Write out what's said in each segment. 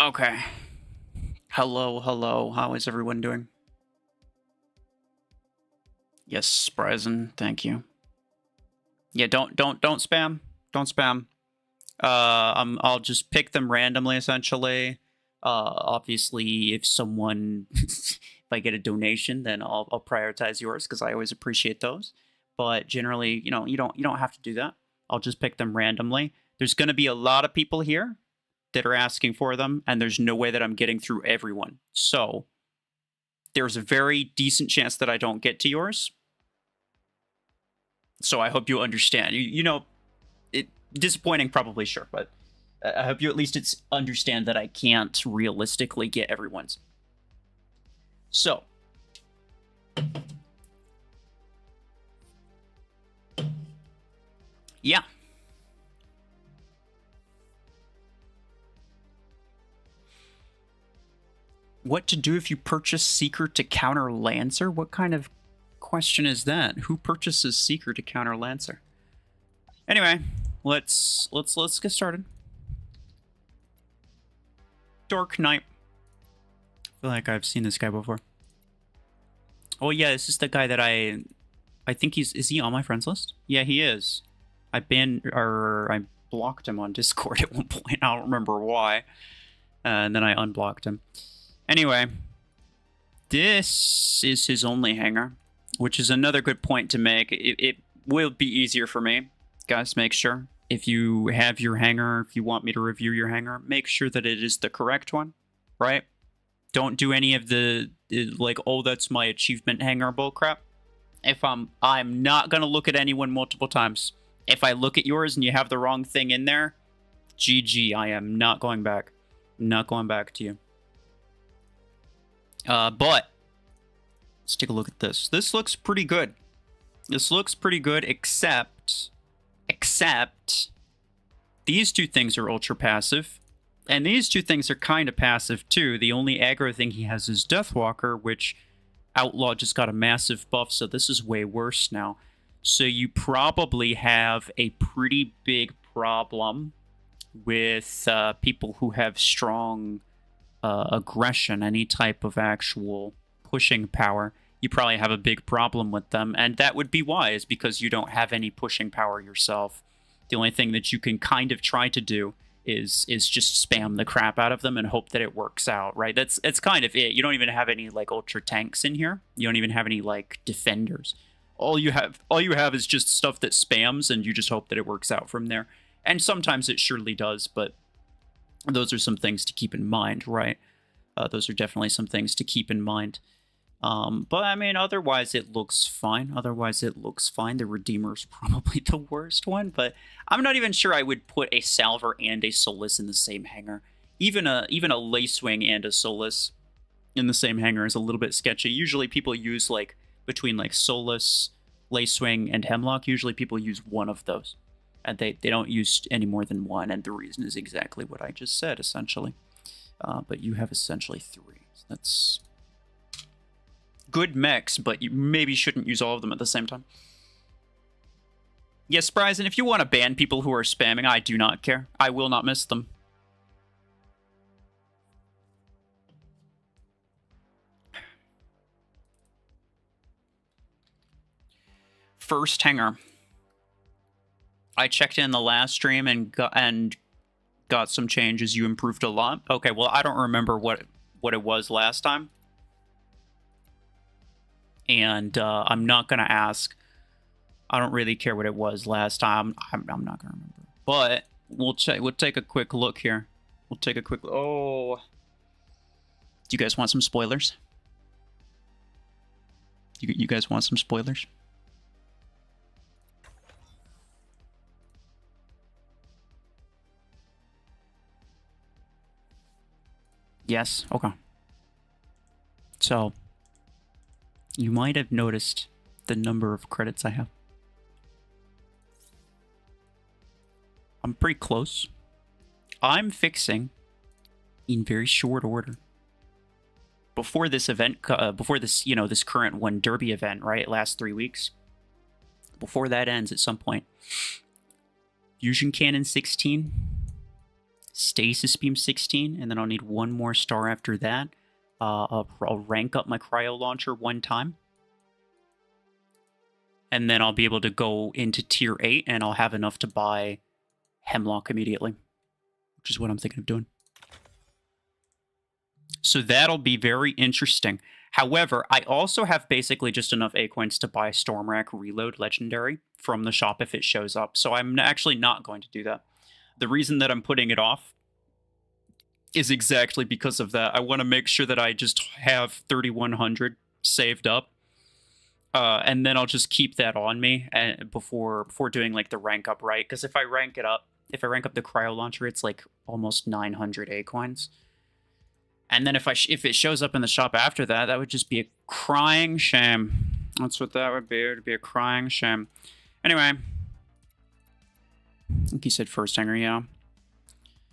Okay. Hello, hello. How is everyone doing? Yes, Bryson. Thank you. Yeah, don't spam. Don't spam. I'll just pick them randomly, essentially. Obviously, if someone, if I get a donation, then I'll prioritize yours because I always appreciate those. But generally, you don't have to do that. I'll just pick them randomly. There's going to be a lot of people here that are asking for them, and there's no way that I'm getting through everyone. So there's a very decent chance that I don't get to yours. So I hope you understand. Disappointing, probably, sure, but I hope you at least understand that I can't realistically get everyone's. So, yeah. What to do if you purchase Seeker to counter Lancer? What kind of question is that? Who purchases Seeker to counter Lancer? Anyway, let's get started. Dark Knight. I feel like I've seen this guy before. Oh yeah, this is the guy that I think is he on my friends list? Yeah, he is. I blocked him on Discord at one point. I don't remember why. And then I unblocked him. Anyway, this is his only hangar, which is another good point to make. It will be easier for me. Guys, make sure if you have your hangar, if you want me to review your hangar, make sure that it is the correct one, right? Don't do any of the, like, oh, that's my achievement hangar bullcrap. If I'm not going to look at anyone multiple times. If I look at yours and you have the wrong thing in there, GG, I am not going back. I'm not going back to you. But let's take a look at this. This looks pretty good. This looks pretty good, except these two things are ultra passive, and these two things are kind of passive too. The only aggro thing he has is Deathwalker, which Outlaw just got a massive buff, so this is way worse now. So you probably have a pretty big problem with people who have strong aggression, any type of actual pushing power. You probably have a big problem with them, and that would be wise because you don't have any pushing power yourself. The only thing that you can kind of try to do is just spam the crap out of them and hope that it works out, right? That's kind of it. You don't even have any like ultra tanks in here. You don't even have any like defenders. All you have is just stuff that spams, and you just hope that it works out from there. And sometimes it surely does, but those are some things to keep in mind, right? Those are definitely some things to keep in mind. But I mean, otherwise it looks fine. The Redeemer's probably the worst one, but I'm not even sure I would put a Salver and a Solus in the same hangar. Even a Lacewing and a Solus in the same hangar is a little bit sketchy. Usually people use like between like Solus, Lacewing, and Hemlock. Usually people use one of those. And they don't use any more than one, and the reason is exactly what I just said, essentially. But you have essentially three. So that's good mechs, but you maybe shouldn't use all of them at the same time. Yes, Bryson, if you want to ban people who are spamming, I do not care. I will not miss them. First hangar. I checked in the last stream and got some changes. You improved a lot. Okay, well, I don't remember what it was last time. And I'm not going to ask. I don't really care what it was last time. I'm not going to remember. But we'll take a quick look here. Oh. Do you guys want some spoilers? You guys want some spoilers? Yes? Okay. So, you might have noticed the number of credits I have. I'm pretty close. I'm fixing in very short order. Before this event, before this, this current one Derby event, right? Last 3 weeks. Before that ends at some point. Fusion Cannon 16. Stasis Beam 16, and then I'll need one more star after that. I'll rank up my cryo launcher one time. And then I'll be able to go into tier 8, and I'll have enough to buy Hemlock immediately, which is what I'm thinking of doing. So that'll be very interesting. However, I also have basically just enough A coins to buy Stormrack Reload Legendary from the shop if it shows up. So I'm actually not going to do that. The reason that I'm putting it off is exactly because of that. I want to make sure that I just have 3,100 saved up. And then I'll just keep that on me before doing like the rank up, right? Because if I rank up the cryo launcher, it's like almost 900 A coins. And then if it shows up in the shop after that, that would just be a crying shame. That's what that would be. It would be a crying shame. Anyway, I think he said first hanger, yeah.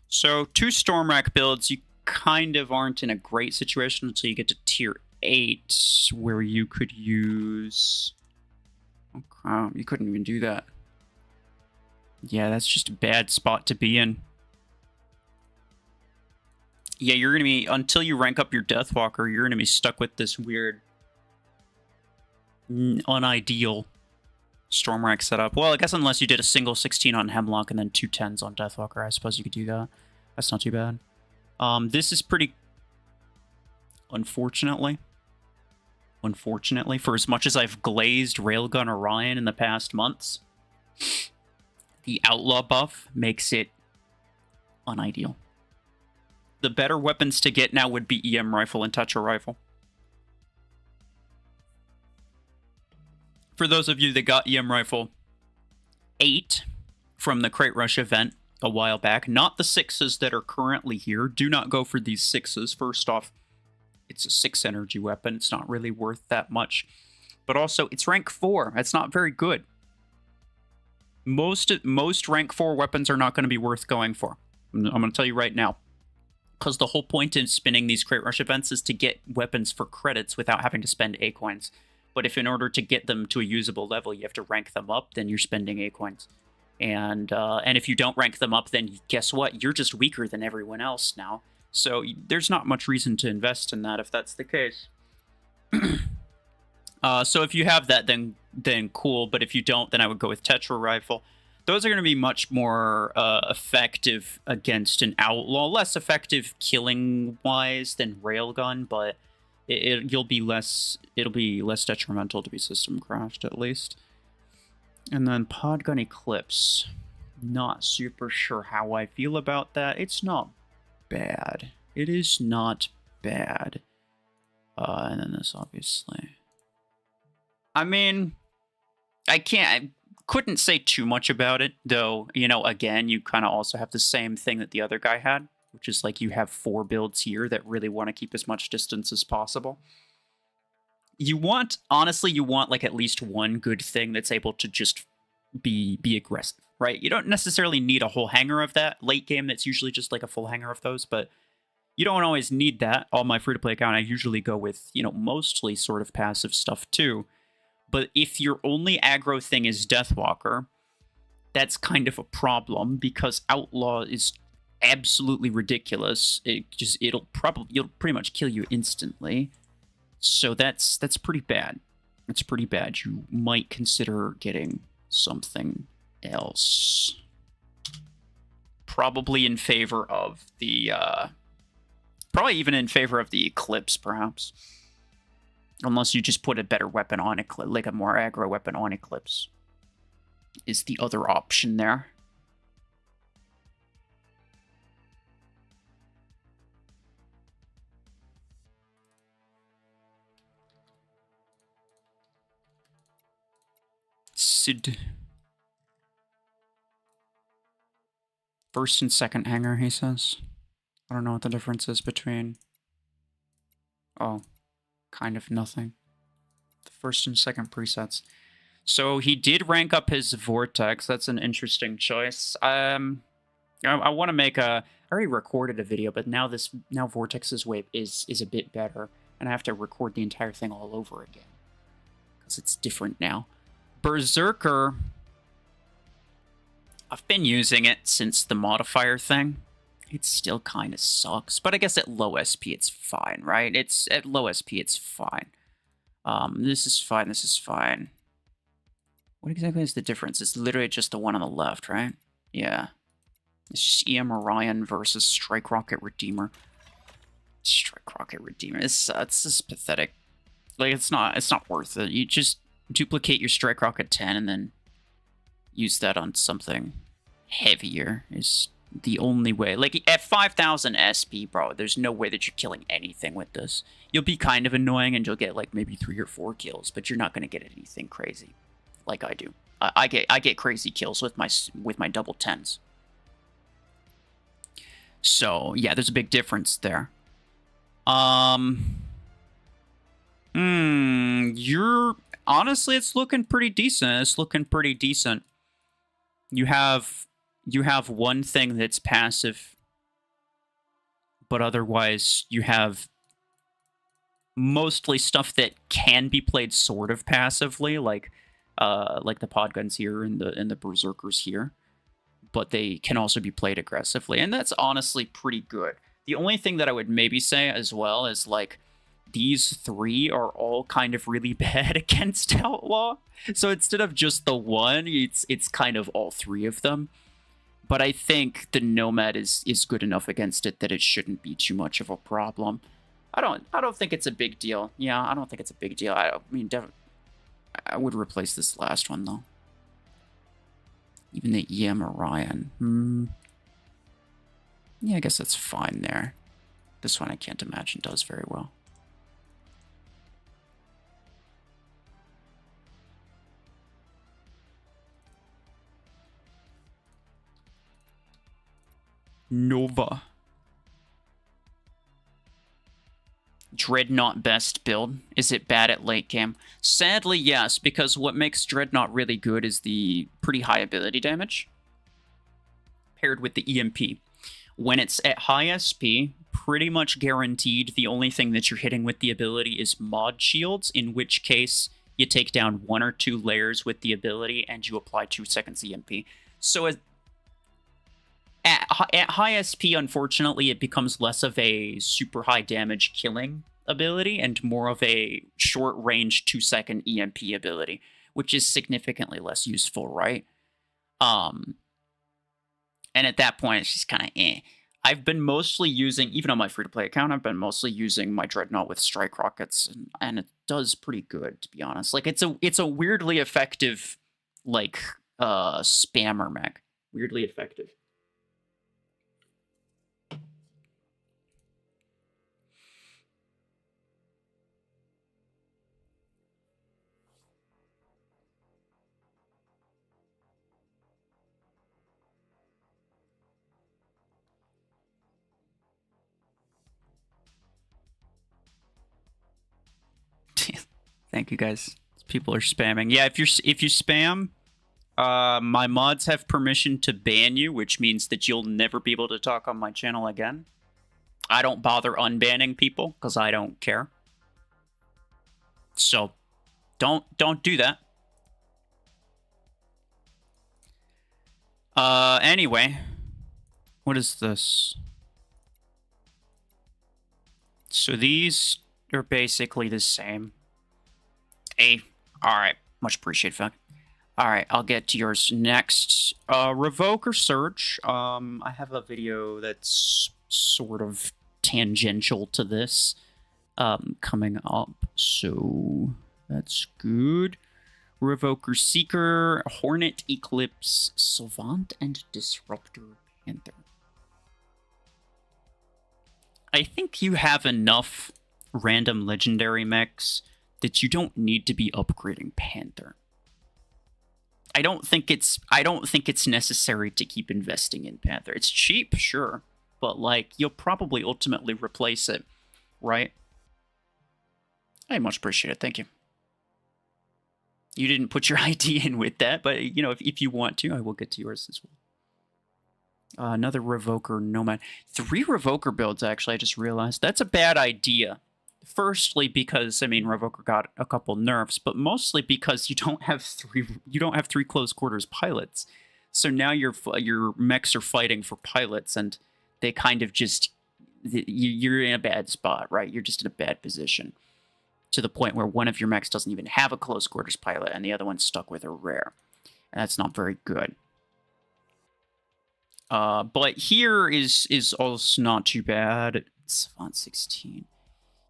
So 2 Stormrack builds, you kind of aren't in a great situation until you get to tier 8, where you could use... Oh, you couldn't even do that. Yeah, that's just a bad spot to be in. Yeah, you're going to be... Until you rank up your Deathwalker, you're going to be stuck with this weird... unideal Stormrack setup. Well, I guess unless you did a single 16 on Hemlock and then 2 10s on Deathwalker, I suppose you could do that. That's not too bad. This is pretty... Unfortunately, for as much as I've glazed Railgun Orion in the past months, the Outlaw buff makes it unideal. The better weapons to get now would be EM Rifle and Tetra Rifle. For those of you that got EM Rifle 8 from the Crate Rush event a while back, not the 6s that are currently here. Do not go for these 6s. First off, it's a 6 energy weapon. It's not really worth that much. But also, it's rank 4. That's not very good. Most rank 4 weapons are not going to be worth going for. I'm going to tell you right now. Because the whole point in spinning these Crate Rush events is to get weapons for credits without having to spend A coins. But if in order to get them to a usable level, you have to rank them up, then you're spending A coins. And if you don't rank them up, then guess what? You're just weaker than everyone else now. So there's not much reason to invest in that if that's the case. So if you have that, then cool. But if you don't, then I would go with Tetra Rifle. Those are going to be much more effective against an Outlaw. Less effective killing-wise than Railgun, but it'll be less detrimental to be system crashed, at least. And then Podgun Eclipse. Not super sure how I feel about that. It's not bad. It is not bad. And then this, obviously. I mean, I couldn't say too much about it, though, you know, again, you kind of also have the same thing that the other guy had, which is like you have 4 builds here that really want to keep as much distance as possible. Honestly, you want like at least one good thing that's able to just be aggressive, right? You don't necessarily need a whole hanger of that. Late game, that's usually just like a full hanger of those, but you don't always need that. On my free-to-play account, I usually go with, you know, mostly sort of passive stuff too. But if your only aggro thing is Deathwalker, that's kind of a problem because Outlaw is absolutely ridiculous. It'll pretty much kill you instantly. So that's pretty bad. That's pretty bad. You might consider getting something else. Probably in favor of the probably even in favor of the Eclipse, perhaps. Unless you just put a better weapon on Eclipse, like a more aggro weapon on Eclipse, is the other option there. Sid. First and second hanger, he says. I don't know what the difference is between... Oh, kind of nothing. The first and second presets. So he did rank up his Vortex. That's an interesting choice. I want to make a... I already recorded a video, but now Vortex's wave is a bit better. And I have to record the entire thing all over again. Because it's different now. Berserker... I've been using it since the modifier thing. it still kind of sucks. But I guess at low SP, it's fine, right? It's at low SP, it's fine. This is fine. This is fine. What exactly is the difference? It's literally just the one on the left, right? Yeah. It's just EM Orion versus Strike Rocket Redeemer. Strike Rocket Redeemer. It's just pathetic. Like, it's not worth it. You just duplicate your Strike Rocket 10 and then use that on something heavier is the only way. Like, at 5,000 SP, bro, there's no way that you're killing anything with this. You'll be kind of annoying and you'll get, like, maybe 3 or 4 kills, but you're not going to get anything crazy like I do. I get crazy kills with my double 10s. So, yeah, there's a big difference there. Honestly, it's looking pretty decent. It's looking pretty decent. You have one thing that's passive, but otherwise you have mostly stuff that can be played sort of passively, like the podguns here and the berserkers here, but they can also be played aggressively, and that's honestly pretty good. The only thing that I would maybe say as well is, like, these 3 are all kind of really bad against Outlaw. So instead of just the one, it's kind of all 3 of them. But I think the Nomad is good enough against it that it shouldn't be too much of a problem. I don't think it's a big deal. Yeah, I don't think it's a big deal. I mean, I would replace this last one, though. Even the EM Orion. Yeah, I guess that's fine there. This one I can't imagine does very well. Nova. Dreadnought best build. Is it bad at late game? Sadly, yes, because what makes Dreadnought really good is the pretty high ability damage paired with the EMP. When it's at high SP, pretty much guaranteed the only thing that you're hitting with the ability is mod shields, in which case you take down 1 or 2 layers with the ability and you apply 2 seconds EMP. So at high SP, unfortunately, it becomes less of a super high damage killing ability and more of a short range 2-second EMP ability, which is significantly less useful, right? And at that point, it's just kind of eh. I've been mostly using, even on my free-to-play account, I've been mostly using my Dreadnought with Strike Rockets, and it does pretty good, to be honest. Like, it's a weirdly effective, like, spammer mech. Weirdly effective. Thank you, guys. People are spamming. Yeah, if you spam, my mods have permission to ban you, which means that you'll never be able to talk on my channel again. I don't bother unbanning people because I don't care. So, don't do that. Anyway, what is this? So these are basically the same. Alright, much appreciated, fuck. Alright, I'll get to yours next. Revoke or Surge. I have a video that's sort of tangential to this coming up, so that's good. Revoker Seeker, Hornet Eclipse, Savant, and Disruptor Panther. I think you have enough random legendary mechs that you don't need to be upgrading Panther. I don't think it's necessary to keep investing in Panther. It's cheap, sure, but like you'll probably ultimately replace it, right? I much appreciate it. Thank you. You didn't put your ID in with that, but you know, if you want to, I will get to yours as well. Another Revoker Nomad. 3 Revoker builds, actually, I just realized. That's a bad idea. Firstly, because I mean Revoker got a couple nerfs, but mostly because you don't have 3 close quarters pilots. So now your mechs are fighting for pilots, and they kind of just... You're in a bad spot, right? You're just in a bad position. To the point where one of your mechs doesn't even have a close quarters pilot, and the other one's stuck with a rare. And that's not very good. But here is also not too bad. It's on 16.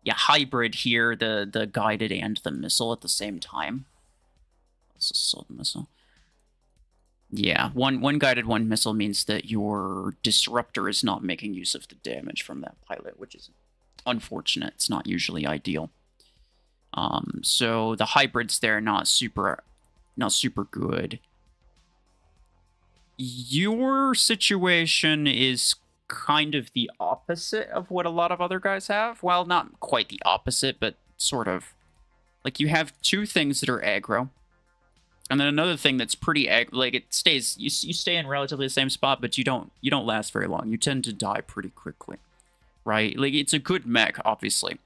Yeah, hybrid here, the guided and the missile at the same time. Let's assault missile. Yeah, one guided, one missile means that your disruptor is not making use of the damage from that pilot, which is unfortunate. It's not usually ideal. So the hybrids there not super good. Your situation is kind of the opposite of what a lot of other guys have. Well, not quite the opposite, but sort of. Like, you have two things that are aggro. And then another thing that's pretty like, it stays, you stay in relatively the same spot, but you don't last very long. You tend to die pretty quickly, right? Like, it's a good mech, obviously,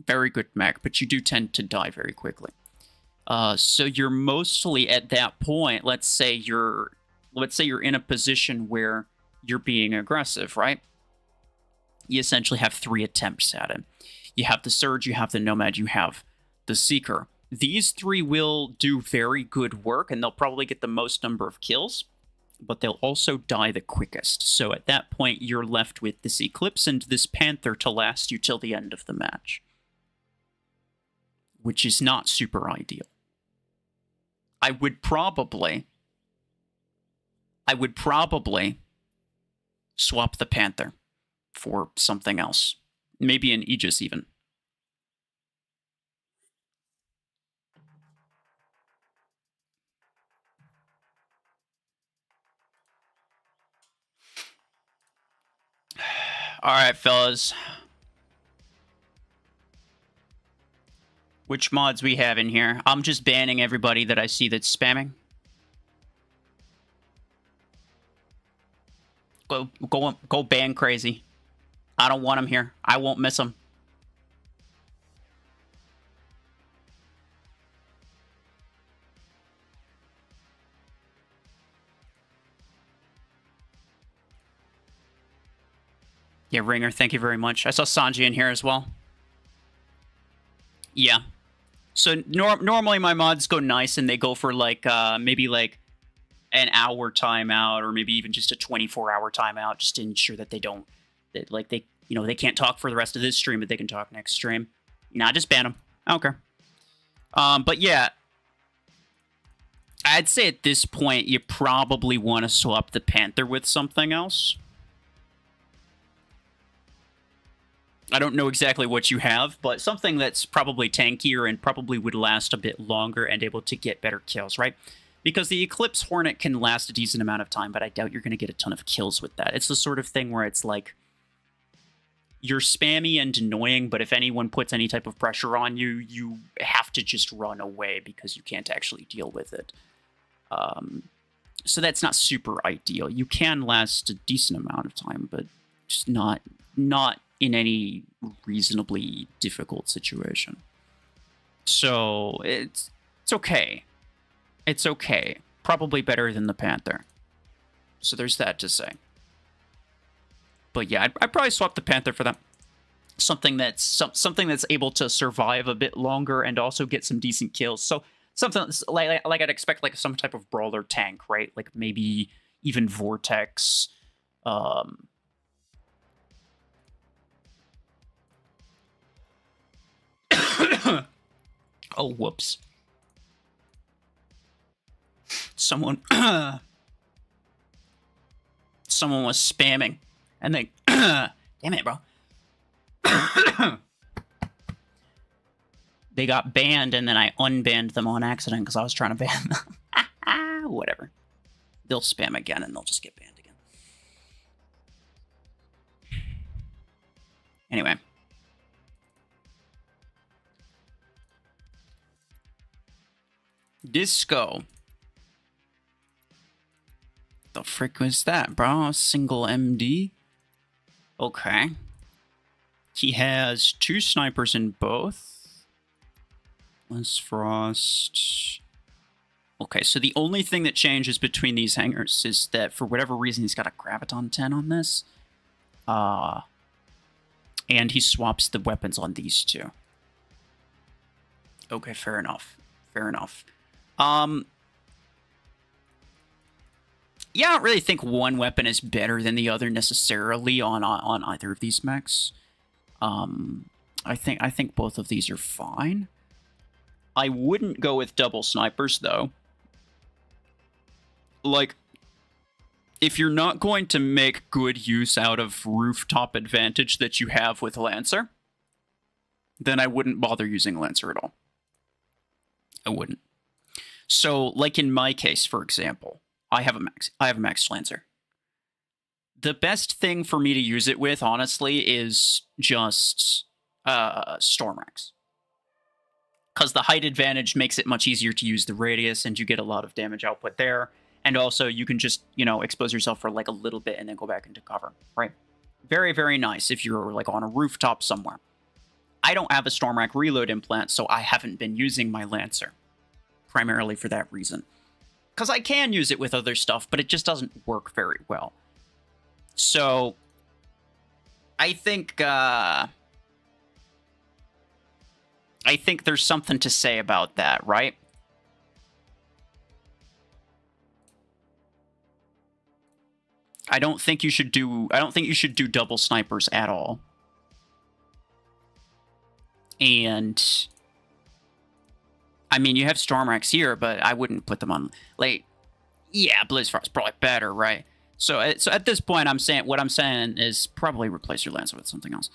very good mech, but you do tend to die very quickly. So you're mostly at that point. Let's say you're in a position where you're being aggressive, right? You essentially have 3 attempts at it. You have the Surge, you have the Nomad, you have the Seeker. These 3 will do very good work, and they'll probably get the most number of kills, but they'll also die the quickest. So at that point, you're left with this Eclipse and this Panther to last you till the end of the match, which is not super ideal. I would probably swap the Panther for something else. Maybe an Aegis even. All right, fellas. Which mods we have in here? I'm just banning everybody that I see that's spamming. Go ban crazy. I don't want them here. I won't miss them. Yeah, Ringer, thank you very much. I saw Sanji in here as well. Yeah. So normally my mods go nice and they go for like maybe like an hour timeout or maybe even just a 24-hour timeout just to ensure that they can't talk for the rest of this stream, but they can talk next stream. Nah, just ban them. I don't care. But yeah, I'd say at this point you probably want to swap the Panther with something else. I don't know exactly what you have, but something that's probably tankier and probably would last a bit longer and able to get better kills, right? Because the Eclipse Hornet can last a decent amount of time, but I doubt you're going to get a ton of kills with that. It's the sort of thing where it's like, you're spammy and annoying, but if anyone puts any type of pressure on you, you have to just run away because you can't actually deal with it. So that's not super ideal. You can last a decent amount of time, but just not in any reasonably difficult situation. So it's okay. It's okay. Probably better than the Panther. So there's that to say. But yeah, I'd probably swap the Panther for that. Something that's able to survive a bit longer and also get some decent kills. So something like I'd expect like some type of brawler tank, right? Like maybe even Vortex. Oh, whoops. Someone was spamming and they damn it, bro. They got banned and then I unbanned them on accident because I was trying to ban them. Whatever. They'll spam again and they'll just get banned again. Anyway. Disco. The frick was that, bro? Single MD? Okay. He has 2 snipers in both. Less Frost. Okay, so the only thing that changes between these hangars is that for whatever reason he's got a Graviton 10 on this. And he swaps the weapons on these two. Okay, fair enough. Fair enough. Yeah, I don't really think one weapon is better than the other necessarily on either of these mechs. I think both of these are fine. I wouldn't go with double snipers though. Like, if you're not going to make good use out of rooftop advantage that you have with Lancer, then I wouldn't bother using Lancer at all. I wouldn't. So, like in my case, for example, I have a max Lancer. The best thing for me to use it with, honestly, is just Stormax. Because the height advantage makes it much easier to use the radius, and you get a lot of damage output there. And also, you can just, expose yourself for like a little bit and then go back into cover, right? Very, very nice if you're like on a rooftop somewhere. I don't have a Stormax reload implant, so I haven't been using my Lancer. Primarily for that reason. Because I can use it with other stuff, but it just doesn't work very well. So, I think there's something to say about that, right? I don't think you should do double snipers at all. And I mean, you have Stormax here, but I wouldn't put them on, like, yeah, Blizzfrost's probably better, right? So at this point, what I'm saying is probably replace your Lancer with something else.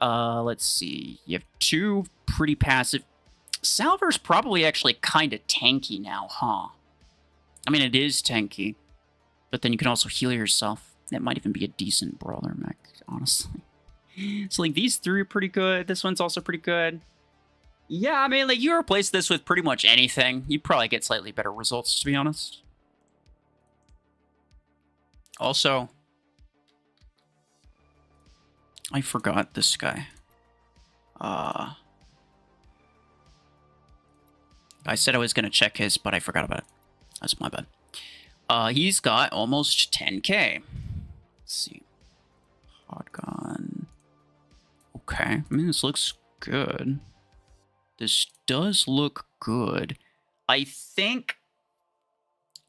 Let's see. You have two pretty passive. Salver's probably actually kind of tanky now, huh? I mean, it is tanky, but then you can also heal yourself. That might even be a decent brawler mech, honestly. So, like, these three are pretty good. This one's also pretty good. Yeah, I mean, like, you replace this with pretty much anything, you'd probably get slightly better results, to be honest. Also, I forgot this guy. I said I was going to check his, but I forgot about it. That's my bad. He's got almost 10k. Let's see. Podgun. Okay. I mean, this looks good. This does look good. I think...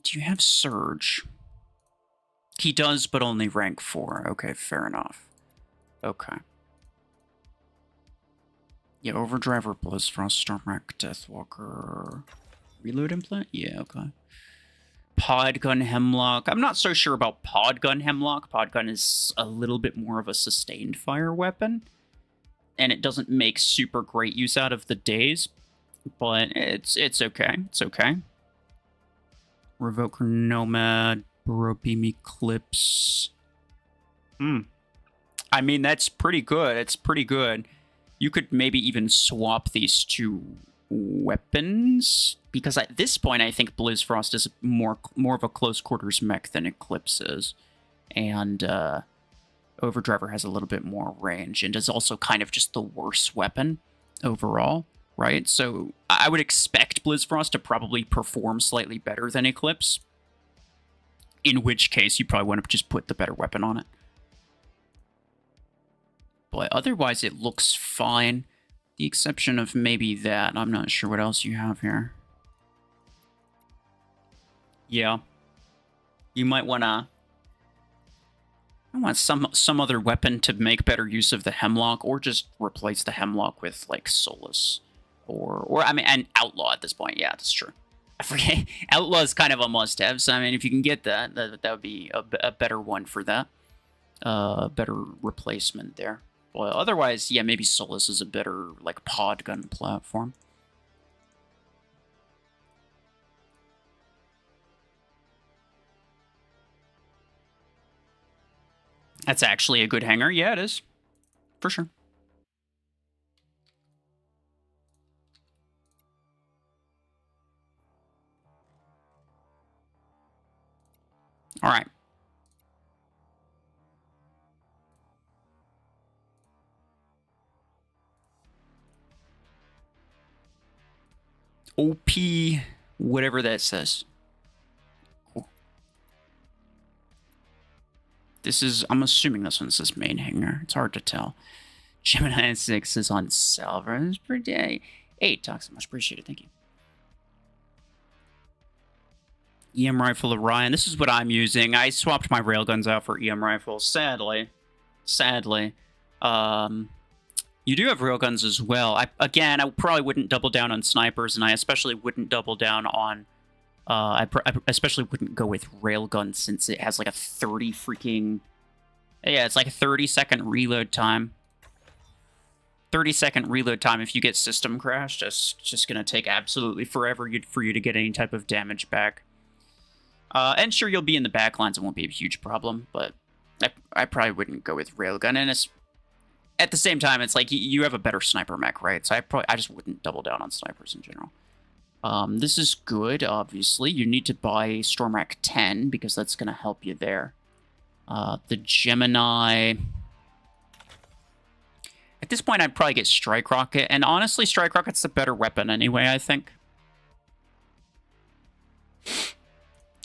Do you have Surge? He does, but only rank 4. Okay, fair enough. Okay. Yeah, Overdriver, Blizzfrost, Stormwreck, Deathwalker... Reload implant? Yeah, okay. Podgun Hemlock. I'm not so sure about Podgun Hemlock. Podgun is a little bit more of a sustained fire weapon. And it doesn't make super great use out of the days. But it's okay. It's okay. Revoker Nomad, Burrow Beam Eclipse. I mean, that's pretty good. It's pretty good. You could maybe even swap these two weapons, because at this point, I think Blizzfrost is more of a close quarters mech than Eclipse is. And Overdriver has a little bit more range and is also kind of just the worst weapon overall, right? So I would expect Blizzfrost to probably perform slightly better than Eclipse, in which case you probably want to just put the better weapon on it. But otherwise it looks fine. The exception of maybe that. I'm not sure what else you have here. Yeah. You might want to... I want some other weapon to make better use of the Hemlock, or just replace the Hemlock with, like, Solus. Or I mean, and Outlaw at this point. Yeah, that's true. I forget. Outlaw is kind of a must-have, so I mean, if you can get that would be a better one for that. Better replacement there. Well, otherwise, yeah, maybe Solus is a better, like, pod gun platform. That's actually a good hangar. Yeah, it is. For sure. All right. OP, whatever that says. Cool. This is, I'm assuming this one's this main hangar. It's hard to tell. Gemini 6 is on Salver. It's pretty. 8 talks so much. Appreciate it. Thank you. EM rifle Orion. This is what I'm using. I swapped my railguns out for EM rifles. Sadly. You do have railguns as well. I probably wouldn't double down on snipers, and I especially wouldn't double down on... I especially wouldn't go with railguns since it has like a 30 freaking... Yeah, it's like a 30-second reload time. 30-second reload time if you get system crashed. It's just going to take absolutely forever for you to get any type of damage back. And sure, you'll be in the back lines. It won't be a huge problem, but I probably wouldn't go with railgun. And it's, at the same time, it's like you have a better sniper mech, right? So I just wouldn't double down on snipers in general. This is good, obviously. You need to buy Stormrack 10 because that's going to help you there. The Gemini... At this point, I'd probably get Strike Rocket. And honestly, Strike Rocket's the better weapon anyway, I think.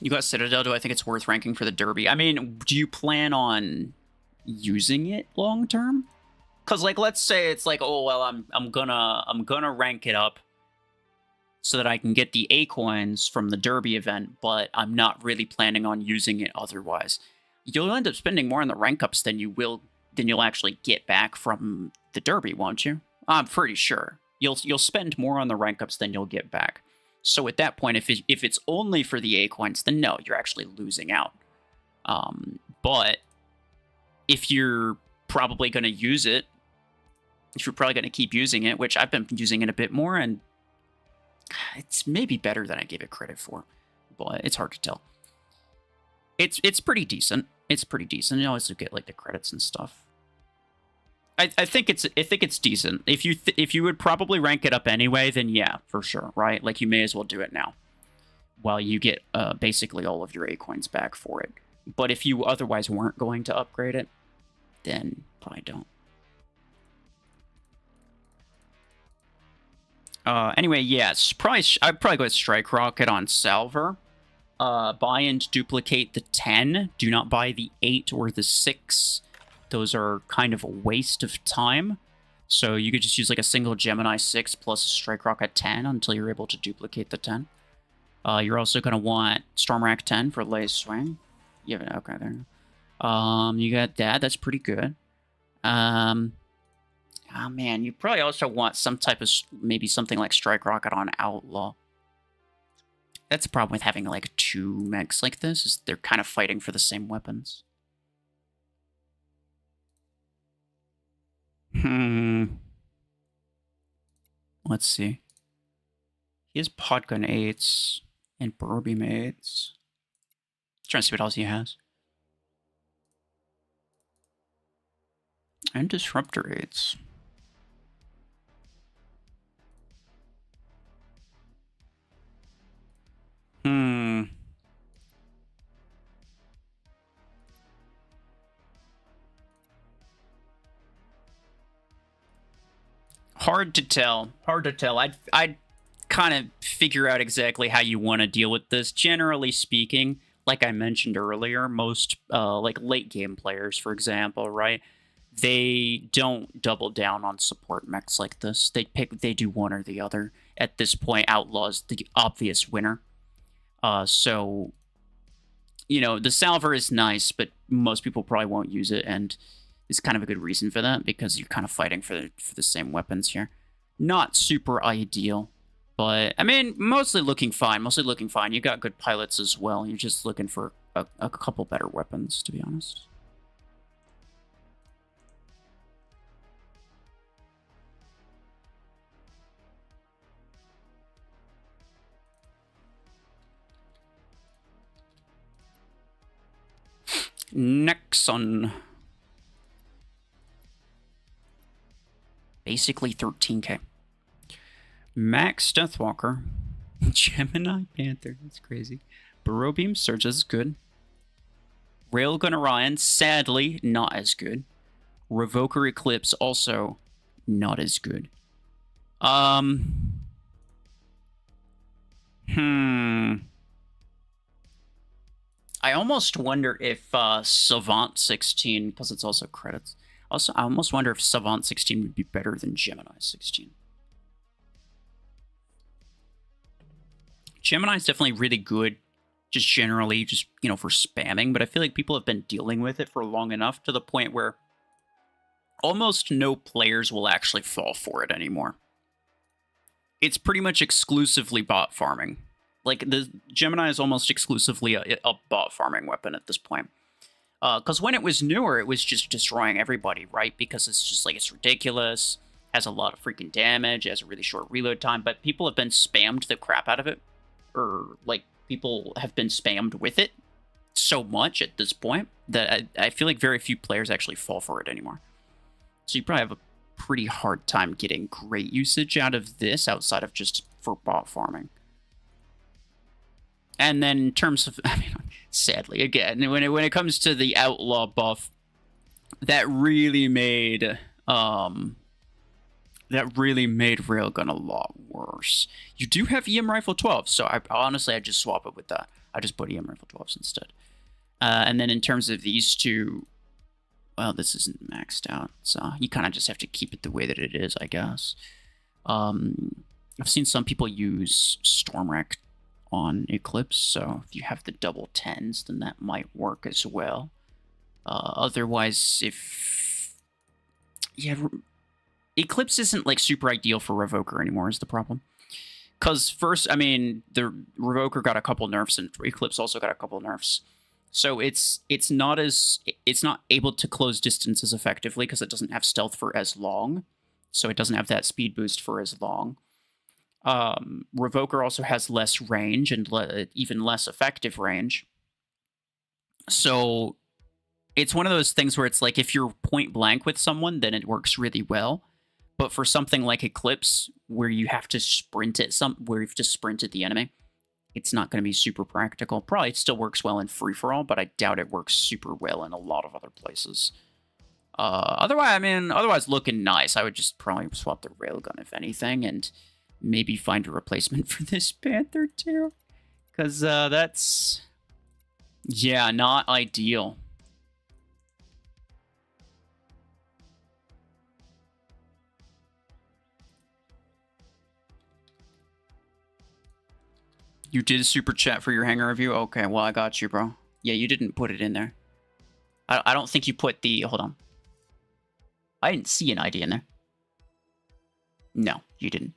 You got Citadel. Do I think it's worth ranking for the Derby? I mean, do you plan on using it long term? Because, like, let's say it's like, oh well, I'm gonna rank it up so that I can get the A coins from the Derby event, but I'm not really planning on using it otherwise. You'll end up spending more on the rank ups than you'll actually get back from the Derby, won't you? I'm pretty sure you'll spend more on the rank ups than you'll get back. So at that point, if it's only for the A coins, then no, you're actually losing out. But if you're probably going to use it, if you're probably going to keep using it, which I've been using it a bit more, and it's maybe better than I gave it credit for, but it's hard to tell. It's pretty decent. It's pretty decent. You always get like the credits and stuff. I think it's decent. If you would probably rank it up anyway, then yeah, for sure, right? Like you may as well do it now, while you get basically all of your A coins back for it. But if you otherwise weren't going to upgrade it, then probably don't. Anyway, yes, I'd probably go with Strike Rocket on Salver. Buy and duplicate the 10. Do not buy the 8 or the 6. Those are kind of a waste of time. So you could just use like a single Gemini 6 plus a Strike Rocket 10 until you're able to duplicate the 10. You're also going to want Stormrack 10 for Lay Swing. Yeah, okay, there. You got that. That's pretty good. Oh man, you probably also want some type of, maybe something like Strike Rocket on Outlaw. That's the problem with having like 2 mechs like this, is they're kind of fighting for the same weapons. Let's see. He has Podgun 8s and Plarium 8s. Trying to see what else he has. And Disruptor 8s. Hard to tell. Hard to tell. I'd kind of figure out exactly how you want to deal with this. Generally speaking, like I mentioned earlier, most like late game players, for example, right? They don't double down on support mechs like this. They do one or the other. At this point, Outlaw's the obvious winner. So, you know, the Salver is nice, but most people probably won't use it, and it's kind of a good reason for that, because you're kind of fighting for the same weapons here. Not super ideal, but, I mean, mostly looking fine. Mostly looking fine. You got good pilots as well. You're just looking for a couple better weapons, to be honest. Nexon. Basically 13k. Max Deathwalker. Gemini Panther. That's crazy. Burrow Beam Surge is good. Railgun Orion, sadly, not as good. Revoker Eclipse, also not as good. I almost wonder if Savant 16, because it's also credits. Also, I almost wonder if Savant 16 would be better than Gemini 16. Gemini's definitely really good, just generally, just, you know, for spamming, but I feel like people have been dealing with it for long enough to the point where almost no players will actually fall for it anymore. It's pretty much exclusively bot farming. Like, the Gemini is almost exclusively a bot farming weapon at this point. Because when it was newer, it was just destroying everybody, right? Because it's just, like, it's ridiculous, has a lot of freaking damage, has a really short reload time, but people have been spammed the crap out of it. Or, like, people have been spammed with it so much at this point that I feel like very few players actually fall for it anymore. So you probably have a pretty hard time getting great usage out of this outside of just for bot farming. And then in terms of, I mean, sadly, again, when it comes to the outlaw buff, that really made railgun a lot worse. You do have EM Rifle 12, so I just swap it with that. I just put EM Rifle 12s instead. And then in terms of these two, well, this isn't maxed out, so you kind of just have to keep it the way that it is, I guess. I've seen some people use Stormwreck on Eclipse, so if you have the double 10s, then that might work as well. Otherwise, Eclipse isn't like super ideal for Revoker anymore is the problem. Because first, I mean, the Revoker got a couple nerfs, and Eclipse also got a couple nerfs. So it's not able to close distance as effectively because it doesn't have stealth for as long. So it doesn't have that speed boost for as long. Revoker also has less range and even less effective range. So it's one of those things where it's like if you're point blank with someone, then it works really well. But for something like Eclipse, where you have to sprint at where you've just sprinted the enemy, it's not going to be super practical. Probably it still works well in free-for-all, but I doubt it works super well in a lot of other places. Otherwise looking nice. I would just probably swap the railgun if anything, and maybe find a replacement for this Panther too. Because that's, yeah, not ideal. You did a super chat for your hangar review? Okay, well, I got you, bro. Yeah, you didn't put it in there. I don't think you put the... Hold on. I didn't see an ID in there. No, you didn't.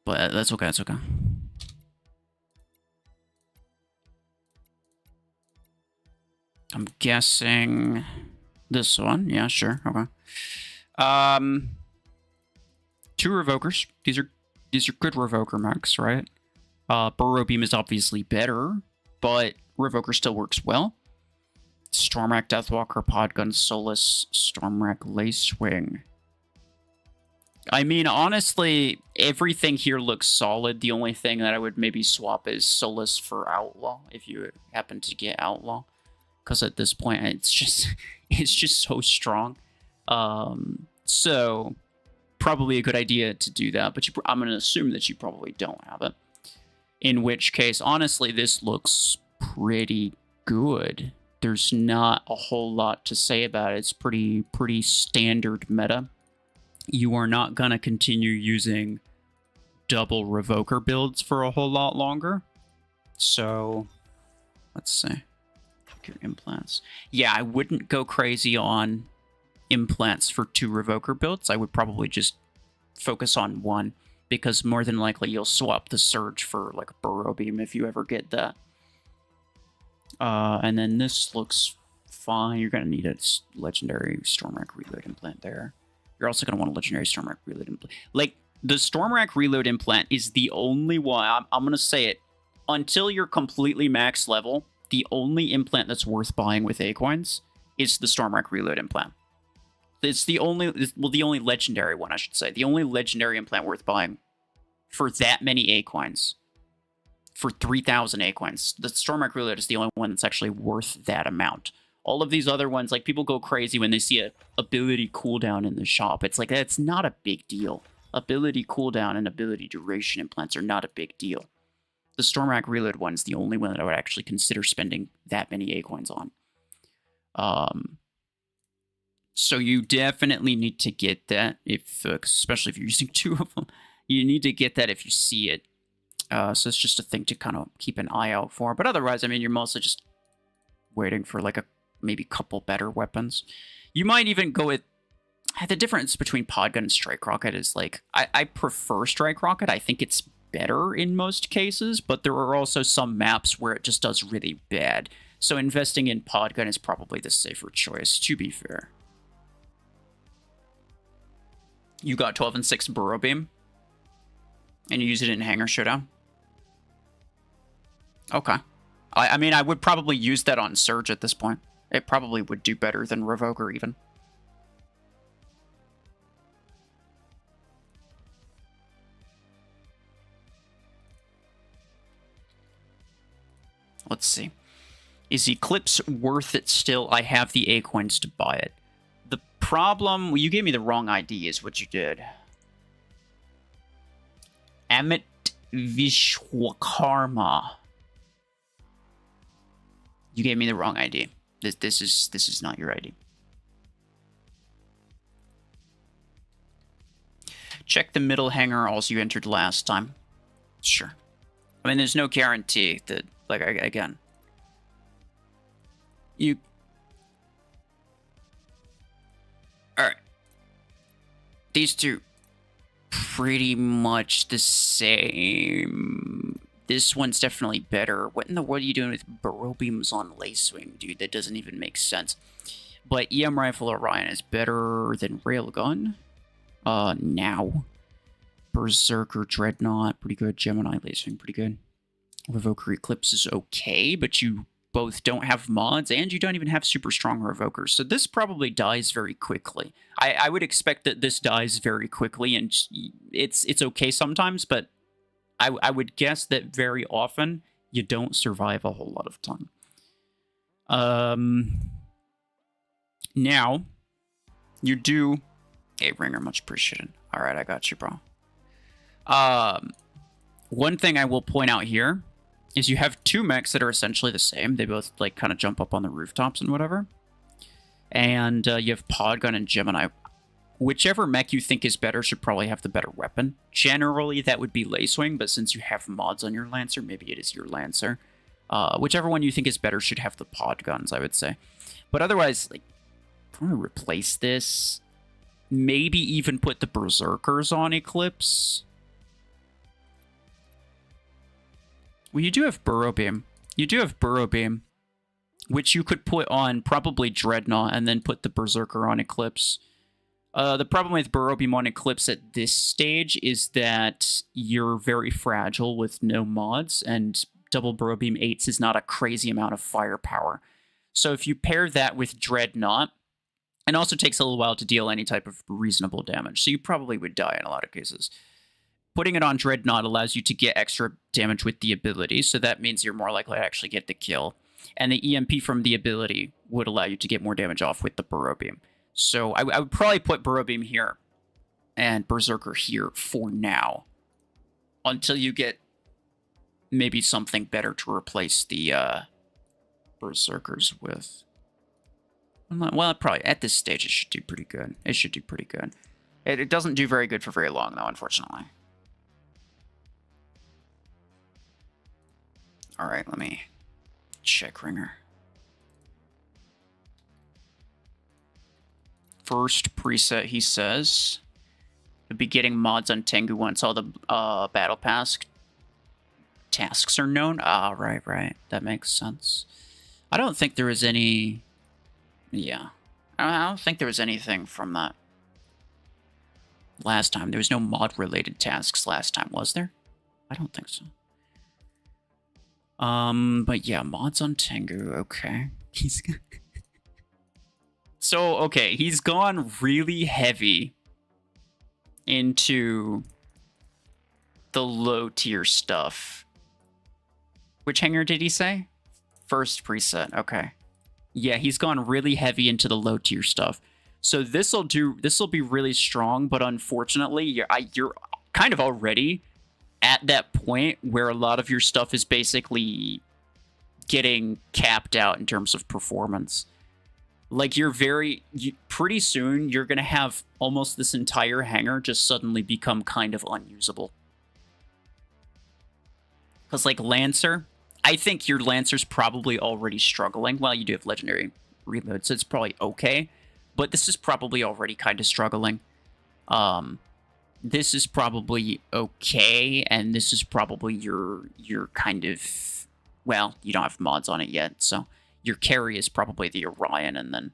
But that's okay, that's okay. I'm guessing this one. Yeah, sure, okay. 2 Revokers. These are good Revoker mechs, right? Burrow Beam is obviously better, but Revoker still works well. Stormwreck, Deathwalker, Podgun, Solus, Stormwreck, Lacewing. I mean, honestly, everything here looks solid. The only thing that I would maybe swap is Solus for Outlaw, if you happen to get Outlaw. Because at this point, it's just so strong. So probably a good idea to do that, but I'm going to assume that you probably don't have it. In which case, honestly, this looks pretty good. There's not a whole lot to say about it. It's pretty standard meta. You are not going to continue using double Revoker builds for a whole lot longer. So, let's see. Your implants. Yeah, I wouldn't go crazy on implants for 2 Revoker builds. I would probably just focus on 1, because more than likely you'll swap the Surge for like a Burrow Beam if you ever get that. And then this looks fine. You're going to need a legendary Stormwreck Reload implant there. You're also going to want a legendary Stormwreck Reload implant. Like, the Stormwreck Reload implant is the only one, I'm going to say it, until you're completely max level, the only implant that's worth buying with A-coins is the Stormwreck Reload implant. It's the only legendary one, I should say. The only legendary implant worth buying for that many A-coins. For 3,000 A-coins. The Stormwreck Reload is the only one that's actually worth that amount. All of these other ones, like, people go crazy when they see a ability cooldown in the shop. It's like, that's not a big deal. Ability cooldown and ability duration implants are not a big deal. The Stormrack Reload one's the only one that I would actually consider spending that many A-coins on. So you definitely need to get that, if especially if you're using 2 of them. You need to get that if you see it. So it's just a thing to kind of keep an eye out for. But otherwise, I mean, you're mostly just waiting for like maybe couple better weapons. You might even go with... The difference between Podgun and Strike Rocket is like, I prefer Strike Rocket. I think it's better in most cases, but there are also some maps where it just does really bad. So investing in Podgun is probably the safer choice, to be fair. You got 12 and 6 Burrow Beam, and you use it in Hangar Showdown? Okay. I mean, I would probably use that on Surge at this point. It probably would do better than Revoker, even. Let's see. Is Eclipse worth it still? I have the A-coins to buy it. The problem... Well, you gave me the wrong ID is what you did. Amit Vishwakarma. You gave me the wrong ID. This is not your ID. Check the middle hangar also you entered last time. Sure. I mean, there's no guarantee that, like, again, you... Alright. These two, pretty much the same. This one's definitely better. What in the world are you doing with burrow beams on Lacewing, dude? That doesn't even make sense. But EM Rifle Orion is better than Railgun. Now. Berserker Dreadnought, pretty good. Gemini Lacewing, pretty good. Revoker Eclipse is okay, but you both don't have mods, and you don't even have super strong Revokers. So this probably dies very quickly. I would expect that this dies very quickly, and it's okay sometimes, but I would guess that very often you don't survive a whole lot of time. Now, you do... Hey, Ringer, much appreciated. All right, I got you, bro. One thing I will point out here is you have 2 mechs that are essentially the same. They both, like, kind of jump up on the rooftops and whatever. And you have Podgun and Gemini. Whichever mech you think is better should probably have the better weapon. Generally, that would be Lacewing, but since you have mods on your Lancer, maybe it is your Lancer. Whichever one you think is better should have the Podguns, I would say. But otherwise, like, I'm going to replace this. Maybe even put the Berserkers on Eclipse. Well, you do have Burrow Beam. You do have Burrow Beam, which you could put on probably Dreadnought and then put the Berserker on Eclipse. The problem with Burrow Beam on Eclipse at this stage is that you're very fragile with no mods, and double Burrow Beam 8s is not a crazy amount of firepower. So if you pair that with Dreadnought, it also takes a little while to deal any type of reasonable damage, so you probably would die in a lot of cases. Putting it on Dreadnought allows you to get extra damage with the ability, so that means you're more likely to actually get the kill. And the EMP from the ability would allow you to get more damage off with the Burrow Beam. So I would probably put Burrow Beam here and Berserker here for now, until you get maybe something better to replace the Berserkers with. Well, probably at this stage it should do pretty good. It should do pretty good. It doesn't do very good for very long, though, unfortunately. Alright, let me check Ringer. First preset, he says, you'll be getting mods on Tengu once all the Battle Pass tasks are known. Ah, right. That makes sense. I don't think there was any... Yeah. I don't think there was anything from that last time. There was no mod-related tasks last time, was there? I don't think so. But yeah, mods on Tengu, okay. So, okay, he's gone really heavy into the low-tier stuff. Which hangar did he say? First preset, okay. Yeah, he's gone really heavy into the low-tier stuff. So this'll be really strong, but unfortunately, you're kind of already at that point where a lot of your stuff is basically getting capped out in terms of performance. Like, pretty soon, you're going to have almost this entire hangar just suddenly become kind of unusable. Because, like, Lancer, I think your Lancer's probably already struggling. Well, you do have Legendary Reload, so it's probably okay. But this is probably already kind of struggling. This is probably okay, and this is probably your kind of... Well, you don't have mods on it yet, so... Your carry is probably the Orion, and then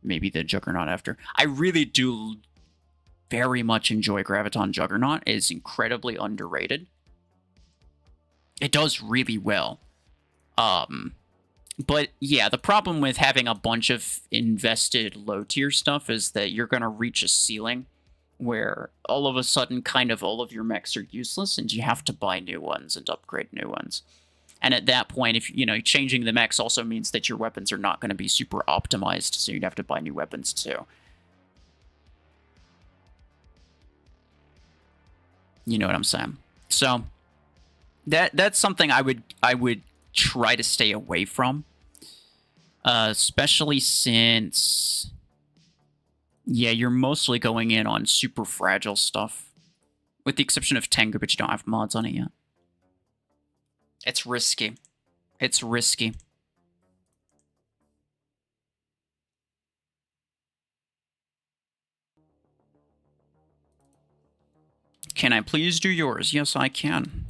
maybe the Juggernaut after. I really do very much enjoy Graviton Juggernaut. It is incredibly underrated. It does really well. But yeah, the problem with having a bunch of invested low-tier stuff is that you're going to reach a ceiling where all of a sudden kind of all of your mechs are useless, and you have to buy new ones and upgrade new ones. And at that point, if changing the mechs also means that your weapons are not going to be super optimized, so you'd have to buy new weapons too. You know what I'm saying? So that's something I would try to stay away from, especially since you're mostly going in on super fragile stuff, with the exception of Tengu, but you don't have mods on it yet. It's risky. It's risky. Can I please do yours? Yes, I can.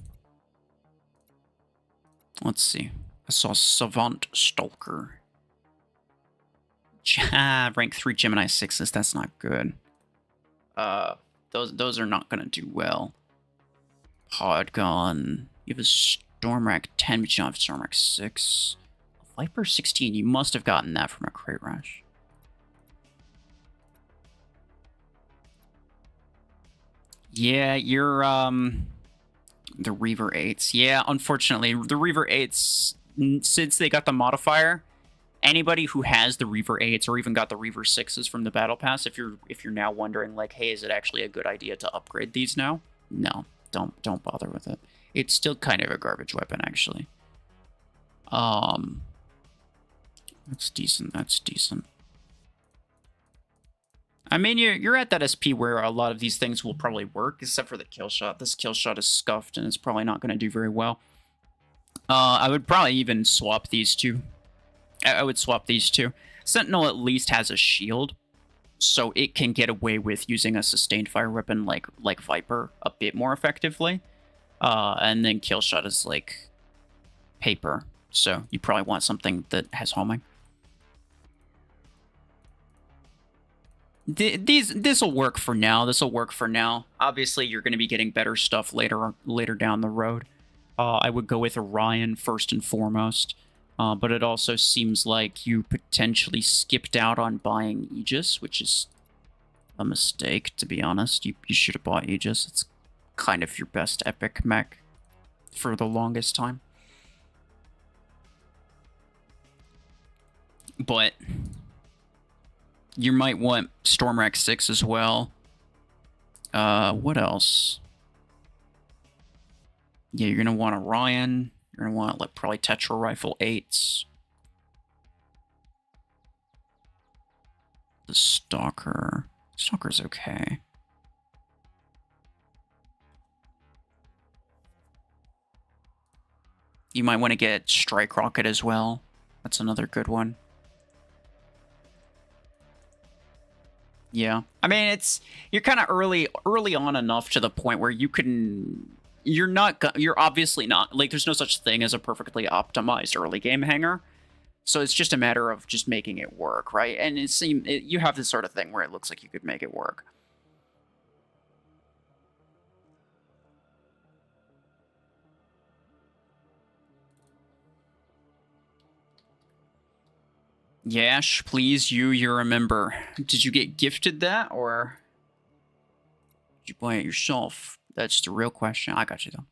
Let's see. I saw Savant Stalker. Rank 3 Gemini 6s. That's not good. Those are not gonna do well. Podgun. You have a Storm Rack 10, but you don't have Storm Rack 6. Viper 16, you must have gotten that from a crate rush. Yeah, you're, the Reaver 8s. Yeah, unfortunately, the Reaver 8s, since they got the modifier, anybody who has the Reaver 8s or even got the Reaver 6s from the Battle Pass, if you're now wondering, like, hey, is it actually a good idea to upgrade these now? No, don't bother with it. It's still kind of a garbage weapon, actually. That's decent. That's decent. I mean, you're at that SP where a lot of these things will probably work, except for the kill shot. This kill shot is scuffed, and it's probably not going to do very well. I would probably even swap these two. I would swap these two. Sentinel at least has a shield, so it can get away with using a sustained fire weapon like Viper a bit more effectively. And then kill shot is like paper, so you probably want something that has homing. This will work for now. This will work for now. Obviously, you're going to be getting better stuff later down the road. I would go with Orion first and foremost, but it also seems like you potentially skipped out on buying Aegis, which is a mistake, to be honest. You should have bought Aegis. It's kind of your best epic mech for the longest time. But you might want Storm Rack 6 as well. What else? Yeah, you're going to want Orion. You're going to want, like, probably Tetra Rifle 8s. The Stalker. Stalker's okay. You might want to get Strike Rocket as well. That's another good one. Yeah. I mean, you're kind of early on enough to the point where you can... You're obviously not... Like, there's no such thing as a perfectly optimized early game hangar. So it's just a matter of just making it work, right? And you have this sort of thing where it looks like you could make it work. Yash, please, you're a member. Did you get gifted that, or did you buy it yourself? That's the real question. I got you, though.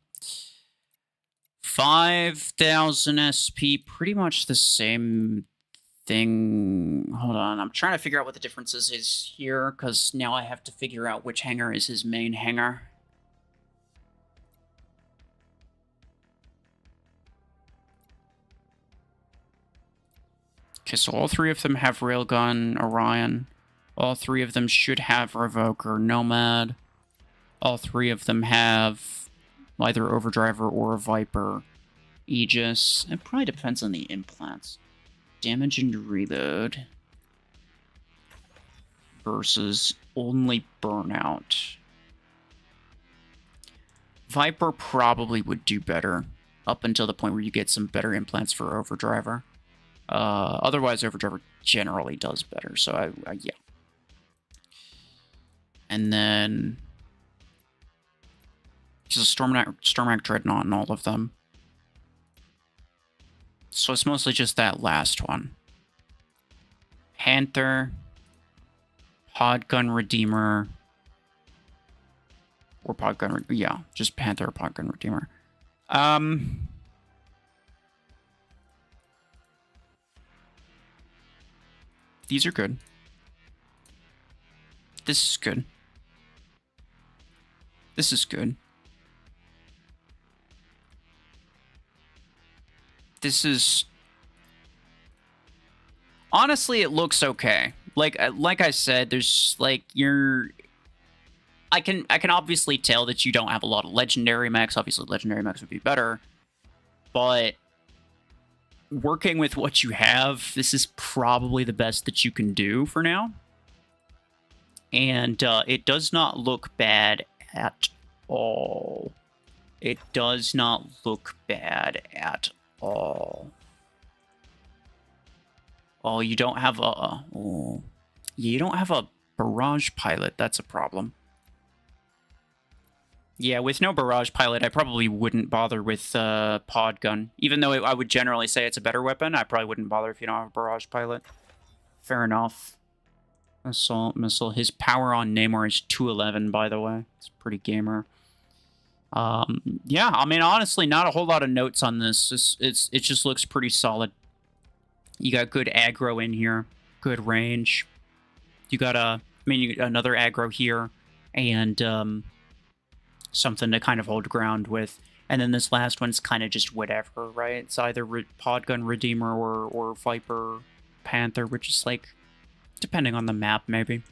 5,000 SP, pretty much the same thing. Hold on, I'm trying to figure out what the differences is here, because now I have to figure out which hangar is his main hangar. Okay, so all three of them have Railgun, Orion. All three of them should have Revoker, Nomad. All three of them have either Overdriver or a Viper, Aegis. It probably depends on the implants. Damage and reload versus only burnout. Viper probably would do better up until the point where you get some better implants for Overdriver. Otherwise, Overdriver generally does better, so yeah. And then there's a Stormrack Dreadnought in all of them. So it's mostly just that last one. Panther, Podgun Redeemer, or Podgun, yeah, just Panther or Podgun Redeemer. These are good. This is good. This is good. This is... Honestly, it looks okay. Like I said, there's, like, I can obviously tell that you don't have a lot of legendary mechs. Obviously, legendary mechs would be better. But working with what you have, this is probably the best that you can do for now. And it does not look bad at all. It does not look bad at all. Oh, you don't have a... Oh, you don't have a barrage pilot. That's a problem. Yeah, with no barrage pilot, I probably wouldn't bother with Podgun. Even though I would generally say it's a better weapon, I probably wouldn't bother if you don't have a barrage pilot. Fair enough. Assault missile. His power on Namor is 211, by the way. It's pretty gamer. Yeah, I mean, honestly, not a whole lot of notes on this. It just looks pretty solid. You got good aggro in here. Good range. You got another aggro here. And, something to kind of hold ground with. And then this last one's kind of just whatever, right? It's either Podgun Redeemer or Viper Panther, which is like, depending on the map, maybe.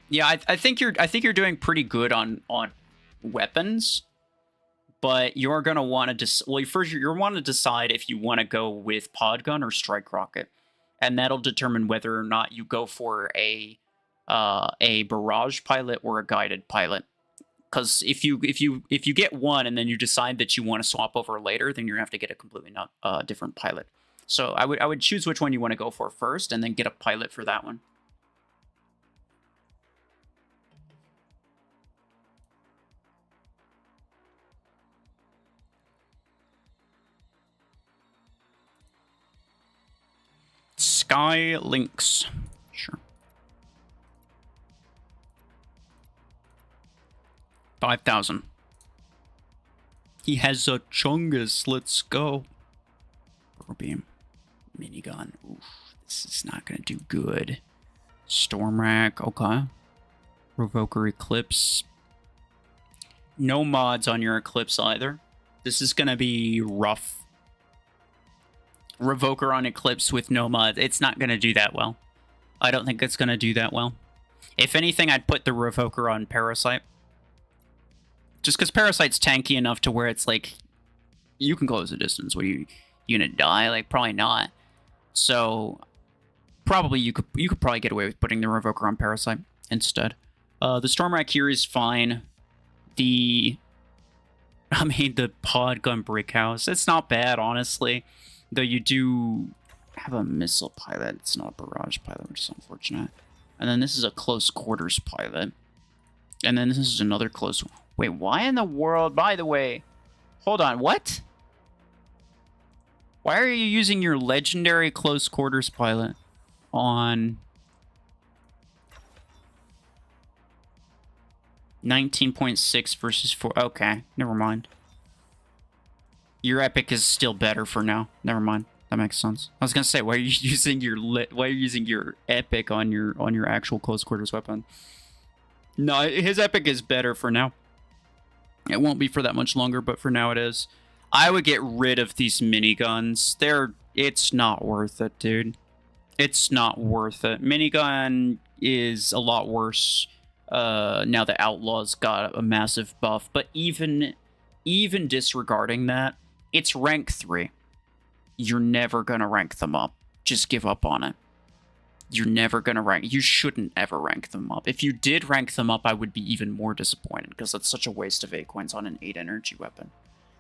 Yeah, I think you're doing pretty good on weapons, but you're gonna want to you're want to decide if you want to go with Podgun or Strike Rocket, and that'll determine whether or not you go for a barrage pilot or a guided pilot. Because if you get one and then you decide that you want to swap over later, then you're gonna have to get a completely different pilot. So I would choose which one you want to go for first, and then get a pilot for that one. Sky Lynx. Sure. 5,000. He has a Chungus. Let's go. Beam. Minigun. Oof. This is not going to do good. Stormrack. Okay. Revoker Eclipse. No mods on your Eclipse either. This is going to be rough. Revoker on Eclipse with no mod. It's not going to do that well. I don't think it's going to do that well. If anything, I'd put the Revoker on Parasite. Just because Parasite's tanky enough to where it's like, you can close the distance. What are you gonna die? Like, probably not. So, probably you could probably get away with putting the Revoker on Parasite instead. The Stormrack here is fine. The Podgun Brickhouse, it's not bad, honestly. Though you do have a missile pilot. It's not a barrage pilot, which is unfortunate. And then this is a close quarters pilot. And then this is another close one. Wait, why in the world? By the way, hold on, what? Why are you using your legendary close quarters pilot on 19.6 versus 4? Okay, never mind. Your epic is still better for now. Never mind. That makes sense. I was gonna say, why are you using your epic on your actual close quarters weapon? No, his epic is better for now. It won't be for that much longer, but for now it is. I would get rid of these miniguns. It's not worth it, dude. It's not worth it. Minigun is a lot worse now that Outlaw's got a massive buff. But even disregarding that, it's rank 3. You're never going to rank them up. Just give up on it. You're never going to rank. You shouldn't ever rank them up. If you did rank them up, I would be even more disappointed because that's such a waste of 8 coins on an 8 energy weapon.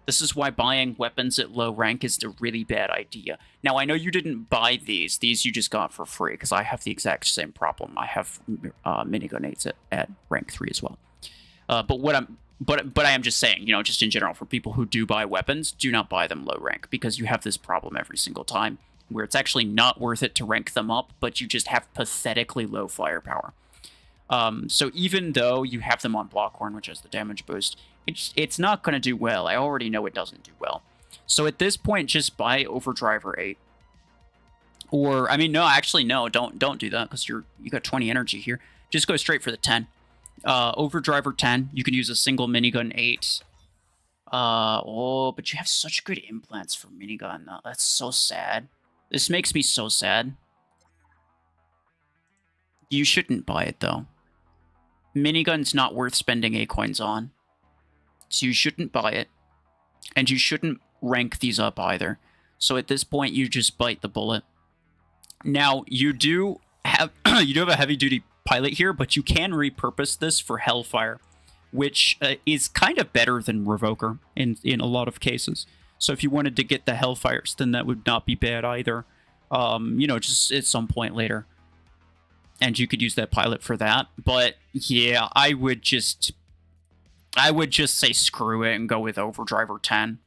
This is why buying weapons at low rank is a really bad idea. Now, I know you didn't buy these. These you just got for free, because I have the exact same problem. I have minigun 8s at rank 3 as well. But I am just saying, just in general, for people who do buy weapons, do not buy them low rank, because you have this problem every single time, where it's actually not worth it to rank them up, but you just have pathetically low firepower. So even though you have them on Blockhorn, which has the damage boost, it's not going to do well. I already know it doesn't do well. So at this point, just buy Overdriver 8. Or, I mean, no, actually, no, don't do that, because you got 20 energy here. Just go straight for the 10. Overdriver 10. You can use a single minigun 8. But you have such good implants for minigun. That's so sad. This makes me so sad. You shouldn't buy it, though. Minigun's not worth spending 8 coins on. So you shouldn't buy it. And you shouldn't rank these up either. So at this point, you just bite the bullet. Now, you do have a heavy-duty pilot here, but you can repurpose this for Hellfire, which is kind of better than Revoker in a lot of cases. So if you wanted to get the Hellfires, then that would not be bad either. Just at some point later. And you could use that pilot for that. But yeah, I would just say screw it and go with Overdriver 10.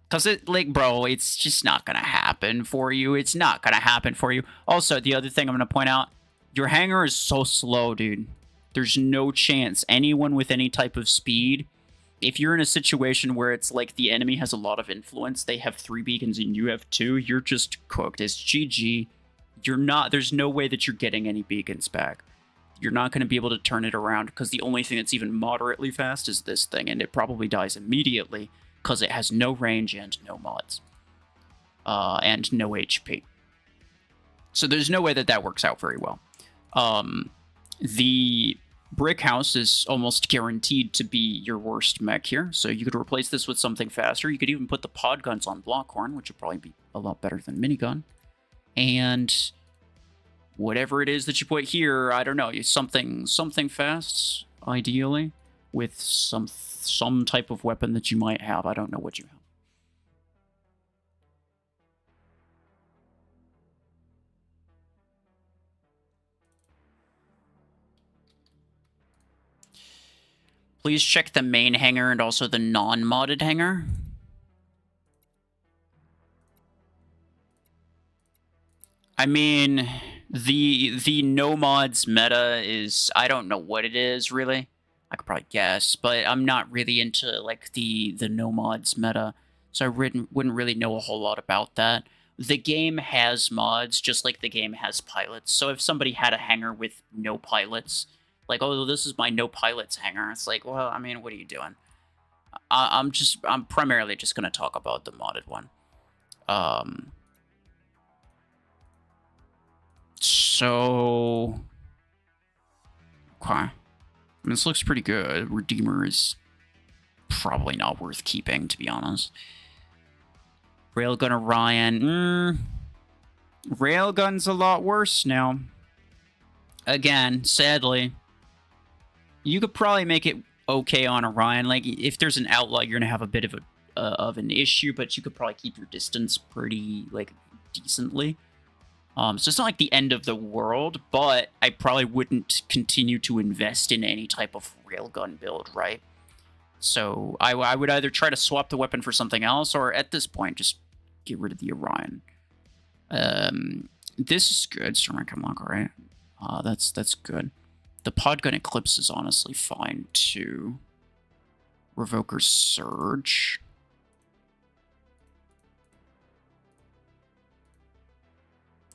Because it's just not going to happen for you. It's not going to happen for you. Also, the other thing I'm going to point out, your hangar is so slow, dude. There's no chance anyone with any type of speed, if you're in a situation where it's like the enemy has a lot of influence, they have 3 beacons and you have 2, you're just cooked. It's GG. There's no way that you're getting any beacons back. You're not going to be able to turn it around, because the only thing that's even moderately fast is this thing, and it probably dies immediately because it has no range and no mods. And no HP. So there's no way that works out very well. The brick house is almost guaranteed to be your worst mech here, so you could replace this with something faster. You could even put the pod guns on Blockhorn, which would probably be a lot better than minigun. And whatever it is that you put here, I don't know, something fast, ideally, with some type of weapon that you might have. I don't know what you have. Please check the main hangar and also the non-modded hangar. I mean, the no mods meta is, I don't know what it is, really. I could probably guess, but I'm not really into, like, the no mods meta, so I wouldn't really know a whole lot about that. The game has mods, just like the game has pilots, so if somebody had a hangar with no pilots, like, oh, this is my no pilots hangar, it's like, well, I mean, what are you doing? I'm primarily just going to talk about the modded one. So, okay. I mean, this looks pretty good. Redeemer is probably not worth keeping, to be honest. Railgun Orion. Railgun's a lot worse now. Again, sadly. You could probably make it okay on Orion. Like, if there's an outlaw, you're going to have a bit of an issue, but you could probably keep your distance pretty, like, decently. So it's not like the end of the world, but I probably wouldn't continue to invest in any type of railgun build, right? So I would either try to swap the weapon for something else, or at this point, just get rid of the Orion. This is good, Storm Camlock, right? That's good. The Podgun Eclipse is honestly fine, too. Revoker Surge.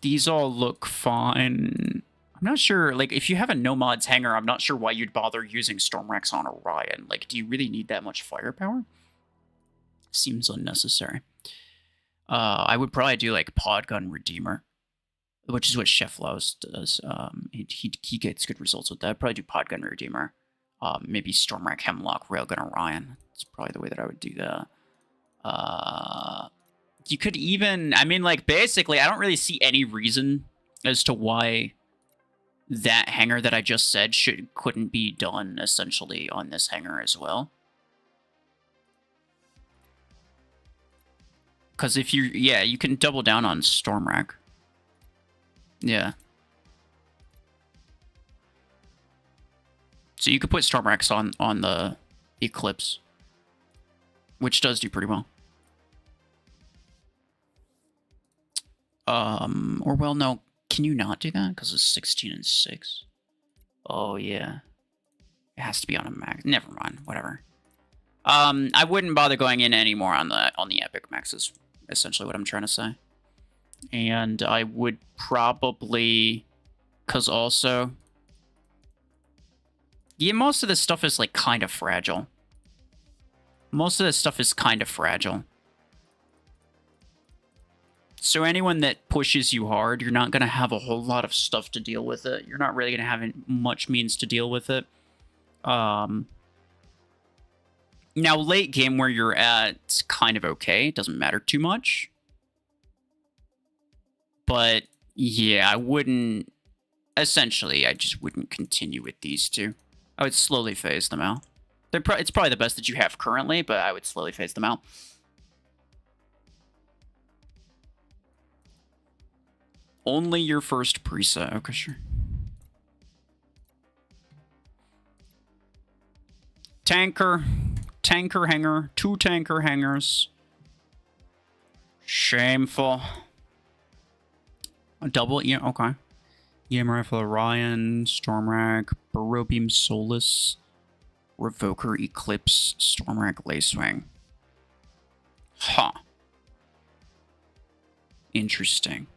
These all look fine. I'm not sure, like, if you have a no mods hangar, I'm not sure why you'd bother using Stormrex on Orion. Like, do you really need that much firepower? Seems unnecessary. I would probably do like Podgun Redeemer, which is what RuFFles does. He gets good results with that. I'd probably do Podgun Redeemer. Maybe Stormwreck Hemlock, Railgun Orion. That's probably the way that I would do that. You could even, I mean, like, basically, I don't really see any reason as to why that hangar that I just said couldn't be done, essentially, on this hangar as well. Because if you can double down on Stormwreck. Yeah. So you could put Stormwrecks on the Eclipse, which does do pretty well. Or, well, no, can you not do that? Because it's 16 and 6. Oh, yeah. It has to be on a max. Never mind, whatever. I wouldn't bother going in anymore on the epic maxes, essentially what I'm trying to say. And I would probably, because also, yeah, most of this stuff is, like, kind of fragile. Most of this stuff is kind of fragile. So anyone that pushes you hard, you're not going to have a whole lot of stuff to deal with it. You're not really going to have much means to deal with it. Now, late game where you're at, it's kind of okay. It doesn't matter too much. But, yeah, I wouldn't... Essentially, I just wouldn't continue with these two. I would slowly phase them out. It's probably the best that you have currently, but I would slowly phase them out. Only your first preset. Okay, sure. Tanker hangar. 2 tanker hangars. Shameful. A double, yeah, okay. EM Rifle Orion, Stormwreck, Burrowbeam Solus, Revoker Eclipse, Stormwreck Lacewing. Huh. Interesting.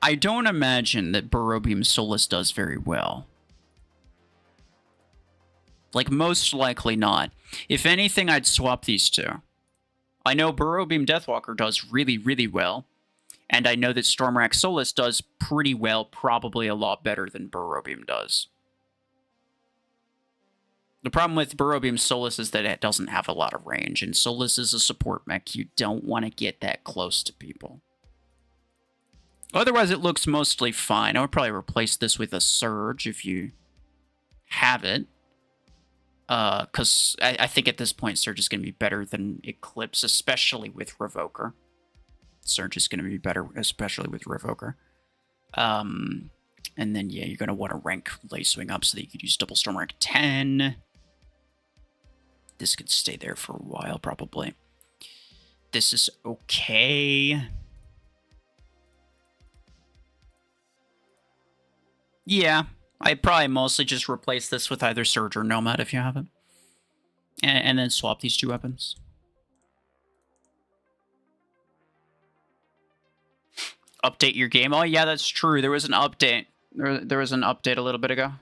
I don't imagine that Burrowbeam Solus does very well. Like, most likely not. If anything, I'd swap these two. I know Burrowbeam Deathwalker does really, really well. And I know that Stormwreck Solus does pretty well, probably a lot better than Burrowbeam does. The problem with Burrowbeam Solus is that it doesn't have a lot of range, and Solus is a support mech. You don't want to get that close to people. Otherwise, it looks mostly fine. I would probably replace this with a Surge if you have it. Because I think at this point, Surge is going to be better than Eclipse, especially with Revoker. Surge is going to be better, especially with Revoker. And then, yeah, you're going to want to rank Lacewing up so that you could use double Stormwreck 10. This could stay there for a while, probably. This is okay. Yeah, I'd probably mostly just replace this with either Surge or Nomad if you have it. And then swap these two weapons. Update your game. Oh, yeah, that's true. There was an update. There was an update a little bit ago.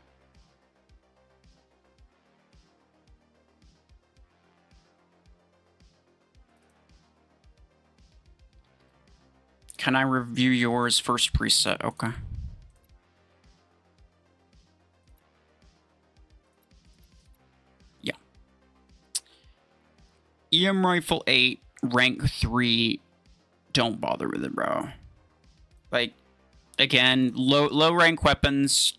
Can I review yours first preset? Okay. Yeah. EM Rifle 8, rank 3. Don't bother with it, bro. Like, again, low rank weapons.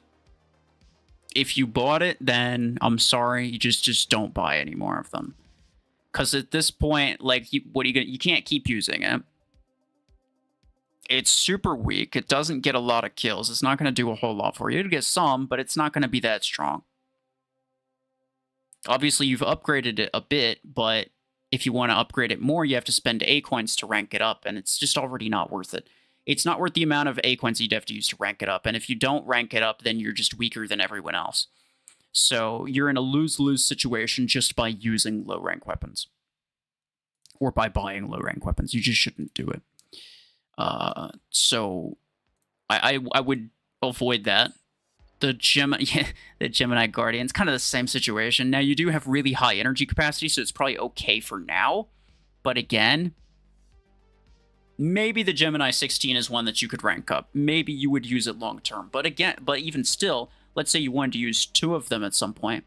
If you bought it, then I'm sorry. You just don't buy any more of them. Because at this point, like, what are you gonna? You can't keep using it. It's super weak. It doesn't get a lot of kills. It's not going to do a whole lot for you. It'll get some, but it's not going to be that strong. Obviously, you've upgraded it a bit, but if you want to upgrade it more, you have to spend A coins to rank it up, and it's just already not worth it. It's not worth the amount of A coins you'd have to use to rank it up, and if you don't rank it up, then you're just weaker than everyone else. So you're in a lose-lose situation just by using low-rank weapons. Or by buying low-rank weapons. You just shouldn't do it. So I would avoid that. The Gemini Guardian's kind of the same situation. Now, you do have really high energy capacity, so it's probably okay for now. But again, maybe the Gemini 16 is one that you could rank up. Maybe you would use it long term. But even still, let's say you wanted to use 2 of them at some point.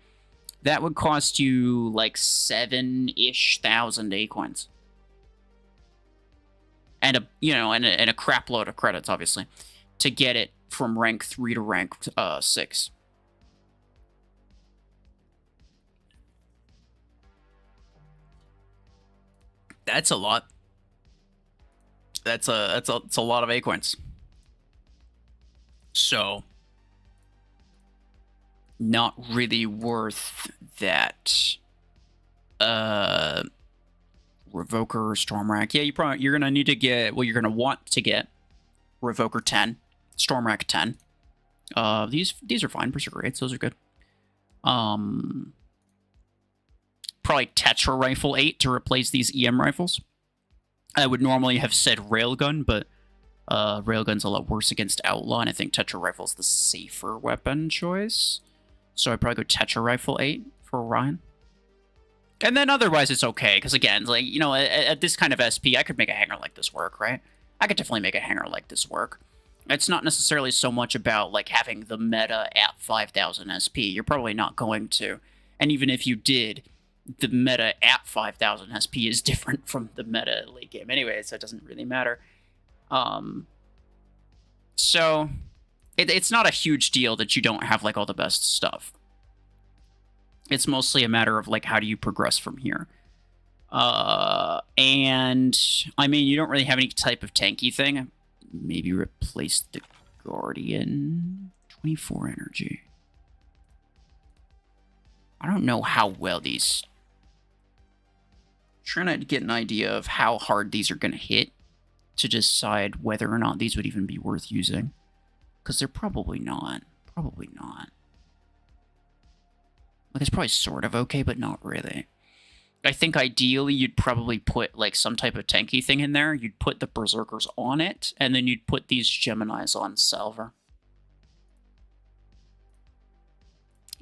That would cost you like 7-ish thousand A coins. And a crap load of credits, obviously, to get it from rank 3 to rank 6. That's a lot. That's a lot of A coins. So, not really worth that. Revoker or Stormrack. Yeah, you're gonna need to get. Well, you're gonna want to get Revoker 10, Stormrack 10. These are fine. Berserker 8s, those are good. Probably Tetra Rifle 8 to replace these EM rifles. I would normally have said Railgun, but Railgun's a lot worse against Outlaw, and I think Tetra Rifle's the safer weapon choice. So I'd probably go Tetra Rifle 8 for Orion. And then otherwise it's okay, because again, like, you know, at this kind of SP, I could make a hanger like this work, right? I could definitely make a hanger like this work. It's not necessarily so much about, like, having the meta at 5,000 SP. You're probably not going to. And even if you did, the meta at 5,000 SP is different from the meta late game anyway, so it doesn't really matter. So, it's not a huge deal that you don't have, like, all the best stuff. It's mostly a matter of, like, how do you progress from here? And, I mean, you don't really have any type of tanky thing. Maybe replace the Guardian. 24 energy. I don't know how well these... trying to get an idea of how hard these are going to hit to decide whether or not these would even be worth using. Because they're probably not. Probably not. Like, it's probably sort of okay, but not really. I think ideally you'd probably put, like, some type of tanky thing in there. You'd put the Berserkers on it, and then you'd put these Geminis on Salver.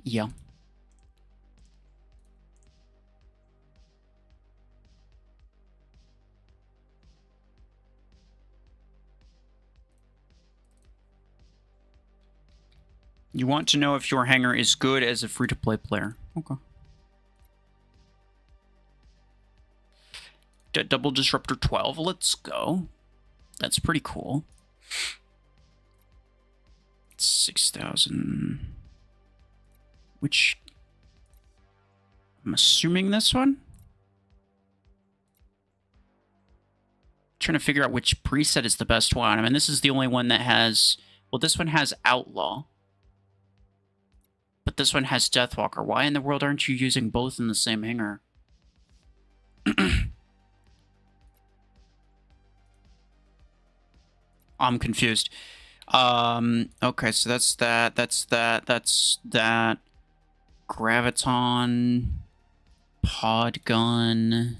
Yeah. You want to know if your hanger is good as a free-to-play player. Okay. Double Disruptor 12, let's go. That's pretty cool. 6,000. Which... I'm assuming this one? Trying to figure out which preset is the best one. I mean, this is the only one that has... Well, this one has Outlaw. But this one has Deathwalker. Why in the world aren't you using both in the same hanger? I'm confused. Okay, so that's that. That's that. Graviton. Pod gun.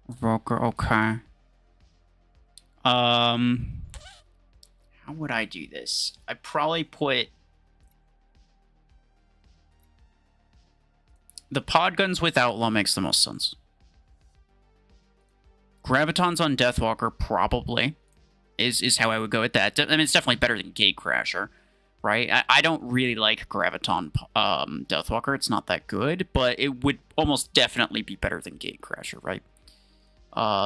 Revoker, okay. How would I do this? I'd probably put... The pod guns with Outlaw makes the most sense. Gravitons on Deathwalker, probably, is how I would go with that. I mean, it's definitely better than Gatecrasher, right? I don't really like Graviton Deathwalker. It's not that good, but it would almost definitely be better than Gatecrasher, right?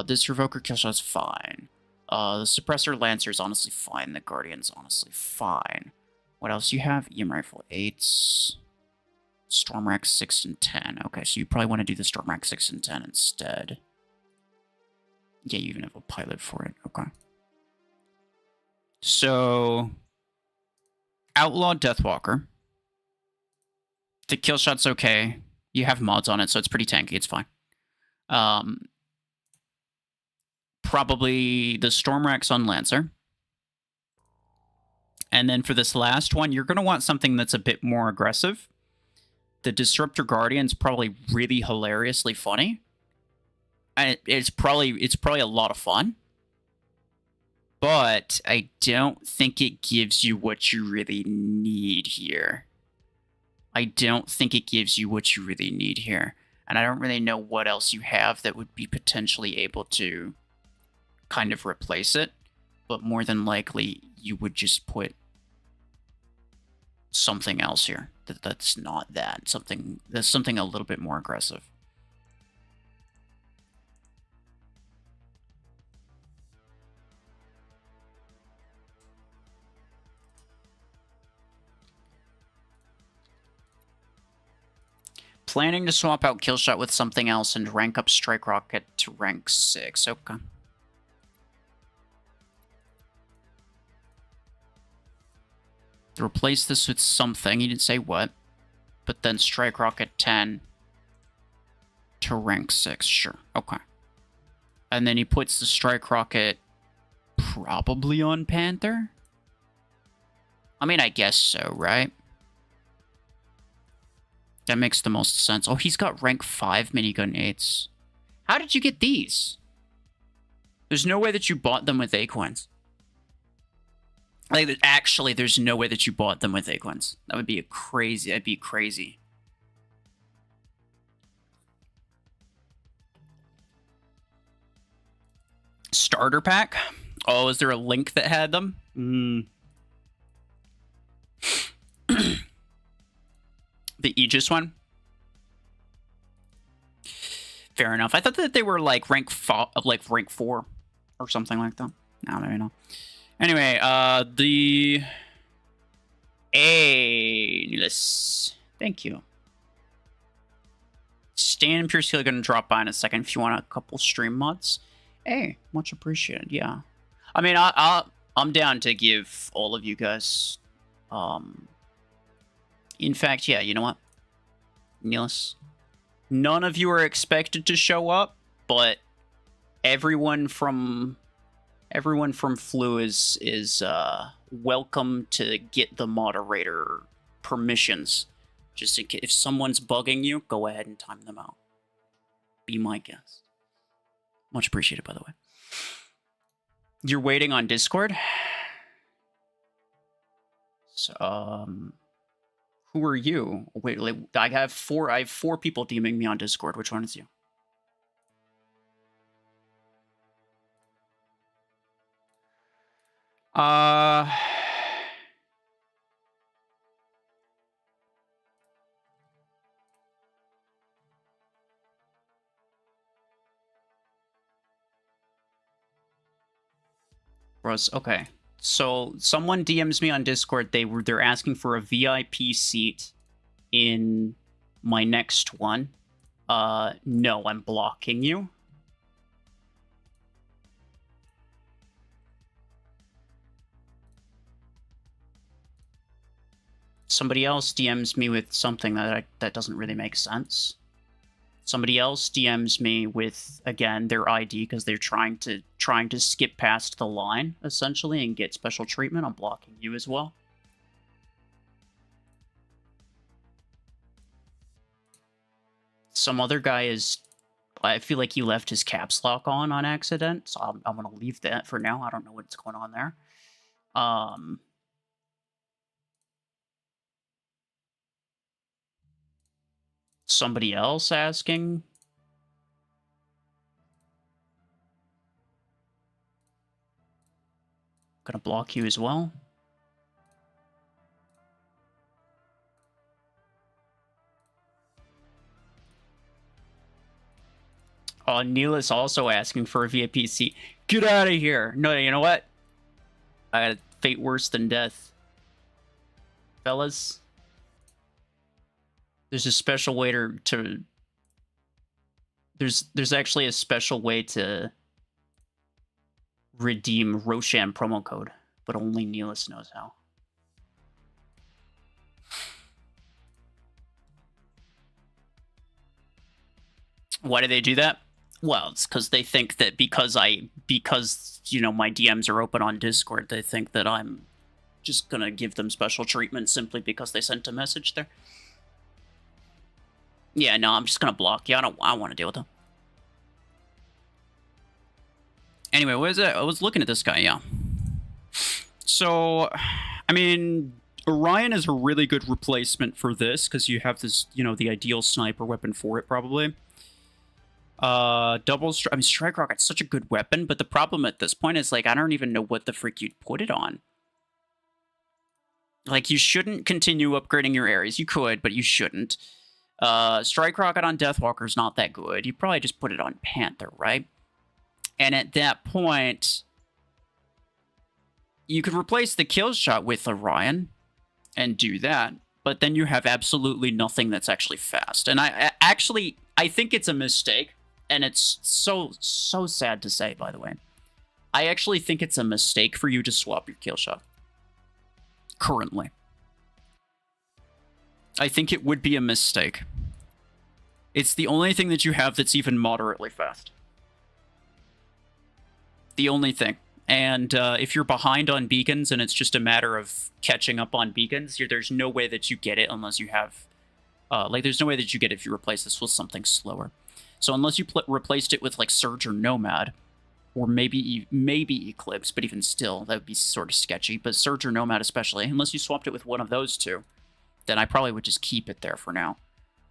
This Revoker Killshot's fine. The Suppressor Lancer's honestly fine. The Guardian's honestly fine. What else you have? EM Rifle 8s. Stormrack 6 and 10. Okay, so you probably want to do the Stormrack 6 and 10 instead. Yeah, you even have a pilot for it. Okay. So... Outlaw Deathwalker. The Killshot's okay. You have mods on it, so it's pretty tanky. It's fine. Probably the Stormrax on Lancer. And then for this last one, you're going to want something that's a bit more aggressive. The Disruptor Guardian's probably really hilariously funny. And it's probably a lot of fun. But I don't think it gives you what you really need here. I don't think it gives you what you really need here. And I don't really know what else you have that would be potentially able to kind of replace it. But more than likely, you would just put something else here that's not that. That's something a little bit more aggressive. Planning to swap out Killshot with something else and rank up Strike Rocket to rank 6. Okay. Replace this with something. He didn't say what. But then Strike Rocket 10 to rank 6. Sure. Okay. And then he puts the Strike Rocket probably on Panther? I mean, I guess so, right? That makes the most sense. Oh, he's got rank 5 minigun 8s. How did you get these? There's no way that you bought them with Acorns. Like, actually, there's no way that you bought them with Acorns. That would be crazy. That'd be crazy. Starter pack? Oh, is there a link that had them? The Aegis one? Fair enough. I thought that they were like rank 4 or something like that. No, maybe not. Anyway, the Nilis. Thank you. Stan and Pure Steel are going to drop by in a second if you want a couple stream mods. Hey, much appreciated. Yeah, I mean, I'm down to give all of you guys. In fact, yeah, you know what, Nilis, none of you are expected to show up, but everyone from Flu is welcome to get the moderator permissions. Just in case, if someone's bugging you, go ahead and time them out. Be my guest. Much appreciated, by the way. You're waiting on Discord? So, who are you? Wait, I have four people DMing me on Discord. Which one is you? Bros, okay. So someone DMs me on Discord. They're asking for a VIP seat in my next one. No, I'm blocking you. Somebody else DMs me with something that doesn't really make sense. Somebody else DMs me with, again, their ID because they're trying to skip past the line, essentially, and get special treatment. I'm blocking you as well. Some other guy is... I feel like he left his caps lock on accident, so I'm going to leave that for now. I don't know what's going on there. Somebody else asking. Gonna block you as well. Oh, Neil is also asking for a VIP seat. Get out of here. No, you know what? I had a fate worse than death. Fellas. There's a special way to there's actually a special way to redeem Roshan promo code, but only Neelis knows how. Why do they do that? Well, it's because they think that because you know, my DMs are open on Discord, they think that I'm just gonna give them special treatment simply because they sent a message there. Yeah, no, I'm just gonna block you. I don't want to deal with them. Anyway, what is it? I was looking at this guy, yeah. So, I mean, Orion is a really good replacement for this because you have this, you know, the ideal sniper weapon for it, probably. I mean, Strike Rocket's such a good weapon, but the problem at this point is, like, I don't even know what the freak you'd put it on. Like, you shouldn't continue upgrading your Ares. You could, but you shouldn't. Strike Rocket on Deathwalker's not that good. You probably just put it on Panther, right? And at that point, you could replace the kill shot with Orion and do that, but then you have absolutely nothing that's actually fast. And I think it's a mistake, and it's so sad to say, by the way. I actually think it's a mistake for you to swap your kill shot. Currently. I think it would be a mistake. It's the only thing that you have that's even moderately fast. The only thing. And if you're behind on beacons and it's just a matter of catching up on beacons, there's no way that you get it unless you have... there's no way that you get it if you replace this with something slower. So unless you replaced it with, like, Surge or Nomad, or maybe Eclipse, but even still, that would be sort of sketchy. But Surge or Nomad especially, unless you swapped it with one of those two, then I probably would just keep it there for now.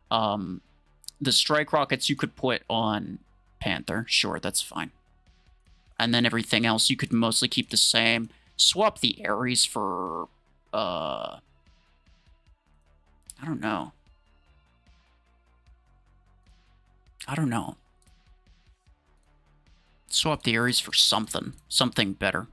The Strike Rockets you could put on Panther. Sure, that's fine. And then everything else you could mostly keep the same. Swap the Ares for... I don't know. Swap the Ares for something. Something better.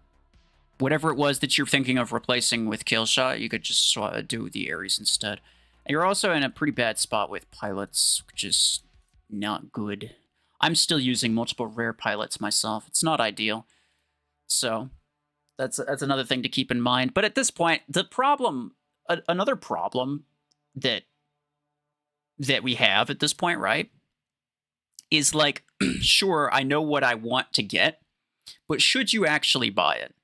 Whatever it was that you're thinking of replacing with Killshot, you could just do the Ares instead. And you're also in a pretty bad spot with pilots, which is not good. I'm still using multiple rare pilots myself. It's not ideal. So that's another thing to keep in mind. But at this point, the problem, another problem that we have at this point, right, is like, sure, I know what I want to get, but should you actually buy it?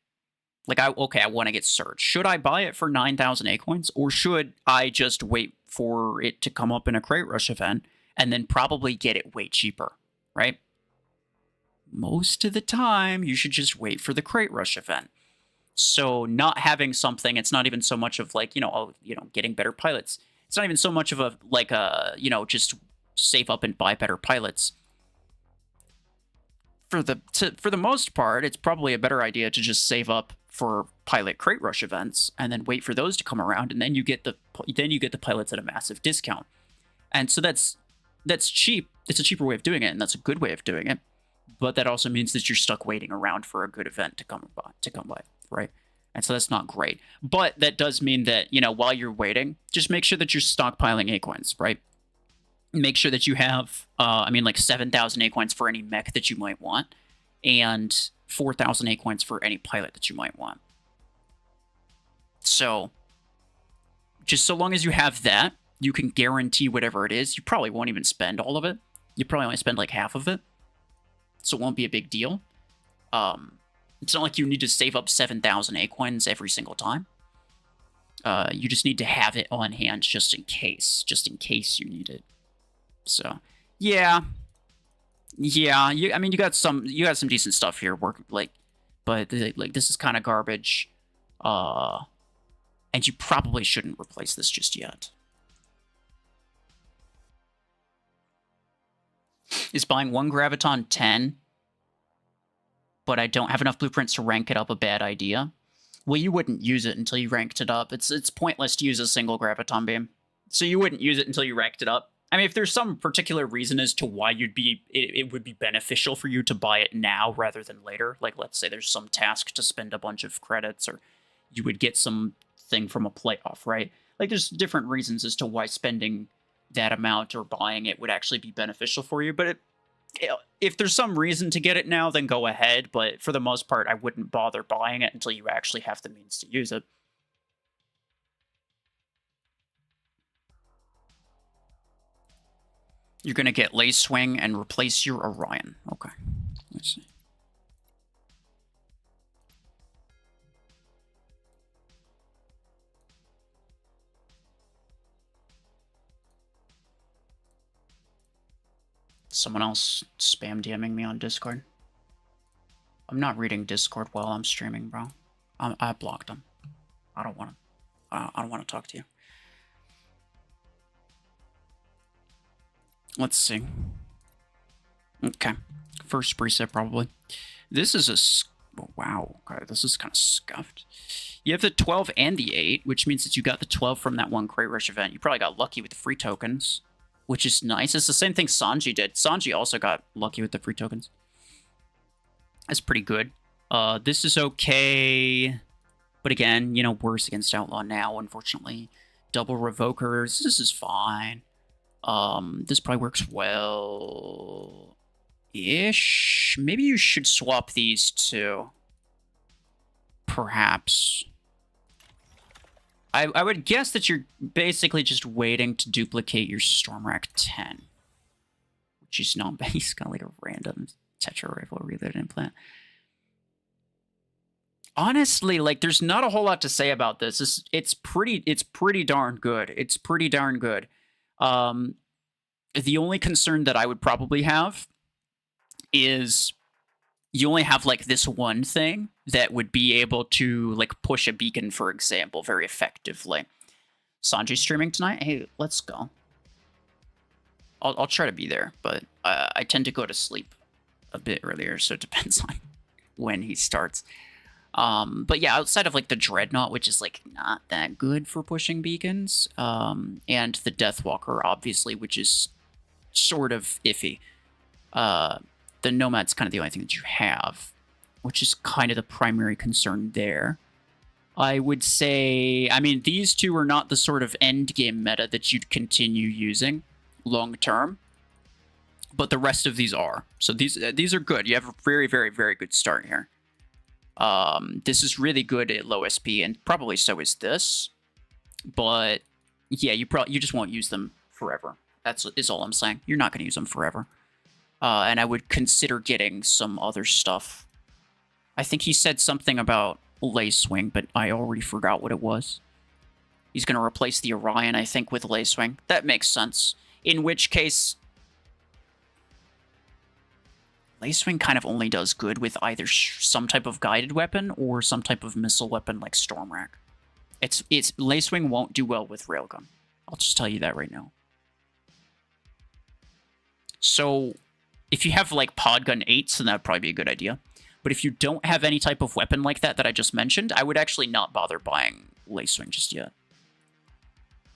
Like, I want to get Surge. Should I buy it for 9,000 Acoins, or should I just wait for it to come up in a Crate Rush event and then probably get it way cheaper, right? Most of the time, you should just wait for the Crate Rush event. So not having something, it's not even so much of like, getting better pilots. It's not even so much of just save up and buy better pilots. For the most part, it's probably a better idea to just save up for pilot Crate Rush events and then wait for those to come around, and then you get the pilots at a massive discount. And so that's cheap. It's a cheaper way of doing it, and that's a good way of doing it. But that also means that you're stuck waiting around for a good event to come by, right? And so that's not great. But that does mean that, while you're waiting, just make sure that you're stockpiling Acoins, right? Make sure that you have, 7,000 Acoins for any mech that you might want, and 4,000 Acoins for any pilot that you might want. So, just so long as you have that, you can guarantee whatever it is. You probably won't even spend all of it. You probably only spend like half of it. So it won't be a big deal. It's not like you need to save up 7,000 Acoins every single time. You just need to have it on hand just in case you need it. So, yeah, you got some decent stuff here, but this is kind of garbage, and you probably shouldn't replace this just yet. Is buying one Graviton 10, but I don't have enough blueprints to rank it up a bad idea? Well, you wouldn't use it until you ranked it up. It's pointless to use a single Graviton beam, so you wouldn't use it until you ranked it up. I mean, if there's some particular reason as to why it would be beneficial for you to buy it now rather than later, like let's say there's some task to spend a bunch of credits, or you would get something from a playoff, right? Like there's different reasons as to why spending that amount or buying it would actually be beneficial for you. But if there's some reason to get it now, then go ahead. But for the most part, I wouldn't bother buying it until you actually have the means to use it. You're going to get Lace Swing and replace your Orion. Okay. Let's see. Someone else spam DMing me on Discord. I'm not reading Discord while I'm streaming, bro. I blocked him. I don't want to. I don't want to talk to you. Let's see. Okay. First preset, probably. This is a... Wow. Okay, this is kind of scuffed. You have the 12 and the 8, which means that you got the 12 from that one Crate Rush event. You probably got lucky with the free tokens, which is nice. It's the same thing Sanji did. Sanji also got lucky with the free tokens. That's pretty good. This is okay. But again, you know, worse against Outlaw now, unfortunately. Double Revokers. This is fine. This probably works well-ish. Maybe you should swap these two. Perhaps. I would guess that you're basically just waiting to duplicate your Stormrack 10. Which is not bad. He's got like a random Tetra Rifle reload implant. Honestly, like, there's not a whole lot to say about this. It's pretty darn good. It's pretty darn good. The only concern that I would probably have is you only have, like, this one thing that would be able to, like, push a beacon, for example, very effectively. Sanji's streaming tonight? Hey, let's go. I'll try to be there, but I tend to go to sleep a bit earlier, so it depends on when he starts. But yeah, outside of, like, the Dreadnought, which is, like, not that good for pushing beacons, and the Deathwalker, obviously, which is sort of iffy. The Nomad's kind of the only thing that you have, which is kind of the primary concern there. I would say, I mean, these two are not the sort of endgame meta that you'd continue using long-term, but the rest of these are. So these are good. You have a very, very, very good start here. This is really good at low SP, and probably so is this. But yeah, you just won't use them forever. Is all I'm saying. You're not going to use them forever. And I would consider getting some other stuff. I think he said something about Lacewing, but I already forgot what it was. He's going to replace the Orion, I think, with Lacewing. That makes sense. In which case, Lacewing kind of only does good with either some type of guided weapon or some type of missile weapon like Stormrack. Lacewing won't do well with Railgun. I'll just tell you that right now. So, if you have, like, Podgun 8s, then that'd probably be a good idea. But if you don't have any type of weapon like that I just mentioned, I would actually not bother buying Lacewing just yet.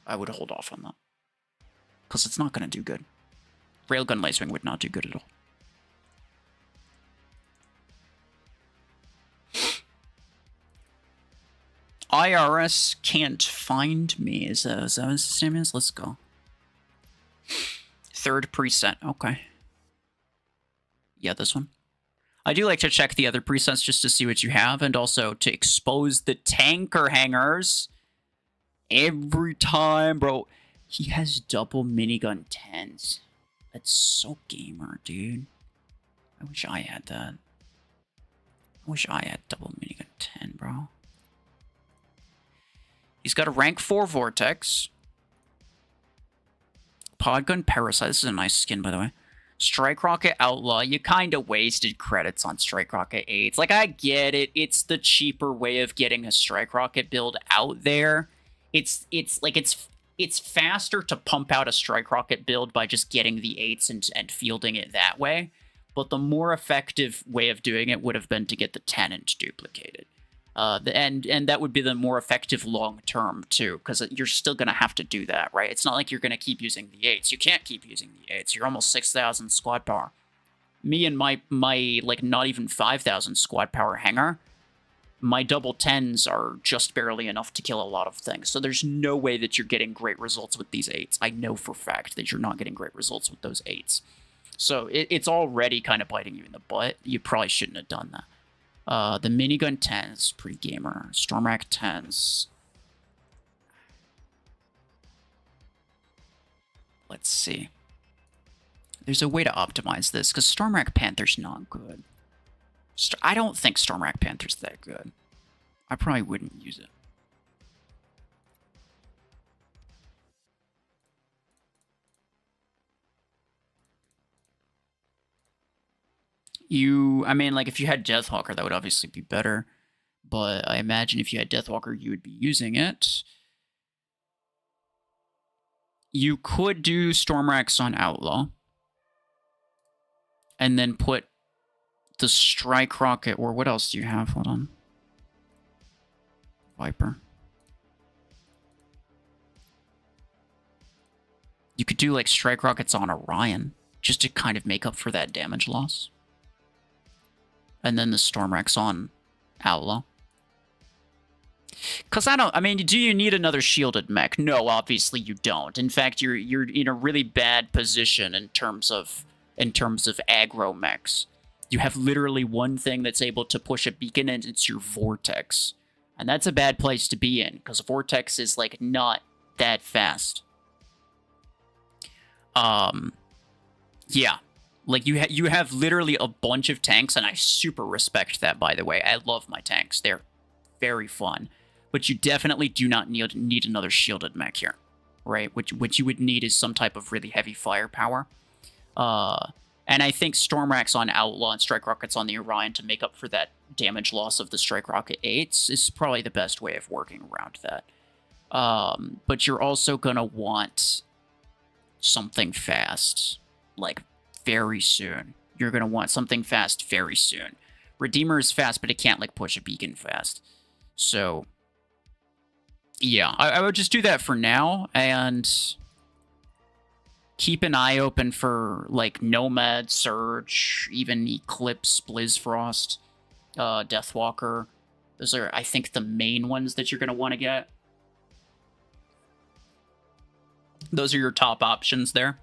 I would hold off on that. Because it's not going to do good. Railgun Lacewing would not do good at all. IRS can't find me. Is that what his name is? Let's go. Third preset. Okay. Yeah, this one. I do like to check the other presets just to see what you have, and also to expose the tanker hangars every time, bro. He has double minigun 10s. That's so gamer, dude. I wish I had that. I wish I had double minigun 10, bro. He's got a rank 4 Vortex. Podgun Parasite. This is a nice skin, by the way. Strike Rocket Outlaw. You kind of wasted credits on Strike Rocket 8s. Like, I get it. It's the cheaper way of getting a Strike Rocket build out there. It's faster to pump out a Strike Rocket build by just getting the 8s and fielding it that way. But the more effective way of doing it would have been to get the 10 and duplicate it. And that would be the more effective long term too, because you're still gonna have to do that, right? It's not like you're gonna keep using the 8s. You can't keep using the 8s. You're almost 6,000 squad power. Me and my like not even 5,000 squad power hangar, my double 10s are just barely enough to kill a lot of things. So there's no way that you're getting great results with these 8s. I know for a fact that you're not getting great results with those 8s. So it's already kind of biting you in the butt. You probably shouldn't have done that. The minigun 10s, pretty gamer. Stormrack 10s. Let's see. There's a way to optimize this, because Stormrack Panther's not good. I don't think Stormrack Panther's that good. I probably wouldn't use it. I mean, like, if you had Deathwalker, that would obviously be better. but I imagine if you had Deathwalker, you would be using it. You could do Stormrax on Outlaw, and then put the Strike Rocket, or what else do you have? Hold on. Viper. You could do like Strike Rockets on Orion, just to kind of make up for that damage loss. And then the Stormrax on Outlaw. Because I mean, do you need another shielded mech? No, obviously you don't. In fact, you're in a really bad position in terms of aggro mechs. You have literally one thing that's able to push a beacon, and it's your Vortex. And that's a bad place to be in, because Vortex is, like, not that fast. Yeah. Like, you have literally a bunch of tanks, and I super respect that, by the way. I love my tanks. They're very fun. But you definitely do not need another shielded mech here, right? What you would need is some type of really heavy firepower. And I think Stormrax on Outlaw and Strike Rockets on the Orion to make up for that damage loss of the Strike Rocket 8s is probably the best way of working around that. But you're also going to want something fast, like, very soon. You're going to want something fast very soon. Redeemer is fast, but it can't, like, push a beacon fast. So, yeah, I would just do that for now, and keep an eye open for, like, Nomad, Surge, even Eclipse, Blizzfrost, Deathwalker. Those are, I think, the main ones that you're going to want to get. Those are your top options there.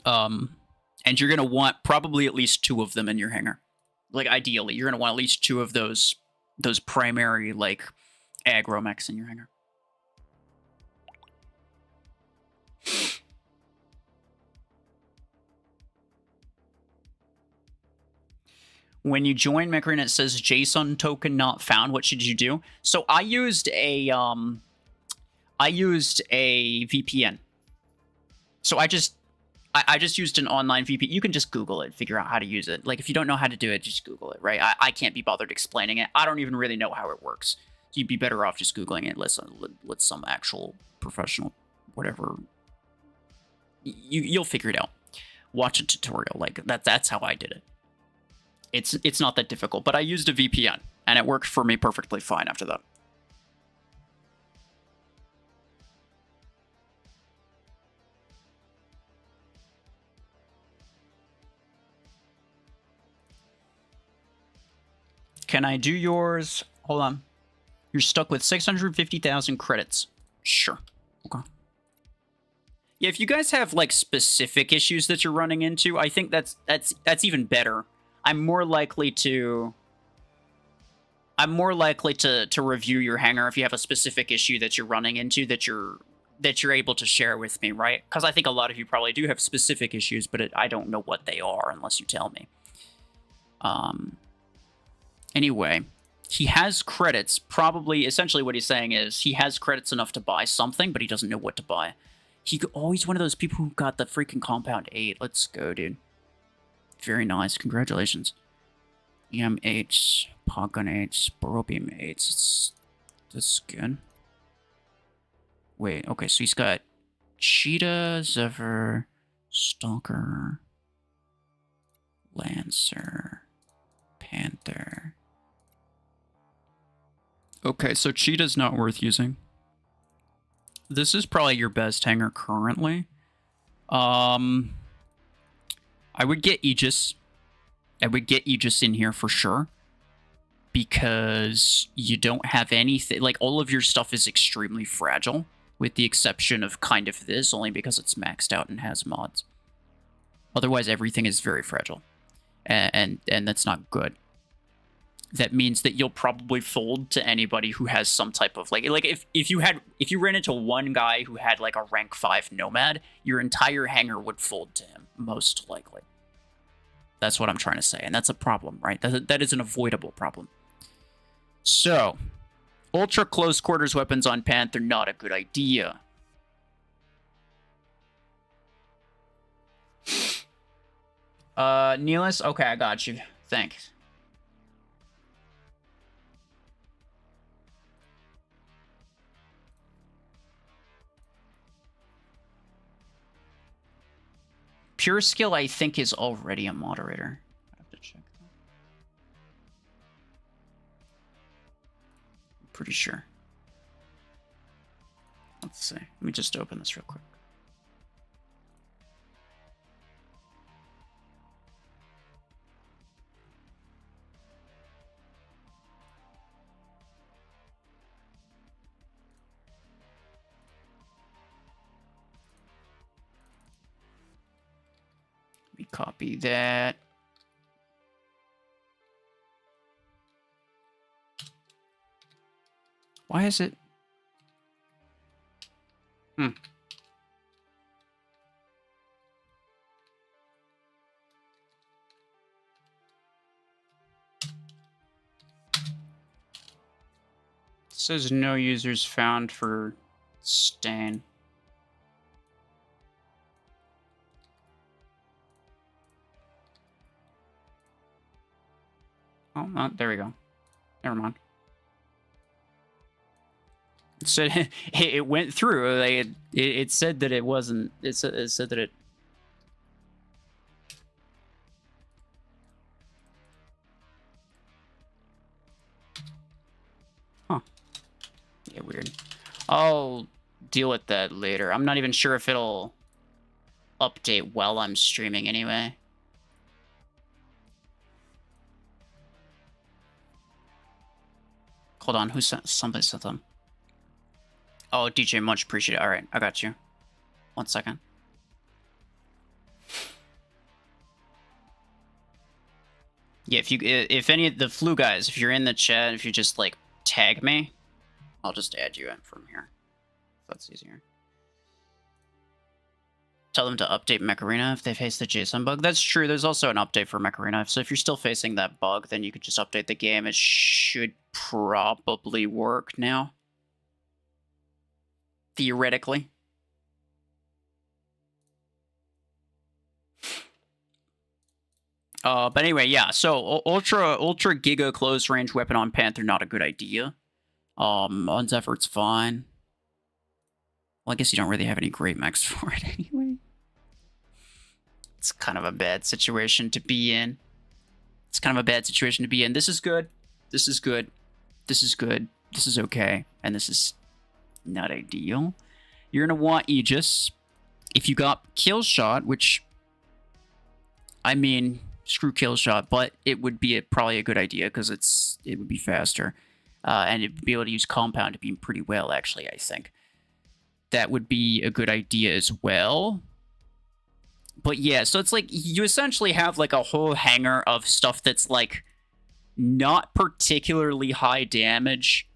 And you're going to want probably at least 2 of them in your hangar. Like, ideally, you're going to want at least 2 of those primary, like, aggro mechs in your hangar. When you join Mech Arena, it says JSON token not found. What should you do? So I used a VPN. So I just used an online VPN. You can just Google it, figure out how to use it. Like, if you don't know how to do it, just Google it, right? I can't be bothered explaining it. I don't even really know how it works. So you'd be better off just Googling it. Let some actual professional, whatever. You'll figure it out. Watch a tutorial. Like, that's how I did it. It's not that difficult, but I used a VPN, and it worked for me perfectly fine after that. Can I do yours? Hold on. You're stuck with 650,000 credits. Sure. Okay. Yeah, if you guys have, like, specific issues that you're running into, I think that's even better. I'm more likely to review your hangar if you have a specific issue that you're running into that you're able to share with me, right? Because I think a lot of you probably do have specific issues, but I don't know what they are unless you tell me. Anyway, he has credits. Probably, essentially what he's saying is he has credits enough to buy something, but he doesn't know what to buy. He's one of those people who got the freaking Compound 8. Let's go, dude. Very nice. Congratulations. EM8, Pogon 8, Borobium 8. That's good. Wait, okay, so he's got Cheetah, Zephyr, Stalker, Lancer, Panther. Okay, so Cheetah's not worth using. This is probably your best hangar currently. I would get Aegis. I would get Aegis in here for sure. Because you don't have anything... Like, all of your stuff is extremely fragile. With the exception of kind of this, only because it's maxed out and has mods. Otherwise, everything is very fragile. And that's not good. That means that you'll probably fold to anybody who has some type of... Like if you ran into one guy who had, like, a rank 5 Nomad, your entire hangar would fold to him, most likely. That's what I'm trying to say, and that's a problem, right? That is an avoidable problem. So, ultra close quarters weapons on Panther, not a good idea. Neelis? Okay, I got you. Thanks. pure skill, I think, is already a moderator. I have to check that. I'm pretty sure. Let's see. Let me just open this real quick. Let me copy that. Why is it? It says no users found for Stain. Oh, there we go. Never mind. It said it went through. Like it said that it wasn't. It said that it. Huh. Yeah, weird. I'll deal with that later. I'm not even sure if it'll update while I'm streaming anyway. Hold on, who sent somebody sent them? Oh, DJ, much appreciated. All right, I got you. 1 second. Yeah, if any of the flu guys, if you're in the chat, if you just like tag me, I'll just add you in from here. That's easier. Tell them to update Mech Arena if they face the JSON bug. That's true. There's also an update for Mech Arena. So if you're still facing that bug, then you could just update the game. It should probably work now. Theoretically. But anyway, yeah. So ultra giga close range weapon on Panther, not a good idea. On Zephyr's fine. Well, I guess you don't really have any great mechs for it anyway. It's kind of a bad situation to be in. It's kind of a bad situation to be in. This is good. This is good. This is good. This is okay. And this is not ideal. You're going to want Aegis. If you got Kill Shot, which, I mean, screw Kill Shot, but it would be probably a good idea because it would be faster. And it would be able to use Compound to beam pretty well, actually, I think. That would be a good idea as well. But yeah, so it's like you essentially have like a whole hangar of stuff that's like not particularly high damage.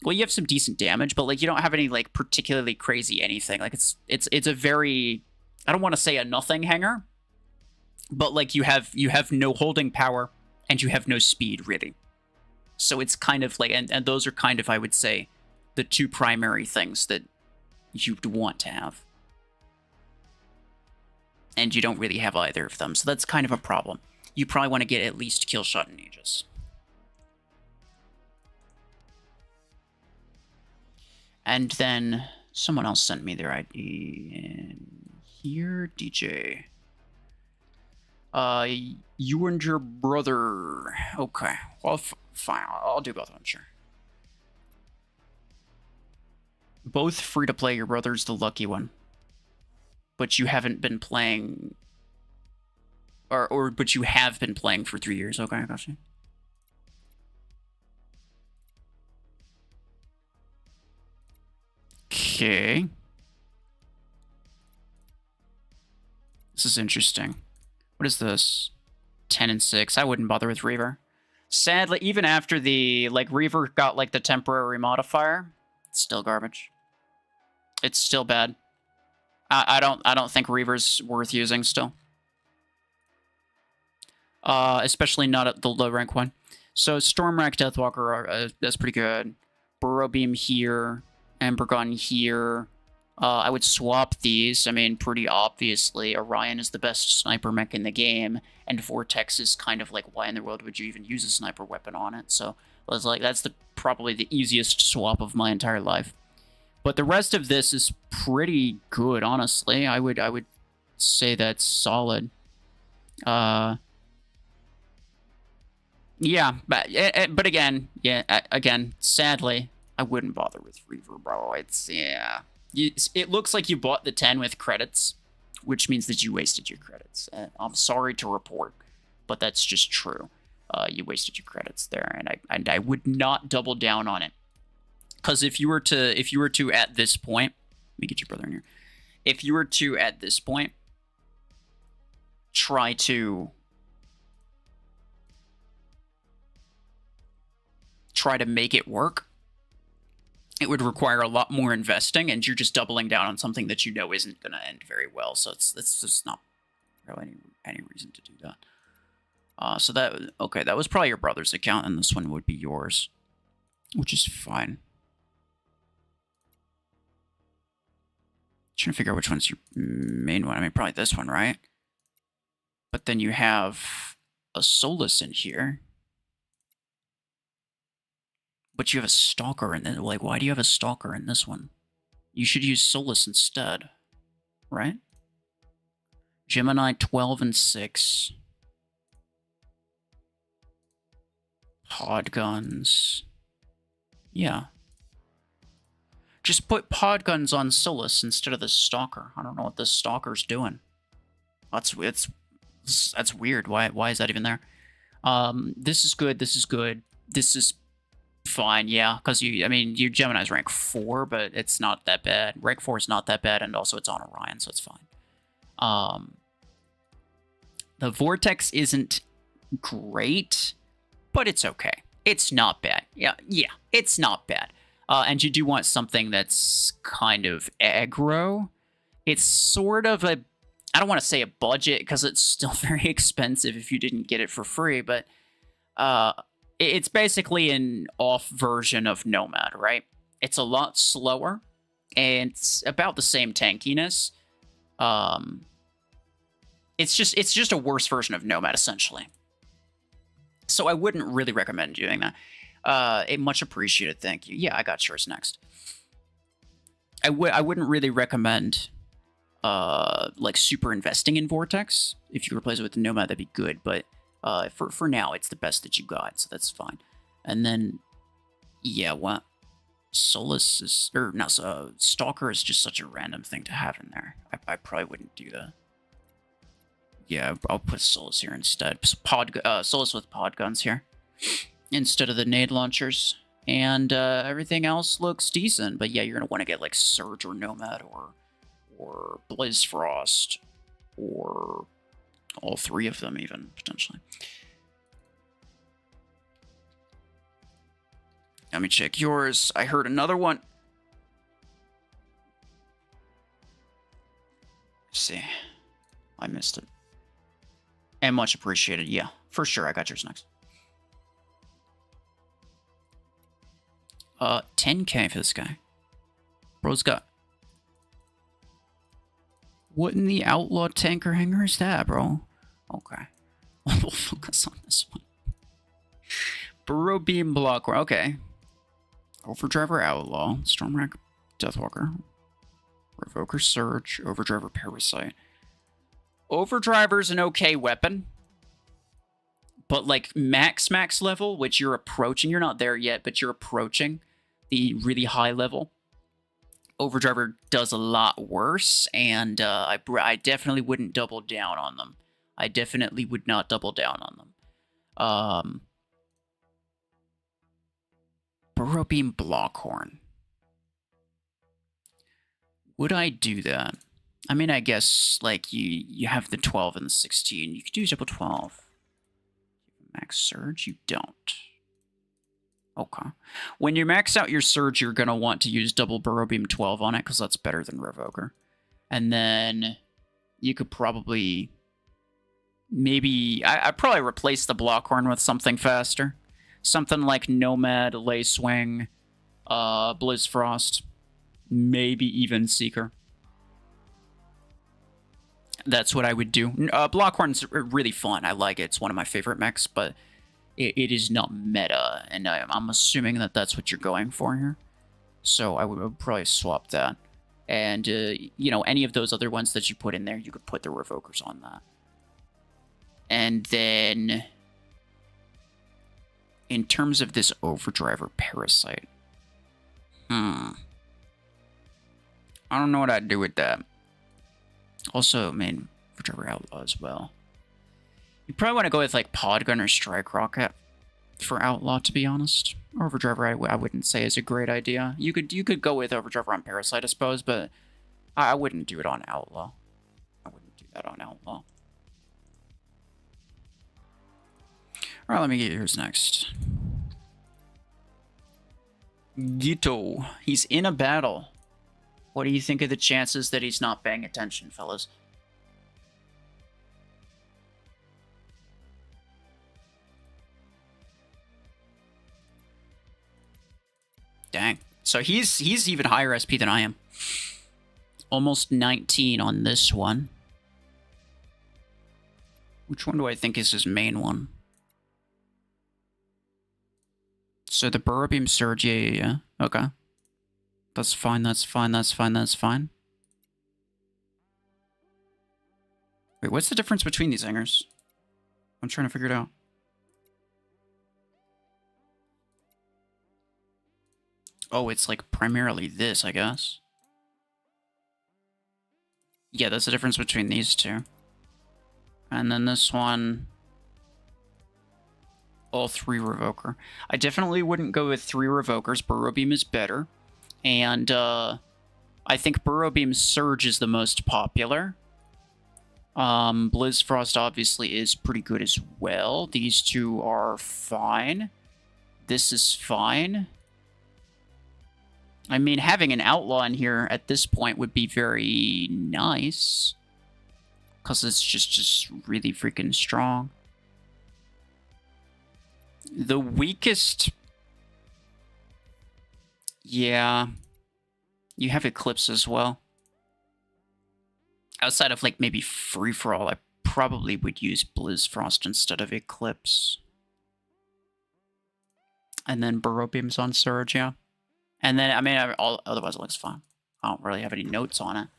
Well, you have some decent damage, but like you don't have any like particularly crazy anything. Like it's a very, I don't want to say a nothing hangar, but like you have no holding power and you have no speed really. So it's kind of like, and those are kind of, I would say, the two primary things that you'd want to have. And you don't really have either of them, so that's kind of a problem. You probably want to get at least Kill Shot and Aegis. And then someone else sent me their ID in here, DJ. You and your brother. Okay, well, fine. I'll do both of them, sure. Both free to play. Your brother's the lucky one. But you haven't been playing, but you have been playing for 3 years. Okay, I got you. Okay. This is interesting. What is this? 10 and 6. I wouldn't bother with Reaver. Sadly, even after the Reaver got like the temporary modifier, it's still garbage. It's still bad. I don't think Reaver's worth using still. Especially not at the low rank one. So Stormrack, Deathwalker, that's pretty good. Burrow Beam here, Ember Gun here. I would swap these. I mean, pretty obviously, Orion is the best sniper mech in the game, and Vortex is kind of like, why in the world would you even use a sniper weapon on it? So it's like that's probably the easiest swap of my entire life. But the rest of this is pretty good, honestly. I would say that's solid. Yeah, but again, again, sadly, I wouldn't bother with Reaver, bro. It's, yeah. It looks like you bought the 10 with credits, which means that you wasted your credits. I'm sorry to report, but that's just true. You wasted your credits there, and I would not double down on it. Because if you were to at this point, let me get your brother in here. If you were to at this point try to make it work, it would require a lot more investing, and you're just doubling down on something that you know isn't going to end very well. So it's just not really any reason to do that. So that was probably your brother's account, and this one would be yours, which is fine. Trying to figure out which one's your main one. I mean, probably this one, right? But then you have a Solus in here. But you have a Stalker in it. Like, why do you have a Stalker in this one? You should use Solus instead, right? Gemini 12 and 6. Pod guns. Yeah. Just put pod guns on Solus instead of the Stalker. I don't know what this Stalker's doing. That's weird. Why is that even there? This is good. This is good. This is fine. Yeah, because your Gemini's rank 4, but it's not that bad. Rank 4 is not that bad, and also it's on Orion, so it's fine. The Vortex isn't great, but it's okay. It's not bad. Yeah, it's not bad. And you do want something that's kind of aggro. It's sort of a, I don't want to say a budget, because it's still very expensive if you didn't get it for free, but it's basically an off version of Nomad, right? It's a lot slower, and it's about the same tankiness. It's just a worse version of Nomad, essentially. So I wouldn't really recommend doing that. Much appreciated, thank you. Yeah, I got yours next. I wouldn't really recommend like super investing in Vortex. If you replace it with the Nomad, that'd be good, but for now, it's the best that you got, so that's fine. And then, yeah, what? Solus is, or no, Stalker is just such a random thing to have in there. I probably wouldn't do that. Yeah, I'll put Solus here instead. Solus with pod guns here instead of the nade launchers. And everything else looks decent, but yeah, you're gonna want to get like Surge or Nomad or Blaze Frost or all three of them even, potentially. Let me check yours. I heard another one. Let's see. I missed it. And much appreciated. Yeah, for sure. I got yours next. 10K for this guy. Bro's got... What in the outlaw tanker hangar is that, bro? Okay. We'll focus on this one. Burrow Beam Blocker. Okay. Overdriver Outlaw. Stormwreck Deathwalker. Revoker Surge. Overdriver Parasite. Overdriver's an okay weapon. But like max level, which you're approaching. You're not there yet, but you're approaching the really high level. Overdriver does a lot worse, and I definitely wouldn't double down on them. I definitely would not double down on them. Burrow Beam Blockhorn. Would I do that? I mean, I guess, like, you have the 12 and the 16. You could do double 12. Max Surge? You don't. Okay. When you max out your Surge, you're going to want to use double Burrow Beam 12 on it, because that's better than Revoker. And then you could probably... Maybe... I'd probably replace the Blockhorn with something faster. Something like Nomad, Lacewing, Blizz Frost, maybe even Seeker. That's what I would do. Blockhorn's really fun. I like it. It's one of my favorite mechs, but it is not meta, and I'm assuming that that's what you're going for here. So I would probably swap that. And, you know, any of those other ones that you put in there, you could put the revokers on that. And then, in terms of this overdrive or parasite, I don't know what I'd do with that. Also, I mean, overdrive or outlaw as well. You probably want to go with, like, podgun or strike rocket for outlaw, to be honest. Overdriver, I wouldn't say is a great idea. You could go with overdriver on parasite, I suppose, but I wouldn't do it on outlaw. I wouldn't do that on outlaw. All right, let me get yours next. Gito, he's in a battle. What do you think of the chances that he's not paying attention, fellas? Dang. So he's even higher SP than I am. Almost 19 on this one. Which one do I think is his main one? So the Burrow Beam Surge, yeah. Okay. That's fine, that's fine, that's fine, that's fine. Wait, what's the difference between these hangars? I'm trying to figure it out. Oh, it's like primarily this, I guess. Yeah, that's the difference between these two. And then this one... all 3 revoker. I definitely wouldn't go with 3 revokers. Burrow Beam is better. And I think Burrow Beam Surge is the most popular. Blizz Frost obviously is pretty good as well. These two are fine. This is fine. I mean, having an outlaw in here at this point would be very nice. Because it's just really freaking strong. The weakest... yeah. You have Eclipse as well. Outside of, like, maybe Free-for-all, I probably would use Blizz Frost instead of Eclipse. And then Burrow Beams on Surge, yeah. And then, I mean, otherwise it looks fine. I don't really have any notes on it.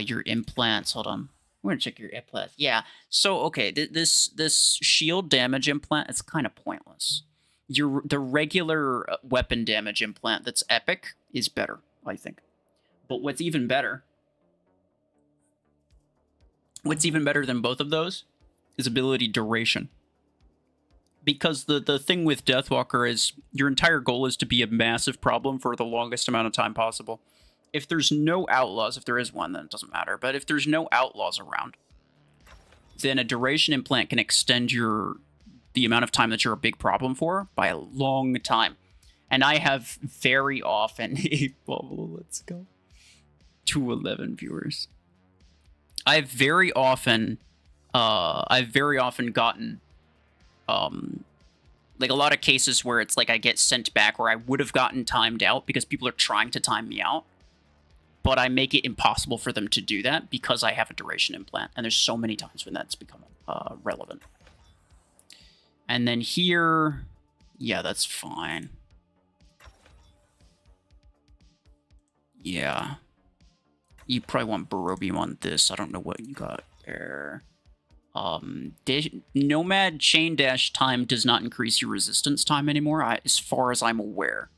Your implants, hold on. We're gonna check your implants. Yeah, so, okay, this shield damage implant, it's kind of pointless. The regular weapon damage implant that's epic is better, I think. But what's even better than both of those is ability duration. Because the thing with Deathwalker is your entire goal is to be a massive problem for the longest amount of time possible. If there's no outlaws, if there is one, then it doesn't matter. But if there's no outlaws around, then a duration implant can extend the amount of time that you're a big problem for by a long time. And I have very often... Bubble, let's go. 211 viewers. I've very often gotten... like a lot of cases where it's like I get sent back where I would have gotten timed out because people are trying to time me out. But I make it impossible for them to do that because I have a duration implant. And there's so many times when that's become relevant. And then here... yeah, that's fine. Yeah. You probably want Burrow Beam on this. I don't know what you got there. Nomad Chain Dash time does not increase your resistance time anymore, as far as I'm aware.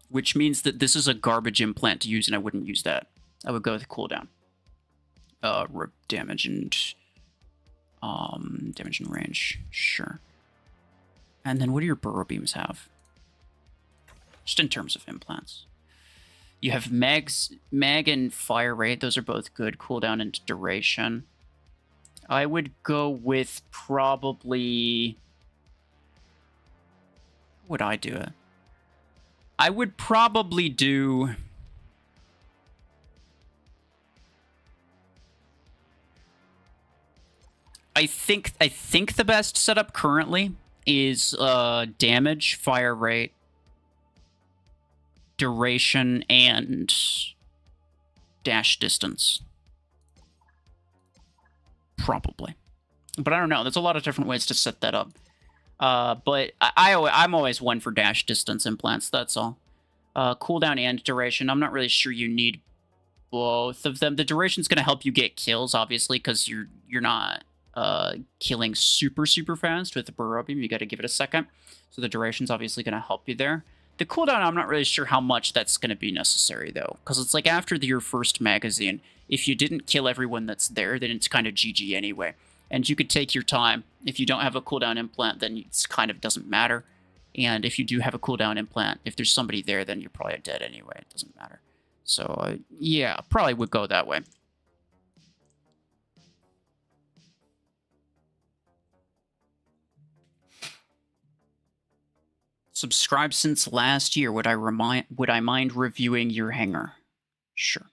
Which means that this is a garbage implant to use, and I wouldn't use that. I would go with cooldown. Damage and range, sure. And then what do your Burrow Beams have? Just in terms of implants. You have Mag and Fire Rate, those are both good. Cooldown and duration. I would go with probably... would I do it? I would probably do... I think the best setup currently is damage, fire rate, duration, and dash distance. Probably. But I don't know. There's a lot of different ways to set that up. But I'm always one for dash distance implants, that's all. Cooldown and duration. I'm not really sure you need both of them. The duration's going to help you get kills, obviously, because you're not killing super fast with the burrow beam. You got to give it a second. So the duration's obviously going to help you there. The cooldown, I'm not really sure how much that's going to be necessary, though, because it's like after your first magazine, if you didn't kill everyone that's there, then it's kind of GG anyway. And you could take your time. If you don't have a cooldown implant, then it kind of doesn't matter. And if you do have a cooldown implant, if there's somebody there, then you're probably dead anyway. It doesn't matter. So, yeah, probably would go that way. Subscribed since last year. Would I mind reviewing your hangar? Sure.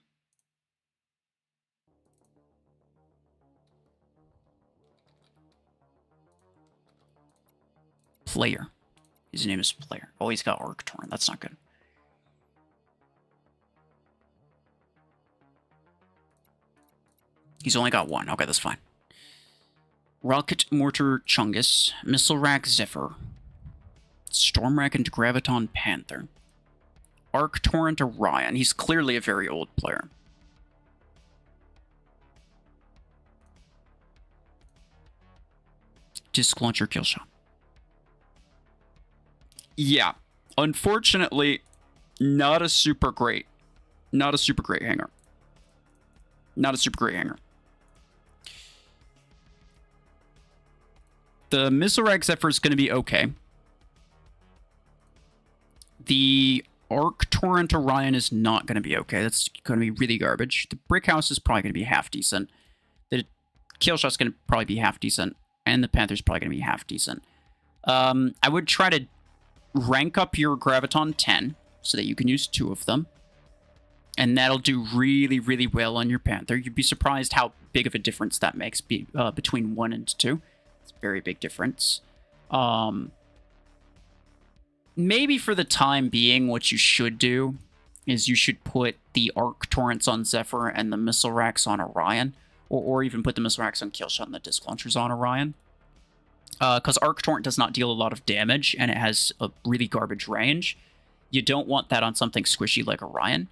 Player. His name is Player. Oh, he's got Arc Torrent. That's not good. He's only got one. Okay, that's fine. Rocket Mortar Chungus. Missile Rack Zephyr. Storm Rack and Graviton Panther. Arc Torrent Orion. He's clearly a very old player. Disc Launcher Killshot. Yeah. Unfortunately, not a super great hangar. Not a super great hangar. The Missile Rack Zephyr is going to be okay. The Arc Torrent Orion is not going to be okay. That's going to be really garbage. The Brick House is probably going to be half decent. The Killshot's going to probably be half decent. And the Panther's probably going to be half decent. I would try to rank up your Graviton 10 so that you can use 2 of them. And that'll do really well on your Panther. You'd be surprised how big of a difference that makes between 1 and 2. It's a very big difference. Maybe for the time being, what you should do is you should put the Arc Torrents on Zephyr and the Missile Racks on Orion. Or even put the Missile Racks on Killshot and the Disc Launchers on Orion. Because Arc Torrent does not deal a lot of damage, and it has a really garbage range. You don't want that on something squishy like Orion.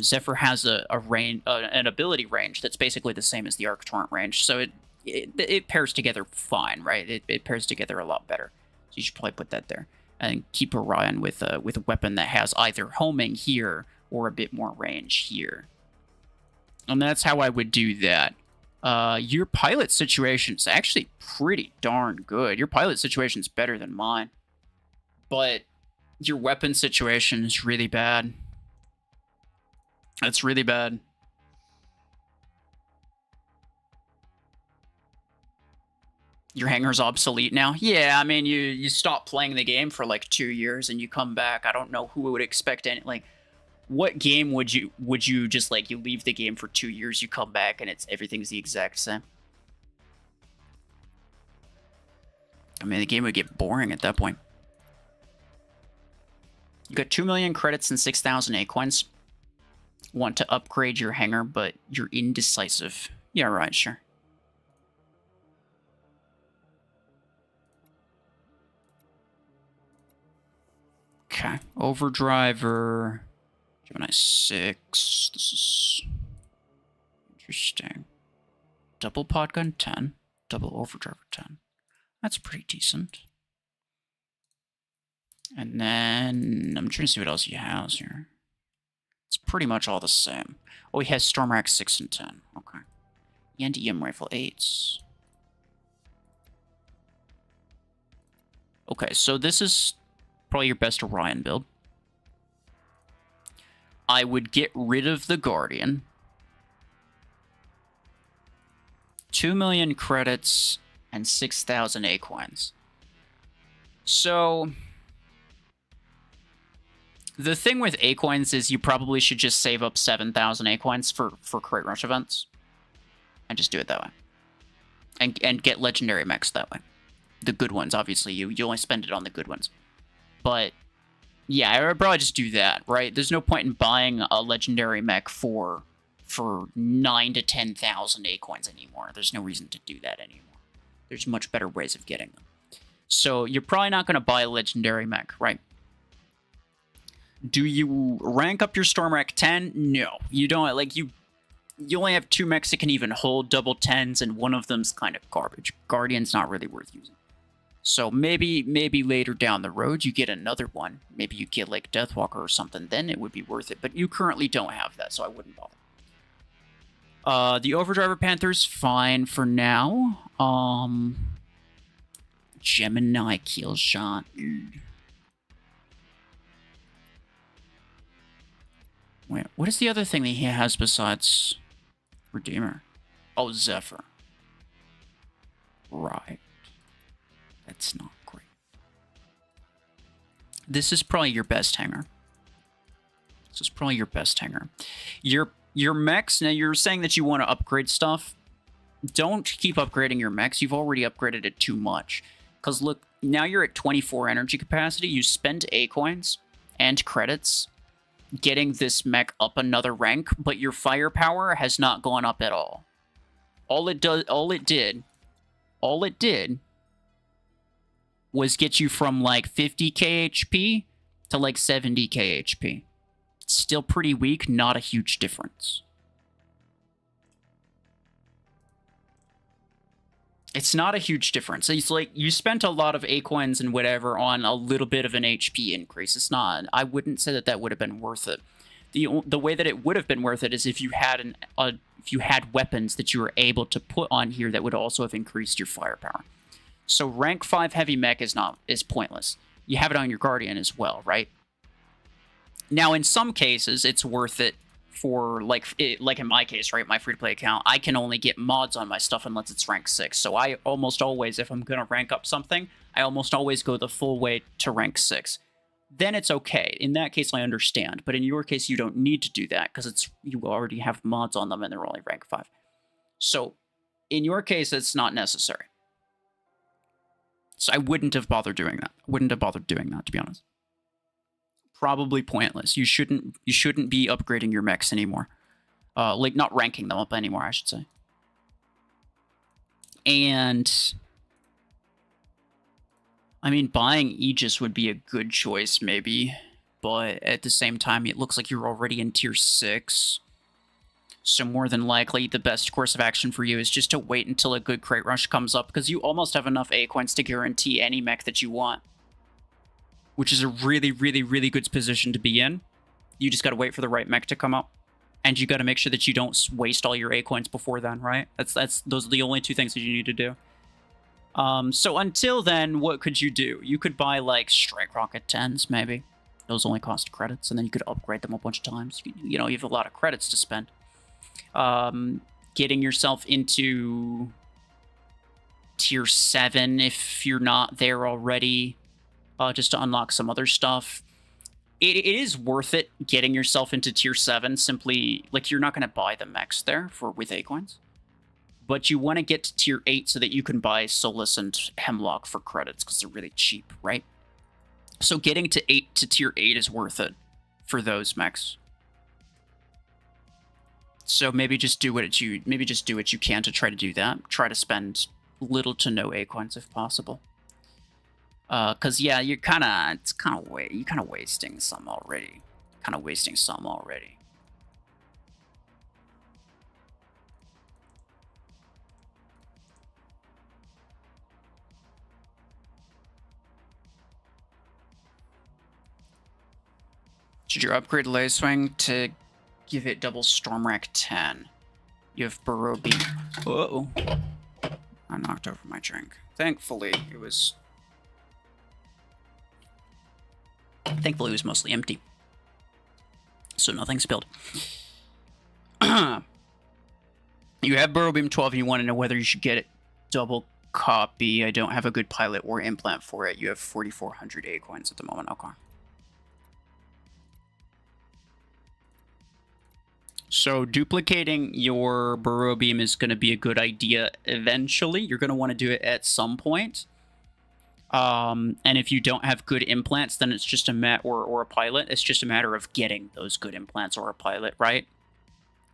Zephyr has an ability range that's basically the same as the Arc Torrent range, so it pairs together fine, right? It pairs together a lot better. So you should probably put that there. And keep Orion with a weapon that has either homing here or a bit more range here. And that's how I would do that. Your pilot situation is actually pretty darn good. Your pilot situation is better than mine. But your weapon situation is really bad. That's really bad. Your hangar's obsolete now? Yeah, I mean, you stop playing the game for like 2 years and you come back. I don't know who would expect any, like, what game would you just, like, you leave the game for 2 years, you come back, and everything's the exact same? I mean, the game would get boring at that point. You got 2 million credits and 6,000 A-coins. Want to upgrade your hangar, but you're indecisive. Yeah, right, sure. Okay, Overdriver... Gemini 6. This is interesting. Double Podgun 10. Double Overdriver 10. That's pretty decent. And then I'm trying to see what else he has here. It's pretty much all the same. Oh, he has Storm Rack 6 and 10. Okay. And EM Rifle 8s. Okay, so this is probably your best Orion build. I would get rid of the Guardian. 2 million credits and 6,000 A-coins. So, the thing with A-coins is you probably should just save up 7,000 A-coins for Crate Rush events. And just do it that way. And get legendary mechs that way. The good ones, obviously. You only spend it on the good ones. But yeah, I would probably just do that, right? There's no point in buying a legendary mech for 9 to 10,000 A-coins anymore. There's no reason to do that anymore. There's much better ways of getting them. So you're probably not going to buy a legendary mech, right? Do you rank up your Storm Rack 10? No. You don't. Like, you only have 2 mechs that can even hold double 10s, and one of them's kind of garbage. Guardian's not really worth using. So maybe later down the road you get another one. Maybe you get like Deathwalker or something. Then it would be worth it. But you currently don't have that, so I wouldn't bother. The Overdriver Panther's fine for now. Gemini kill shot. Wait, what is the other thing that he has besides Redeemer? Oh, Zephyr. Right. That's not great. This is probably your best hanger. This is probably your best hanger. Your mechs, now you're saying that you want to upgrade stuff. Don't keep upgrading your mechs. You've already upgraded it too much. Because look, now you're at 24 energy capacity. You spend A-coins and credits getting this mech up another rank, but your firepower has not gone up at all. All it did was get you from like 50k HP to like 70k HP. It's still pretty weak, not a huge difference. It's not a huge difference. It's like you spent a lot of A-coins and whatever on a little bit of an HP increase. It's not. I wouldn't say that that would have been worth it. The way that it would have been worth it is if you had if you had weapons that you were able to put on here that would also have increased your firepower. So rank 5 heavy mech is pointless. You have it on your Guardian as well, right? Now in some cases it's worth it for like in my case, right? My free-to-play account, I can only get mods on my stuff unless it's rank 6. So I almost always, if I'm gonna rank up something, I almost always go the full way to rank 6. Then it's okay. In that case, I understand. But in your case, you don't need to do that because you already have mods on them and they're only rank 5. So in your case, it's not necessary. So I wouldn't have bothered doing that. To be honest. Probably pointless. You shouldn't be upgrading your mechs anymore. Like not ranking them up anymore, I should say. And I mean, buying Aegis would be a good choice, maybe. But at the same time, it looks like you're already in tier 6. So more than likely, the best course of action for you is just to wait until a good crate rush comes up, because you almost have enough A-coins to guarantee any mech that you want. Which is a really, really, really good position to be in. You just got to wait for the right mech to come up. And you got to make sure that you don't waste all your A-coins before then, right? Those are the only 2 things that you need to do. So until then, what could you do? You could buy, like, Strike Rocket 10s, maybe. Those only cost credits, and then you could upgrade them a bunch of times. You know, you have a lot of credits to spend. Getting yourself into tier 7 if you're not there already, just to unlock some other stuff. It is worth it getting yourself into tier 7, simply, like, you're not going to buy the mechs there with A-coins. But you want to get to tier 8 so that you can buy Solus and Hemlock for credits, because they're really cheap, right? So getting to tier 8 is worth it for those mechs. So maybe just do what you can to try to do that. Try to spend little to no A-coins if possible. Cause yeah, you're kind of wasting some already. Should you upgrade Laser Swing to give it double Storm Rack 10? You have Burrow Beam. Uh-oh. I knocked over my drink. Thankfully, it was mostly empty. So nothing spilled. You have Burrow Beam 12 and you want to know whether you should get it double copy. I don't have a good pilot or implant for it. You have 4,400 A-coins at the moment. Okay. So duplicating your Burrow Beam is going to be a good idea eventually. You're going to want to do it at some point. And if you don't have good implants, then it's just or a pilot. It's just a matter of getting those good implants or a pilot, right?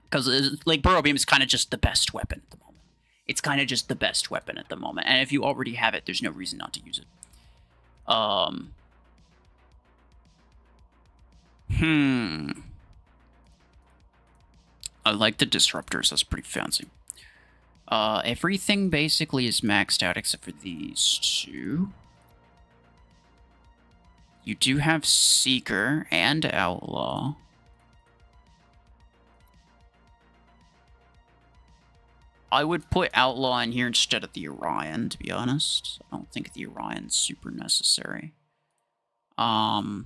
Because like Burrow Beam is kind of just the best weapon at the moment. It's kind of just the best weapon at the moment. And if you already have it, there's no reason not to use it. I like the disruptors. That's pretty fancy. Everything basically is maxed out except for these two. You do have Seeker and Outlaw. I would put Outlaw in here instead of the Orion, to be honest. I don't think the Orion's super necessary. Well,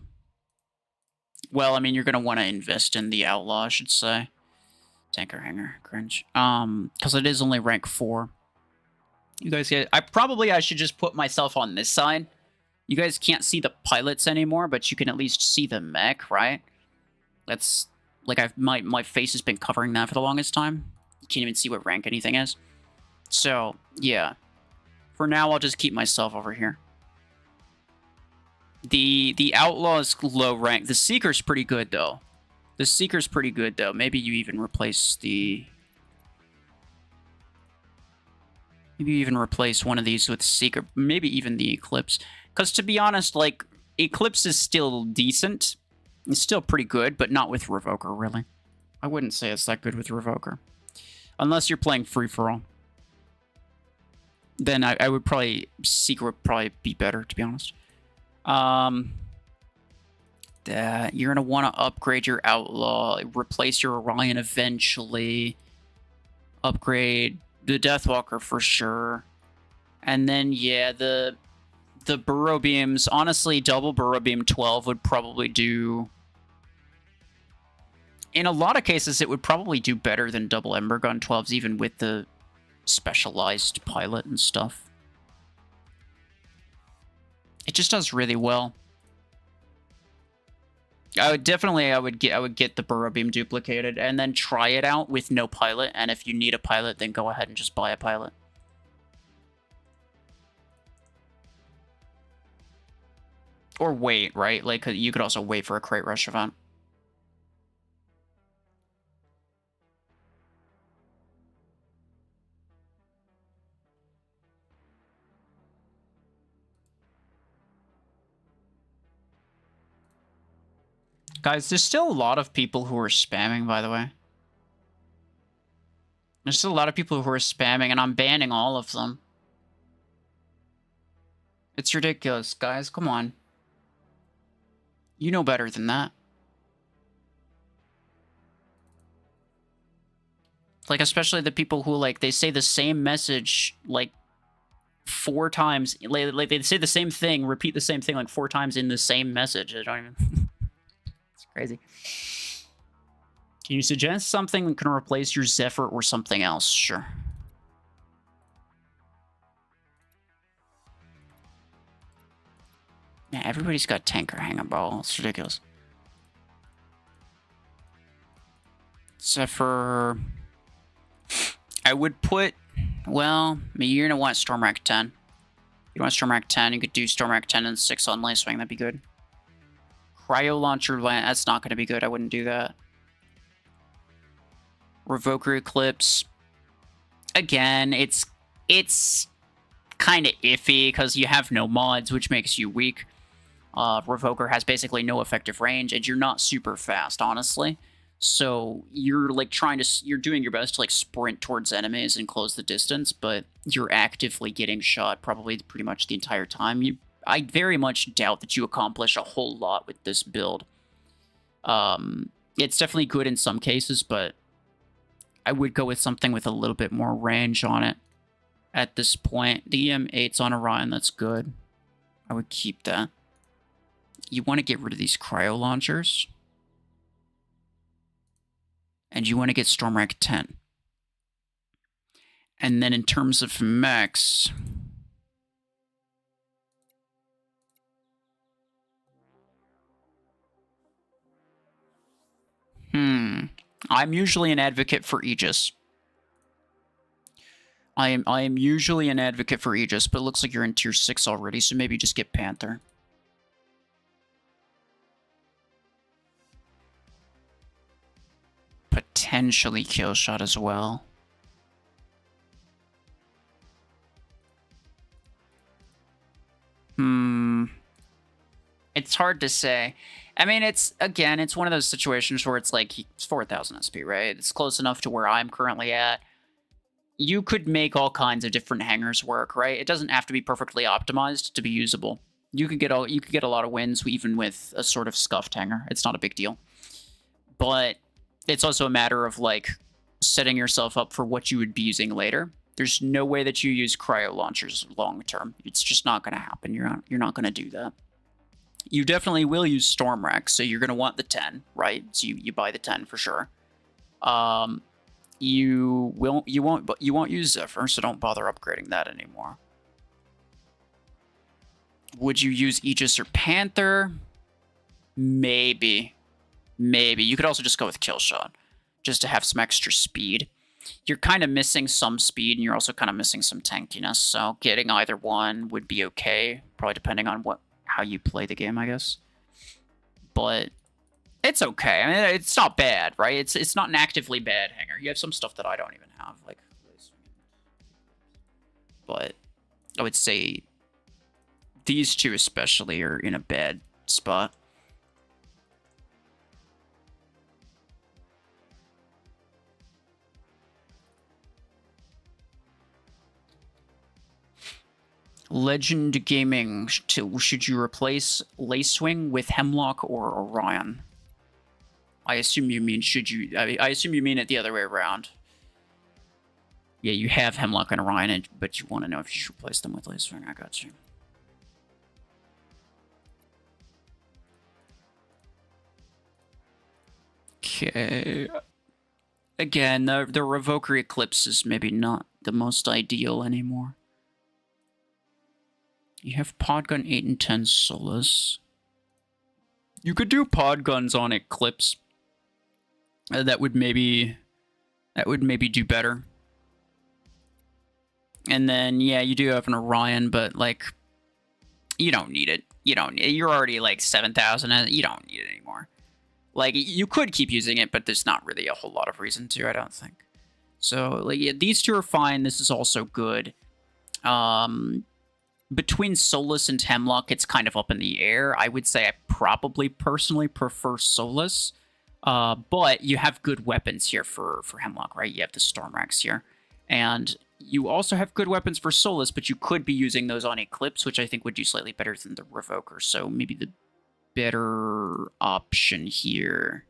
I mean, you're going to want to invest in the Outlaw, I should say. Tanker Hanger, cringe. Because it is only rank 4. You guys get... I should just put myself on this side. You guys can't see the pilots anymore, but you can at least see the mech, right? That's... Like, my face has been covering that for the longest time. You can't even see what rank anything is. So, yeah. For now, I'll just keep myself over here. The Outlaw is low rank. The Seeker's pretty good, though. The Seeker's pretty good, though. Maybe you even replace the... Maybe you even replace one of these with Seeker. Maybe even the Eclipse. Because to be honest, like, Eclipse is still decent. It's still pretty good, but not with Revoker, really. I wouldn't say it's that good with Revoker. Unless you're playing free-for-all. Then I would probably... Seeker would probably be better, to be honest. You're going to want to upgrade your Outlaw, replace your Orion eventually, upgrade the Deathwalker for sure, and then, yeah, the Burrow Beams, honestly, double Burrow Beam 12 would probably do... In a lot of cases, it would probably do better than double Ember Gun 12s, even with the specialized pilot and stuff. It just does really well. I would get the Burrow Beam duplicated and then try it out with no pilot. And if you need a pilot, then go ahead and just buy a pilot. Or wait, right? Like, you could also wait for a crate rush event. Guys, there's still a lot of people who are spamming, by the way. There's still a lot of people who are spamming, and I'm banning all of them. It's ridiculous, guys. Come on. You know better than that. Like, especially the people who, like, they say the same message, like, 4 times. Like, they say the same thing, repeat the same thing, like, 4 times in the same message. I don't even... Crazy. Can you suggest something that can replace your Zephyr or something else? Sure. Man, everybody's got Tanker Hangarball. It's ridiculous. Zephyr... I would put... Well, you're going to want Stormwrack 10. If you want Stormwrack 10, you could do Stormwrack 10 and 6 on Lacewing. That'd be good. Cryo Launcher, that's not going to be good. I wouldn't do that. Revoker Eclipse. Again, it's kind of iffy because you have no mods, which makes you weak. Revoker has basically no effective range, and you're not super fast, honestly. So you're like you're doing your best to like sprint towards enemies and close the distance, but you're actively getting shot probably pretty much the entire time. I very much doubt that you accomplish a whole lot with this build. It's definitely good in some cases, but I would go with something with a little bit more range on it at this point. The EM8's on Orion, that's good. I would keep that. You want to get rid of these cryo launchers. And you want to get Stormwrack 10. And then in terms of mechs... I'm usually an advocate for Aegis. I am usually an advocate for Aegis, but it looks like you're in tier 6 already, so maybe just get Panther. Potentially Killshot as well. It's hard to say. I mean, it's one of those situations where it's like it's 4,000 SP, right? It's close enough to where I'm currently at. You could make all kinds of different hangars work, right? It doesn't have to be perfectly optimized to be usable. You could get a lot of wins even with a sort of scuffed hangar. It's not a big deal. But it's also a matter of like setting yourself up for what you would be using later. There's no way that you use cryo launchers long term. It's just not going to happen. You're not going to do that. You definitely will use storm racks, so you're going to want the 10, right? So you buy the 10 for sure. You won't use Zephyr, so don't bother upgrading that anymore. Would you use Aegis or Panther? Maybe. You could also just go with Killshot, just to have some extra speed. You're kind of missing some speed, and you're also kind of missing some tankiness, so getting either one would be okay, probably depending on how you play the game, I guess. But it's okay. I mean, it's not bad, right? It's not an actively bad hanger. You have some stuff that I don't even have, like. But I would say these two especially are in a bad spot. Legend Gaming, should you replace Lacewing with Hemlock or Orion? I assume you mean I assume you mean it the other way around. Yeah, you have Hemlock and Orion, but you want to know if you should replace them with Lacewing. I got you. Okay. Again, the Revoker Eclipse is maybe not the most ideal anymore. You have Podgun 8 and 10 Solus. You could do pod guns on Eclipse. That would maybe do better. And then yeah, you do have an Orion, but like you don't need it. You're already like 7,000. You don't need it anymore. Like you could keep using it, but there's not really a whole lot of reason to, I don't think. So like yeah, these two are fine. This is also good. Between Solus and Hemlock, it's kind of up in the air. I would say I probably personally prefer Solus, but you have good weapons here for Hemlock, right? You have the Storm Racks here, and you also have good weapons for Solus, but you could be using those on Eclipse, which I think would do slightly better than the Revoker, so maybe the better option here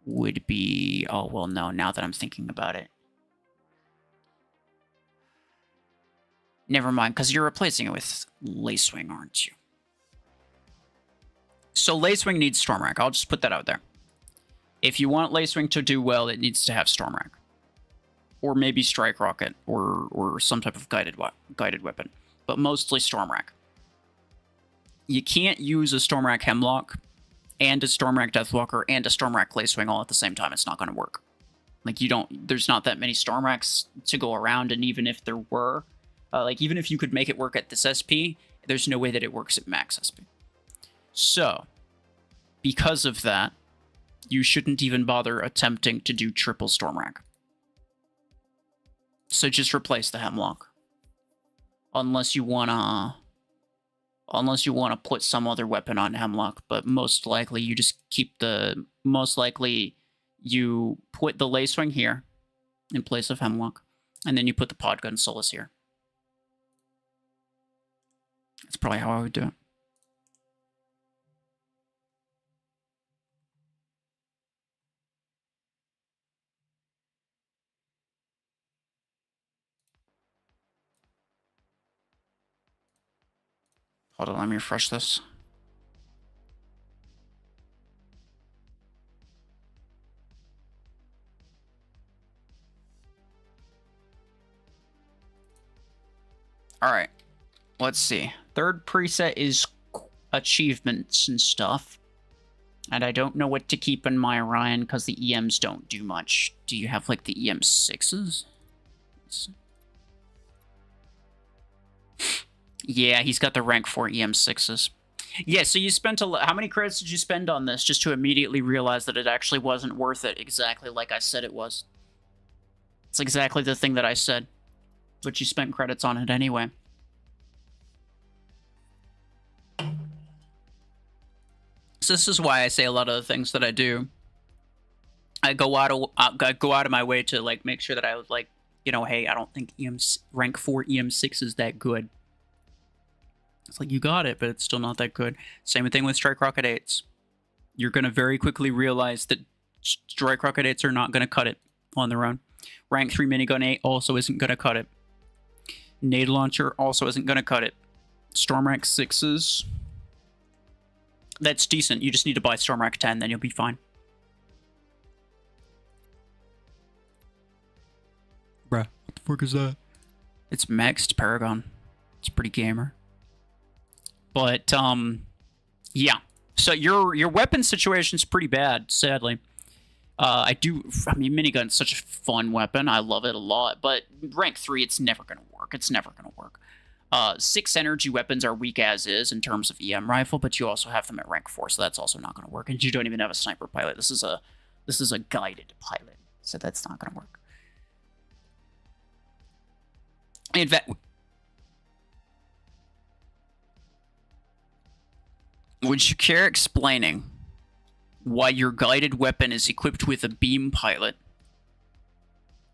would be... Oh, well, no, now that I'm thinking about it. Never mind, because you're replacing it with Lacewing, aren't you? So Lacewing needs Storm Rack. I'll just put that out there. If you want Lacewing to do well, it needs to have Storm Rack. Or maybe Strike Rocket, or some type of guided weapon. But mostly Storm Rack. You can't use a Storm Rack Hemlock, and a Storm Rack Deathwalker, and a Storm Rack Lacewing all at the same time. It's not going to work. Like, there's not that many Storm Racks to go around, and even if there were... like, even if you could make it work at this SP, there's no way that it works at max SP. So, because of that, you shouldn't even bother attempting to do triple Storm Rack. So just replace the Hemlock. Unless you wanna put some other weapon on Hemlock, but most likely you just keep the... Most likely you put the Lacewing here in place of Hemlock, and then you put the Podgun Solus here. That's probably how I would do it. Hold on, let me refresh this. All right, let's see. Third preset is achievements and stuff. And I don't know what to keep in my Orion because the EMs don't do much. Do you have like the EM6s? Yeah, he's got the rank 4 EM6s. Yeah, so you spent how many credits did you spend on this just to immediately realize that it actually wasn't worth it exactly like I said it was? It's exactly the thing that I said. But you spent credits on it anyway. This is why I say a lot of the things that I do. I go out of my way to like make sure that I was like, you know, hey, I don't think rank 4 EM6 is that good. It's like, you got it, but it's still not that good. Same thing with Strike Rocket 8s. You're going to very quickly realize that Strike Rocket 8s are not going to cut it on their own. Rank 3 Minigun 8 also isn't going to cut it. Nade Launcher also isn't going to cut it. Storm Rank 6s, that's decent. You just need to buy Storm Rank 10, then you'll be fine. Bruh, what the fuck is that? It's Mech's Paragon. It's pretty gamer. But, yeah. So your weapon situation's pretty bad, sadly. I mean, Minigun's such a fun weapon. I love it a lot. But rank 3, it's never going to work. It's never going to work. 6 energy weapons are weak as is in terms of EM rifle, but you also have them at rank 4, so that's also not going to work. And you don't even have a sniper pilot. This is a guided pilot, so that's not going to work. In fact, would you care explaining why your guided weapon is equipped with a beam pilot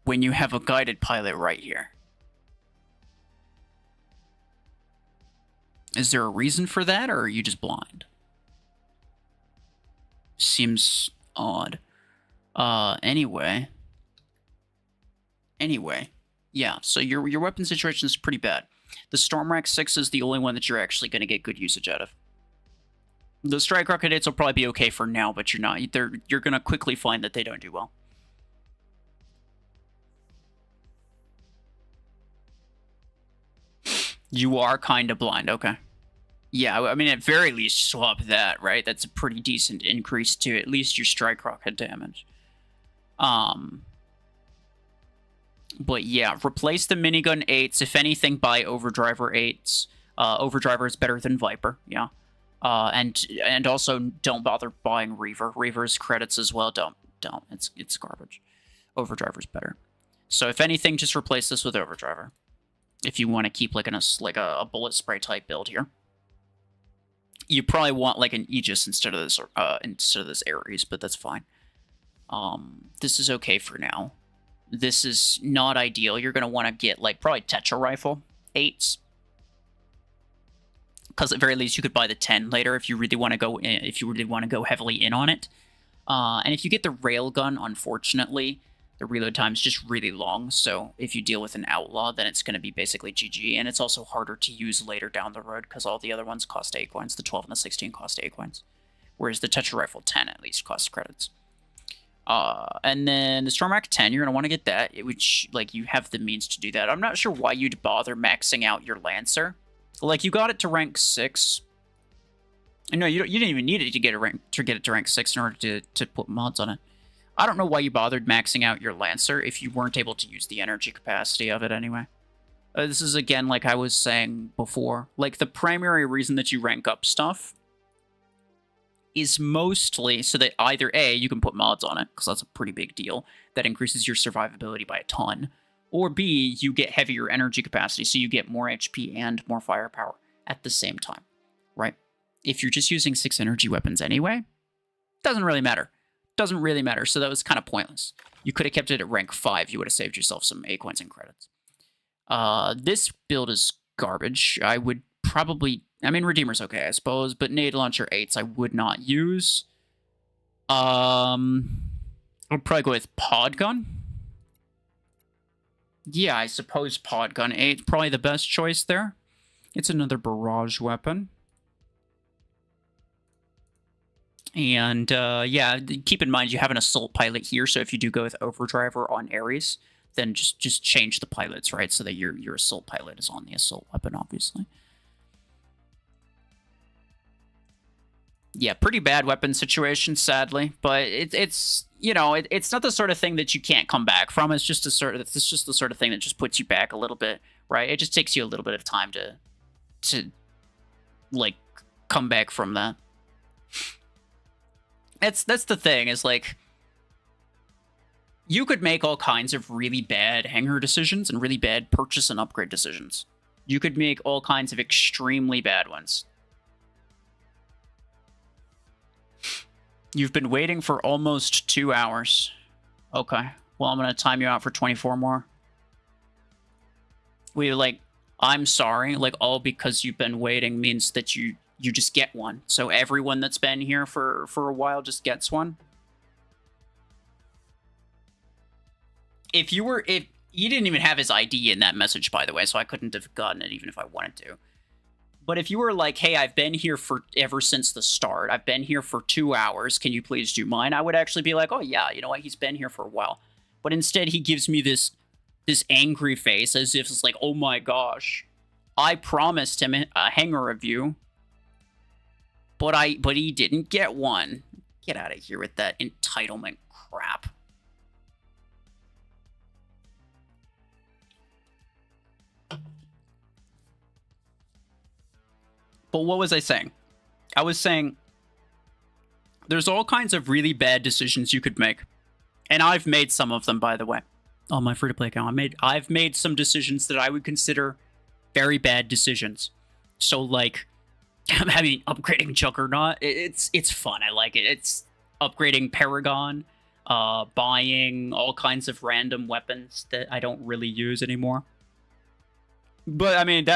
when you have a guided pilot right here? Is there a reason for that, or are you just blind? Seems odd. Anyway, yeah, so your weapon situation is pretty bad. The Storm Rank 6 is the only one that you're actually going to get good usage out of. The Strike Rocket 8s will probably be okay for now, but you're going to quickly find that they don't do well. You are kind of blind, okay. Yeah, I mean, at very least, swap that, right? That's a pretty decent increase to at least your Strike Rocket damage. But yeah, replace the Minigun 8s. If anything, buy Overdriver 8s. Overdriver is better than Viper, yeah. And also don't bother buying Reaver. Reaver's credits as well. Don't. It's garbage. Overdriver's better. So if anything, just replace this with Overdriver. If you want to keep like a bullet spray type build here. You probably want like an Aegis instead of this Ares, but that's fine. This is okay for now. This is not ideal. You're gonna want to get like probably Tetra Rifle 8s. Because at very least you could buy the 10 later if you really want to go heavily in on it. And if you get the railgun, unfortunately, the reload time is just really long. So if you deal with an outlaw, then it's going to be basically GG. And it's also harder to use later down the road because all the other ones cost 8 coins. The 12 and the 16 cost 8 coins, whereas the Tetra Rifle 10 at least costs credits. And then the Storm Rank 10, you're going to want to get that, which like you have the means to do that. I'm not sure why you'd bother maxing out your Lancer. Like, you got it to rank 6. No, you didn't even need it to get it to rank 6 in order to put mods on it. I don't know why you bothered maxing out your Lancer if you weren't able to use the energy capacity of it anyway. This is, again, like I was saying before. Like, the primary reason that you rank up stuff is mostly so that either A, you can put mods on it, because that's a pretty big deal. That increases your survivability by a ton. Or B, you get heavier energy capacity, so you get more HP and more firepower at the same time, right? If you're just using 6 energy weapons anyway, doesn't really matter. Doesn't really matter, so that was kind of pointless. You could have kept it at rank 5, you would have saved yourself some A coins and credits. This build is garbage. I would probably... I mean, Redeemer's okay, I suppose, but Nade Launcher 8s I would not use. I'd probably go with Podgun. Yeah, I suppose Podgun 8 probably the best choice there. It's another barrage weapon. And, yeah, keep in mind you have an assault pilot here, so if you do go with Overdriver on Ares, then just change the pilots, right? So that your assault pilot is on the assault weapon, obviously. Yeah, pretty bad weapon situation, sadly, but it's you know, it's not the sort of thing that you can't come back from. It's just the sort of thing that just puts you back a little bit, right? It just takes you a little bit of time to like come back from that. That's the thing, is like you could make all kinds of really bad hangar decisions and really bad purchase and upgrade decisions. You could make all kinds of extremely bad ones. You've been waiting for almost 2 hours. Okay. Well, I'm going to time you out for 24 more. I'm sorry. Like, all because you've been waiting means that you just get one. So everyone that's been here for a while just gets one. If you didn't even have his ID in that message, by the way, so I couldn't have gotten it even if I wanted to. But if you were like, hey, I've been here ever since the start. I've been here for 2 hours. Can you please do mine? I would actually be like, oh, yeah, you know what? He's been here for a while. But instead, he gives me this angry face as if it's like, oh my gosh. I promised him a hangar review. But he didn't get one. Get out of here with that entitlement crap. But what was I saying? I was saying there's all kinds of really bad decisions you could make. And I've made some of them, by the way. On my free-to-play account, I've made some decisions that I would consider very bad decisions. So, like, I mean, upgrading Juggernaut, it's fun. I like it. It's upgrading Paragon, buying all kinds of random weapons that I don't really use anymore. But, I mean,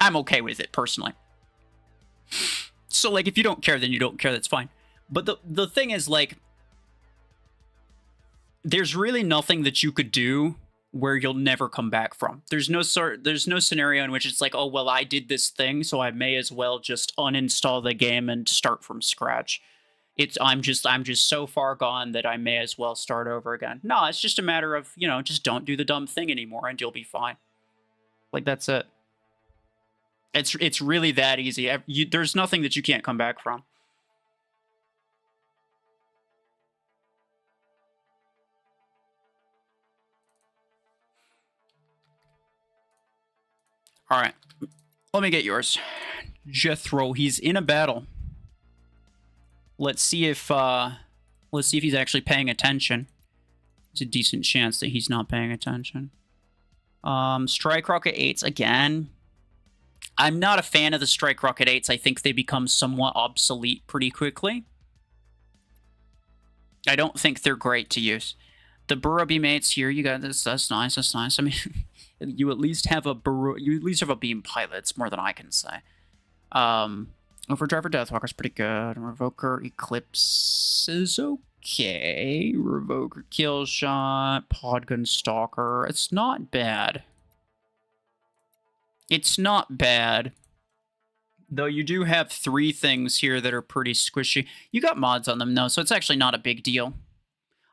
I'm okay with it, personally. So, like, if you don't care, then you don't care. That's fine. But the thing is, like, there's really nothing that you could do where you'll never come back from. There's no scenario in which it's like, oh, well, I did this thing, so I may as well just uninstall the game and start from scratch. I'm just so far gone that I may as well start over again. No, it's just a matter of, you know, just don't do the dumb thing anymore and you'll be fine. Like, that's it. It's really that easy. There's nothing that you can't come back from. All right, let me get yours. Jethro, he's in a battle. Let's see if he's actually paying attention. It's a decent chance that he's not paying attention. Strike Rocket 8s again. I'm not a fan of the Strike Rocket 8s. I think they become somewhat obsolete pretty quickly. I don't think they're great to use. The Burrow Beam-8s here, you got this. That's nice. That's nice. I mean, you at least have a beam pilot. It's more than I can say. Overdriver Deathwalker's pretty good. Revoker Eclipse is okay. Revoker Killshot, Podgun Stalker. It's not bad. It's not bad. Though you do have 3 things here that are pretty squishy. You got mods on them, though, so it's actually not a big deal.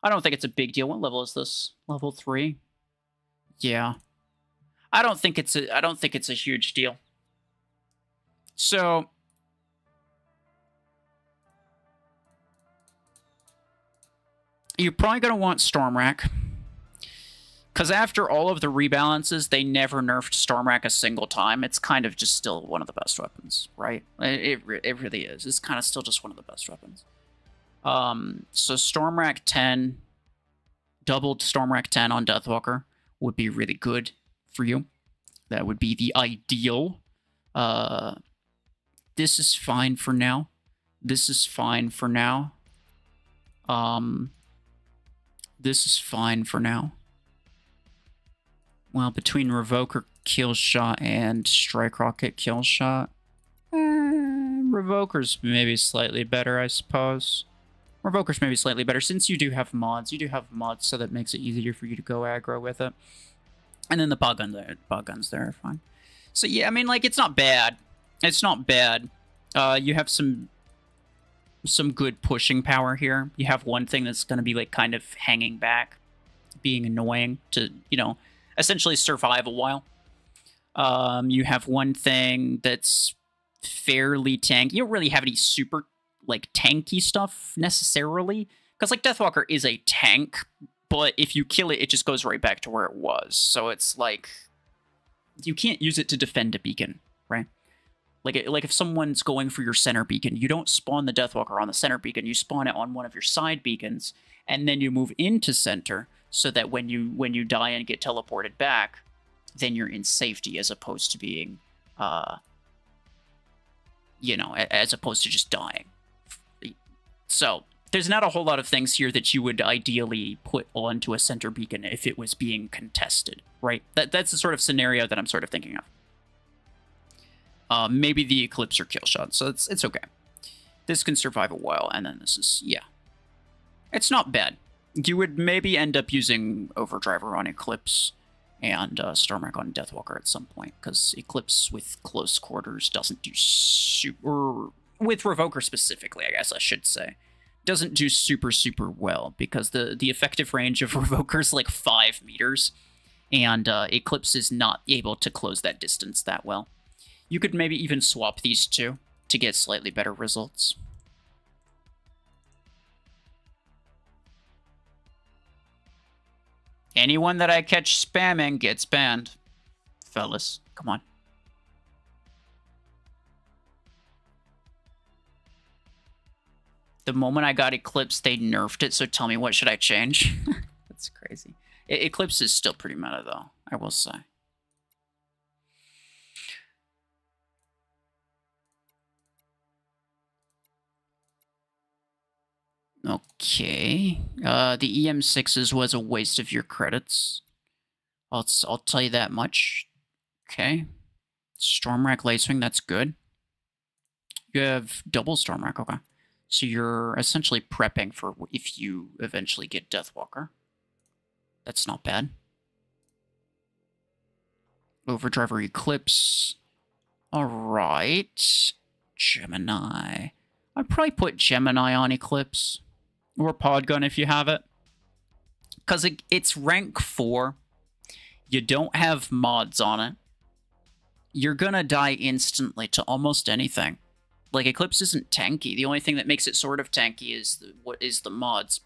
I don't think it's a big deal. What level is this? Level 3? Yeah. I don't think it's a huge deal. So you're probably going to want Stormrack. Because after all of the rebalances, they never nerfed Stormrack a single time. It's kind of just still one of the best weapons, right? It really is. It's kind of still just one of the best weapons. So Stormrack 10, doubled Stormrack 10 on Deathwalker would be really good for you. That would be the ideal. This is fine for now. This is fine for now. This is fine for now. Well, between Revoker Killshot and Strike Rocket Killshot, Revoker's maybe slightly better, I suppose. Revoker's maybe slightly better, since you do have mods. You do have mods, so that makes it easier for you to go aggro with it. And then the pod guns there are fine. So yeah, I mean, like, it's not bad. It's not bad. You have some good pushing power here. You have one thing that's going to be, like, kind of hanging back, being annoying to, you know, essentially survive a while. You have one thing that's fairly tanky. You don't really have any super, like, tanky stuff necessarily, because, like, Deathwalker is a tank, but if you kill it, it just goes right back to where it was. So it's like, you can't use it to defend a beacon, right? Like if someone's going for your center beacon, you don't spawn the Deathwalker on the center beacon. You spawn it on one of your side beacons, and then you move into center, so that when you die and get teleported back, then you're in safety, as opposed to being, you know, as opposed to just dying. So There's not a whole lot of things here that you would ideally put onto a center beacon if it was being contested, right? That's the sort of scenario that I'm sort of thinking of. Maybe the Eclipse or kill shot, so it's okay. This can survive a while, and then this is, yeah. It's not bad. You would maybe end up using Overdriver on Eclipse and Stormwreck on Deathwalker at some point, because Eclipse with close quarters doesn't do super... With Revoker specifically, I guess I should say. Doesn't do super well, because the effective range of Revoker is like 5 meters, and Eclipse is not able to close that distance that well. You could maybe even swap these two to get slightly better results. Anyone that I catch spamming gets banned. Fellas, come on. The moment I got Eclipse, they nerfed it, so tell me, what should I change? That's crazy. Eclipse is still pretty meta, though, I will say. Okay. The EM6s was a waste of your credits. I'll tell you that much. Okay. Stormwreck Lacewing, that's good. You have double Stormwreck, okay. So you're essentially prepping for if you eventually get Deathwalker. That's not bad. Overdriver Eclipse. Alright. Gemini. I'd probably put Gemini on Eclipse. Or Podgun if you have it. Because it's rank 4. You don't have mods on it. You're gonna die instantly to almost anything. Like, Eclipse isn't tanky. The only thing that makes it sort of tanky is the mods.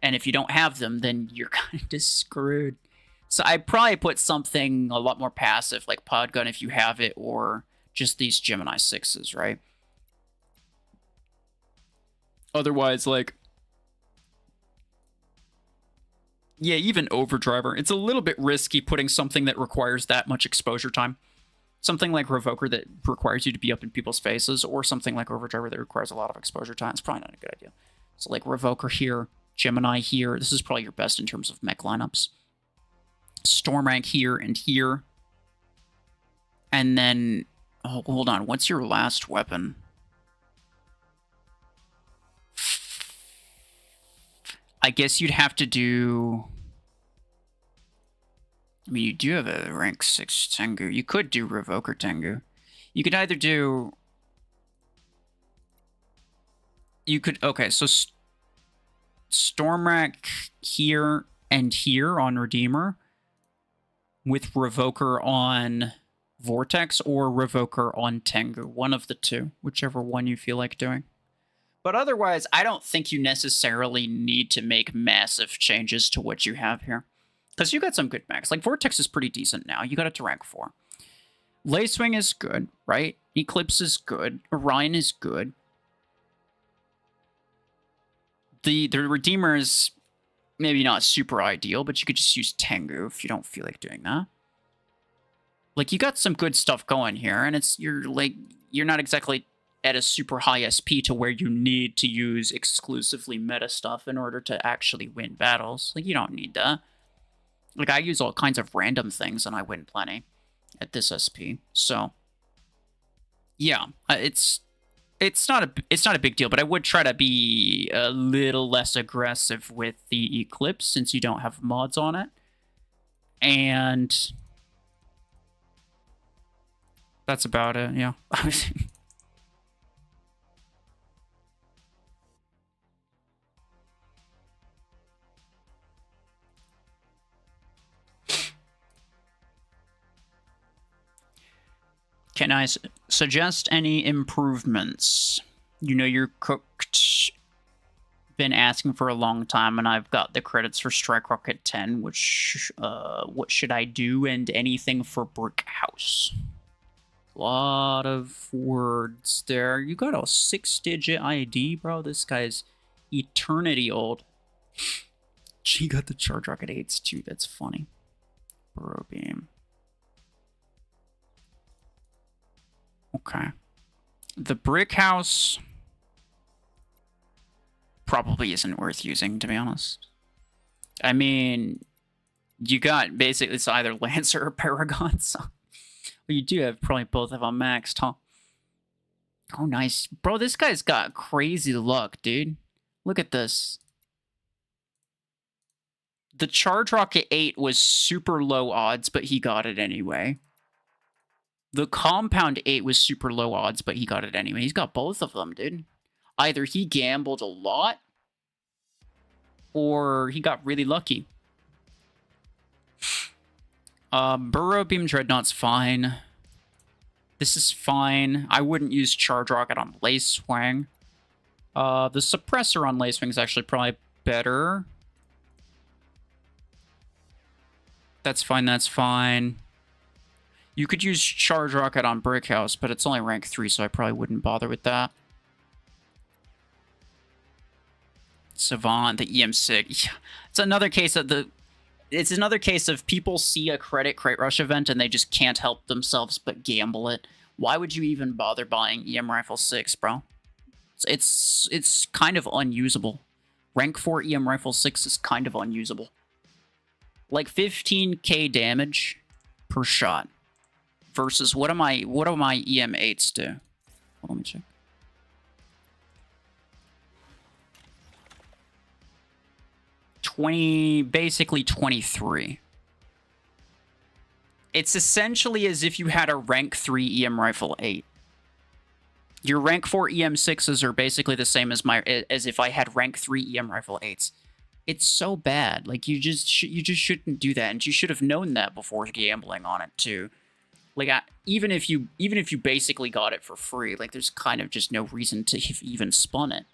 And if you don't have them, then you're kind of screwed. So I'd probably put something a lot more passive, like Podgun if you have it, or just these Gemini 6s, right? Otherwise, like... Yeah, even Overdriver. It's a little bit risky putting something that requires that much exposure time. Something like Revoker that requires you to be up in people's faces, or something like Overdriver that requires a lot of exposure time. It's probably not a good idea. So like Revoker here, Gemini here. This is probably your best in terms of mech lineups. Stormrank here and here. And then... Oh, hold on. What's your last weapon? I guess you'd have to do... I mean, you do have a rank 6 Tengu. You could do Revoker Tengu. You could either do... You could... Okay, so... Stormwreck here and here on Redeemer. With Revoker on Vortex, or Revoker on Tengu. One of the two. Whichever one you feel like doing. But otherwise, I don't think you necessarily need to make massive changes to what you have here. Because you got some good mechs. Like, Vortex is pretty decent now. You got it to rank 4. Lacewing is good, right? Eclipse is good. Orion is good. The Redeemer is maybe not super ideal, but you could just use Tengu if you don't feel like doing that. Like, you got some good stuff going here, and you're not exactly at a super high SP to where you need to use exclusively meta stuff in order to actually win battles. Like, you don't need that. Like, I use all kinds of random things and I win plenty at this SP. So, yeah, it's not a big deal, but I would try to be a little less aggressive with the Eclipse since you don't have mods on it. And that's about it, yeah. Can I suggest any improvements? You know you're cooked. Been asking for a long time, and I've got the credits for Strike Rocket 10, which, what should I do, and anything for Brick House. A lot of words there. You got a 6-digit ID, bro? This guy's eternity old. She got the Charge Rocket 8s, too. That's funny. Bro beam. Okay. The Brick House probably isn't worth using, to be honest. I mean, you got basically it's either Lancer or Paragon, so well, you do have probably both of them maxed, huh? Oh, nice. Bro, this guy's got crazy luck, dude. Look at this. The Charge Rocket 8 was super low odds, but he got it anyway. The Compound 8 was super low odds, but he got it anyway. He's got both of them, dude. Either he gambled a lot, or he got really lucky. Burrow Beam Dreadnought's fine. This is fine. I wouldn't use Charge Rocket on Lacewing. The Suppressor on Lacewing is actually probably better. That's fine, that's fine. You could use Charge Rocket on Brickhouse, but it's only rank 3, so I probably wouldn't bother with that. Savant, the EM6. Yeah, it's another case of it's another case of people see a Crate Rush event and they just can't help themselves but gamble it. Why would you even bother buying EM Rifle 6, bro? It's kind of unusable. Rank 4 EM Rifle 6 is kind of unusable. Like 15k damage per shot versus what do my EM8s do? Hold on, let me check. Basically 23. It's essentially as if you had a rank 3 EM Rifle 8. Your rank 4 EM6s are basically the same as if I had rank 3 EM Rifle 8s. It's so bad. Like you just shouldn't do that, and you should have known that before gambling on it too. Like even if you basically got it for free, like there's kind of just no reason to even spun it.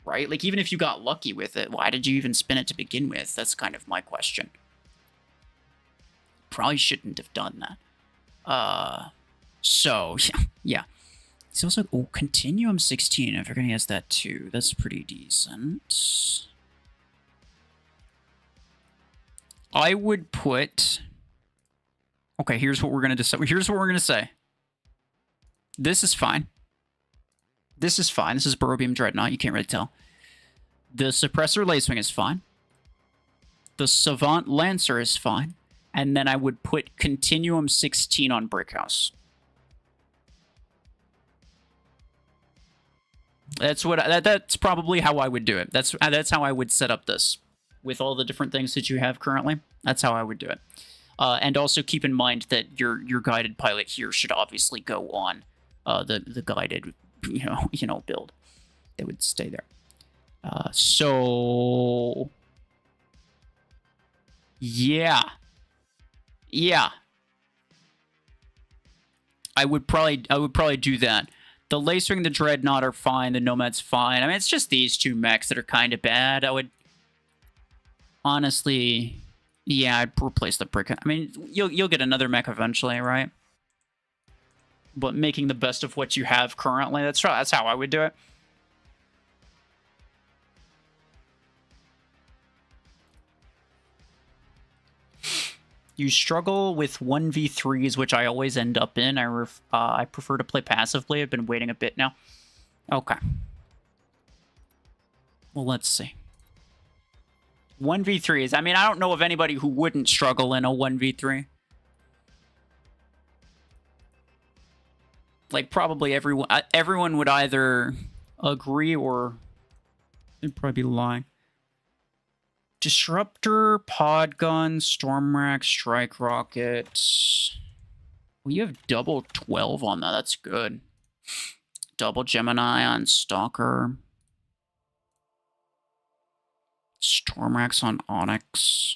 Right? Like, even if you got lucky with it, why did you even spin it to begin with? That's kind of my question. Probably shouldn't have done that. So, yeah. He's also, Continuum 16. I forget he has that too. That's pretty decent. I would put... Okay, here's what we're going to decide. Here's what we're going to say. This is fine. This is fine. This is Burrow Beam Dreadnought. You can't really tell. The Suppressor Lacewing is fine. The Savant Lancer is fine. And then I would put Continuum 16 on Brickhouse. That's probably how I would do it. That's how I would set up this. With all the different things that you have currently. That's how I would do it. And also keep in mind that your guided pilot here should obviously go on the guided build. They would stay there. So yeah. I would probably do that. The Lacewing, the Dreadnought are fine. The Nomad's fine. I mean, it's just these two mechs that are kind of bad. I would honestly, yeah, I'd replace the Brick. I mean, you'll get another mech eventually, right? But making the best of what you have currently, that's how I would do it. You struggle with 1v3s, which I always end up in. I prefer to play passively. I've been waiting a bit now. Okay. Well, let's see. 1v3s. I mean, I don't know of anybody who wouldn't struggle in a 1v3. Like, probably everyone would either agree or they'd probably be lying. Disruptor, Pod Gun, Storm Rack, Strike Rocket. Well, you have double 12 on that. That's good. Double Gemini on Stalker. Storm Racks on Onyx.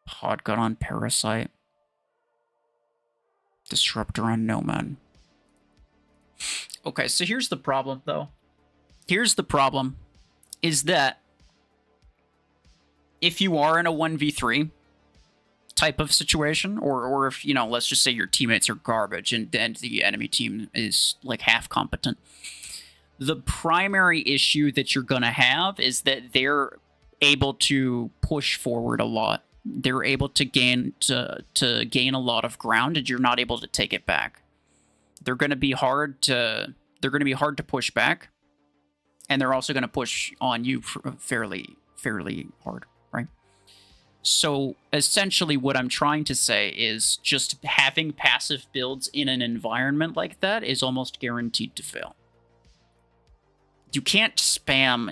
Pod Gun on Parasite. Disruptor on Nomad. Okay, so here's the problem, though. Here's the problem. Is that if you are in a 1v3 type of situation, or if, let's just say your teammates are garbage and the enemy team is, like, half competent, the primary issue that you're going to have is that they're able to push forward a lot. They're able to gain a lot of ground, and you're not able to take it back. They're going to be hard to push back. And they're also going to push on you fairly hard, right? So essentially what I'm trying to say is just having passive builds in an environment like that is almost guaranteed to fail. You can't spam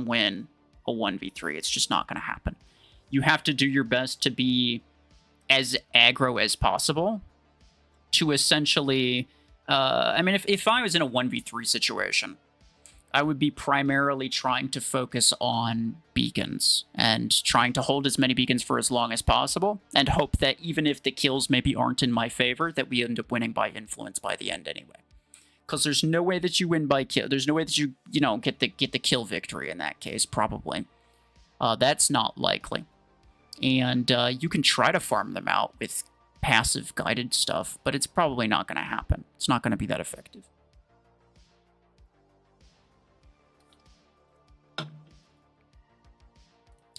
win a 1v3. It's just not going to happen. You have to do your best to be as aggro as possible to essentially... I mean, if I was in a 1v3 situation, I would be primarily trying to focus on beacons and trying to hold as many beacons for as long as possible and hope that even if the kills maybe aren't in my favor, that we end up winning by influence by the end anyway. Because there's no way that you win by kill. There's no way that you know, get the kill victory in that case, probably. That's not likely. And you can try to farm them out with passive guided stuff, but it's probably not going to happen. It's not going to be that effective.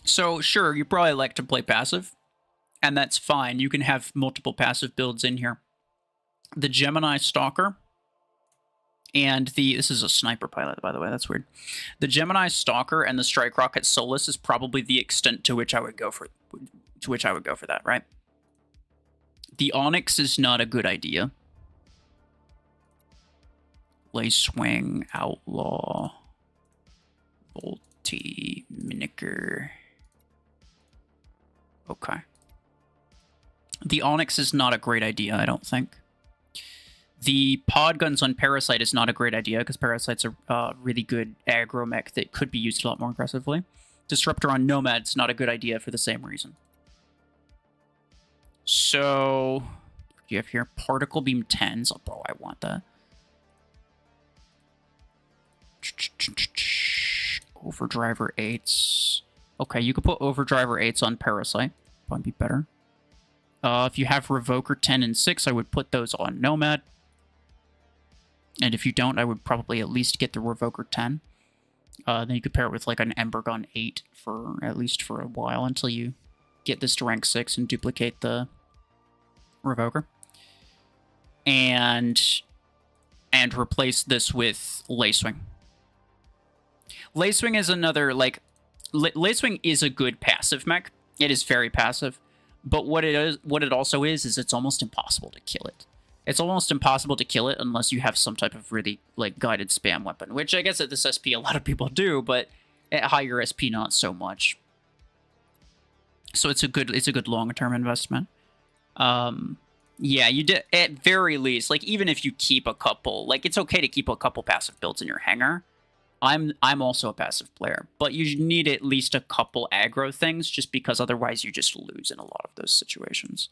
So sure, you probably like to play passive, and that's fine. You can have multiple passive builds in here. The Gemini Stalker and this is a sniper pilot, by the way, that's weird. The Gemini Stalker and the Strike Rocket Solus is probably the extent to which I would go for that, right? The Onyx is not a good idea. Lacewing, Outlaw, Volti, Miniker. Okay. The Onyx is not a great idea, I don't think. The pod guns on Parasite is not a great idea, because Parasite's a really good aggro mech that could be used a lot more aggressively. Disruptor on Nomad's not a good idea for the same reason. So, you have here Particle Beam 10s. Oh, bro, I want that. Overdriver 8s. Okay, you could put Overdriver 8s on Parasite. Probably be better. If you have Revoker 10 and 6, I would put those on Nomad. And if you don't, I would probably at least get the Revoker 10. Then you could pair it with like an Ember Gun 8 for at least for a while until you get this to rank 6 and duplicate the Revoker. And replace this with Lacewing. Lacewing is another, like... Lacewing is a good passive mech. It is very passive. But what it also is it's almost impossible to kill it. It's almost impossible to kill it unless you have some type of really, like, guided spam weapon. Which I guess at this SP a lot of people do, but at higher SP not so much. So it's a good long-term investment. Yeah, you did at very least, like, even if you keep a couple, like, it's okay to keep a couple passive builds in your hangar. I'm also a passive player, but you need at least a couple aggro things, just because otherwise you just lose in a lot of those situations.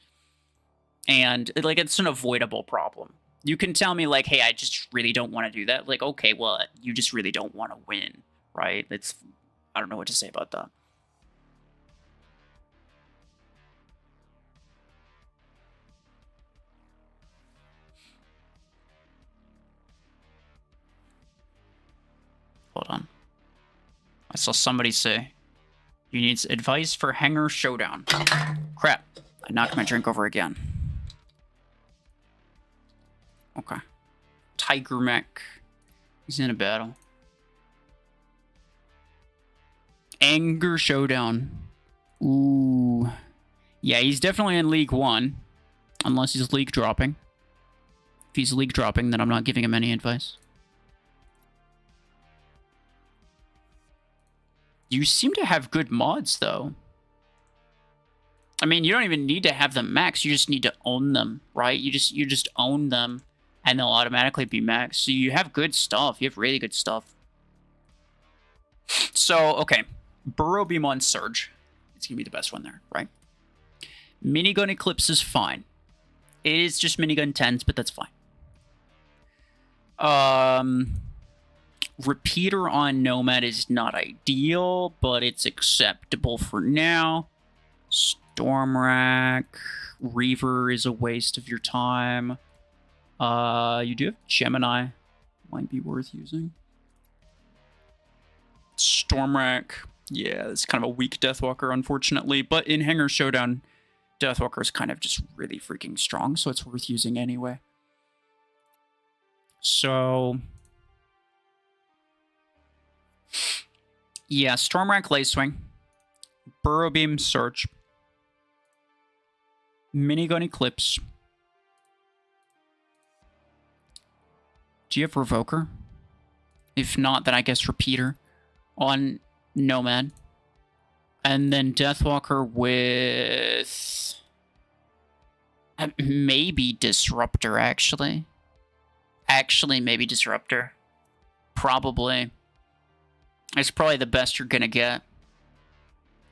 And, like, it's an avoidable problem. You can tell me, like, hey, I just really don't want to do that. Like, okay, well, you just really don't want to win, right? I don't know what to say about that. Hold on. I saw somebody say, you need advice for Hangar Showdown. Crap. I knocked my drink over again. Okay. Tiger Mech. He's in a battle. Hangar Showdown. Ooh. Yeah, he's definitely in League 1. Unless he's League dropping. If he's League dropping, then I'm not giving him any advice. You seem to have good mods, though. I mean, you don't even need to have them max. You just need to own them, right? You just own them, and they'll automatically be max. So you have good stuff. You have really good stuff. So, okay. Burrow Beam on Surge. It's going to be the best one there, right? Minigun Eclipse is fine. It is just Minigun 10s, but that's fine. Repeater on Nomad is not ideal, but it's acceptable for now. Stormrack. Reaver is a waste of your time. You do have Gemini. Might be worth using. Stormrack. Yeah, it's kind of a weak Deathwalker, unfortunately. But in Hangar Showdown, Deathwalker is kind of just really freaking strong, so it's worth using anyway. So... Yeah, Stormrack Lacewing, Burrow Beam Search, Minigun Eclipse. Do you have Revoker? If not, then I guess Repeater on Nomad. And then Deathwalker with... maybe Disruptor, actually. Actually, maybe Disruptor. Probably. It's probably the best you're gonna get.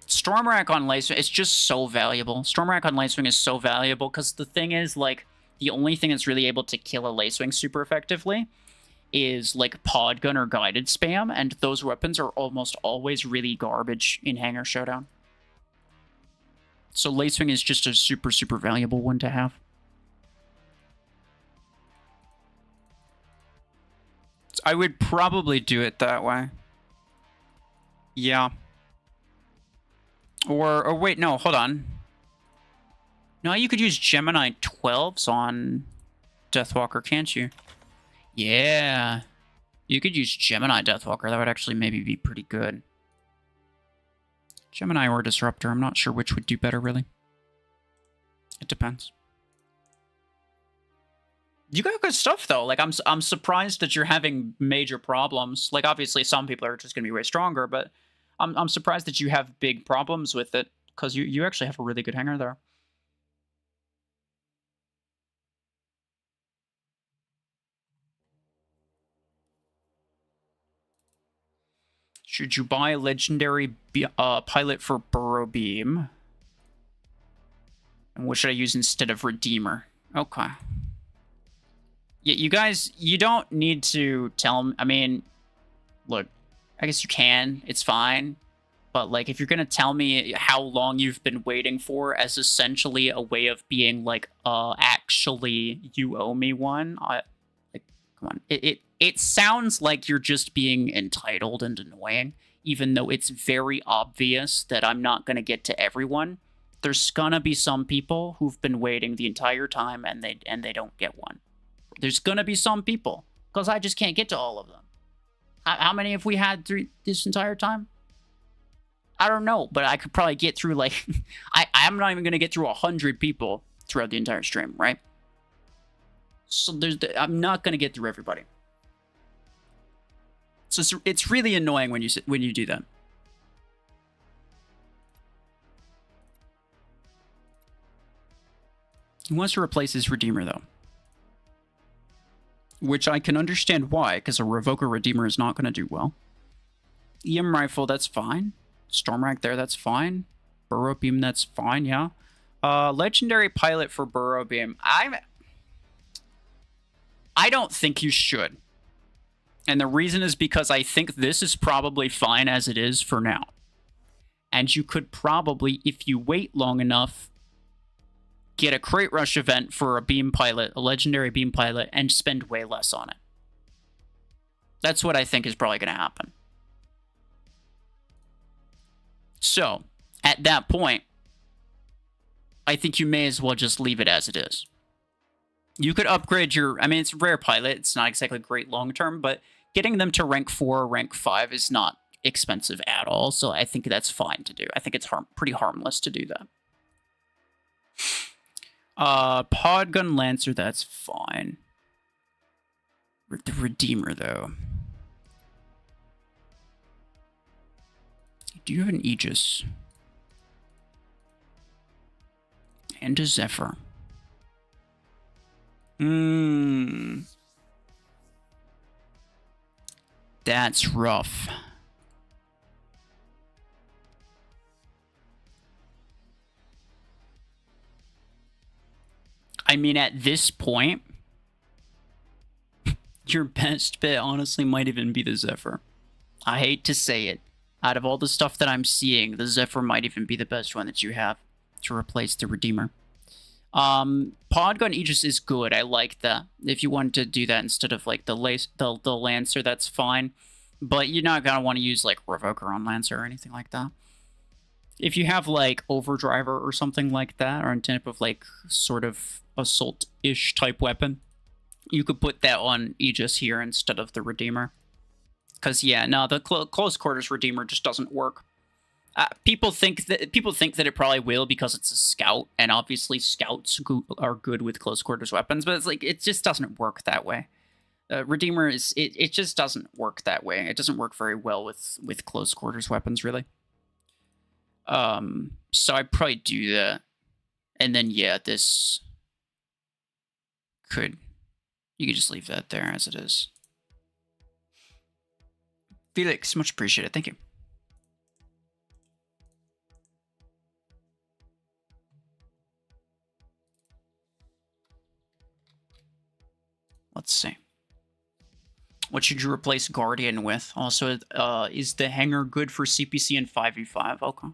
Stormrack on Lacewing, it's just so valuable. Stormrack on Lacewing is so valuable because the thing is, like, the only thing that's really able to kill a Lacewing super effectively is, like, pod gun or guided spam, and those weapons are almost always really garbage in Hangar Showdown. So Lacewing is just a super, super valuable one to have. I would probably do it that way. Yeah. Or wait, no, hold on. No, you could use Gemini 12s on Deathwalker, can't you? Yeah. You could use Gemini Deathwalker. That would actually maybe be pretty good. Gemini or Disruptor. I'm not sure which would do better, really. It depends. You got good stuff, though. Like, I'm surprised that you're having major problems. Like, obviously, some people are just going to be way stronger, but I'm surprised that you have big problems with it, because you actually have a really good hanger there. Should you buy a legendary pilot for Burrow Beam? And what should I use instead of Redeemer? Okay. Yeah, you guys, you don't need to tell me. I mean, look, I guess you can. It's fine. But, like, if you're going to tell me how long you've been waiting for as essentially a way of being, like, actually, you owe me one, like, come on. It sounds like you're just being entitled and annoying, even though it's very obvious that I'm not going to get to everyone. There's going to be some people who've been waiting the entire time and they don't get one. There's going to be some people, because I just can't get to all of them. How many have we had through this entire time? I don't know, but I could probably get through, like... I'm not even going to get through 100 people throughout the entire stream, right? So I'm not going to get through everybody. So it's really annoying when you do that. He wants to replace his Redeemer, though. Which I can understand why, because a Revoker Redeemer is not going to do well. EM Rifle, that's fine. Stormrack there, that's fine. Burrow Beam, that's fine, yeah. Legendary Pilot for Burrow Beam. I don't think you should. And the reason is because I think this is probably fine as it is for now. And you could probably, if you wait long enough, get a Crate Rush event for a Beam Pilot, a Legendary Beam Pilot, and spend way less on it. That's what I think is probably going to happen. So, at that point, I think you may as well just leave it as it is. You could upgrade your... I mean, it's a rare pilot. It's not exactly great long-term, but getting them to rank 4 or rank 5 is not expensive at all, so I think that's fine to do. I think it's pretty harmless to do that. Pod Gun Lancer, that's fine. The Redeemer, though. Do you have an Aegis? And a Zephyr. That's rough. I mean, at this point, your best bet honestly might even be the Zephyr. I hate to say it. Out of all the stuff that I'm seeing, the Zephyr might even be the best one that you have to replace the Redeemer. Pod Gun Aegis is good. I like that. If you wanted to do that instead of, like, the Lancer, that's fine. But you're not going to want to use, like, Revoker on Lancer or anything like that. If you have, like, Overdriver or something like that, or any type of, like, sort of assault-ish type weapon, you could put that on Aegis here instead of the Redeemer. Because yeah, no, the close quarters Redeemer just doesn't work. People think that it probably will because it's a scout, and obviously scouts are good with close quarters weapons, but it's like it just doesn't work that way. Redeemer is it just doesn't work that way. It doesn't work very well with close quarters weapons, really. So I'd probably do that, and then yeah, this you could just leave that there as it is. Felix, much appreciated. Thank you. Let's see. What should you replace Guardian with? Also, is the Hangar good for CPC and 5v5? Okay.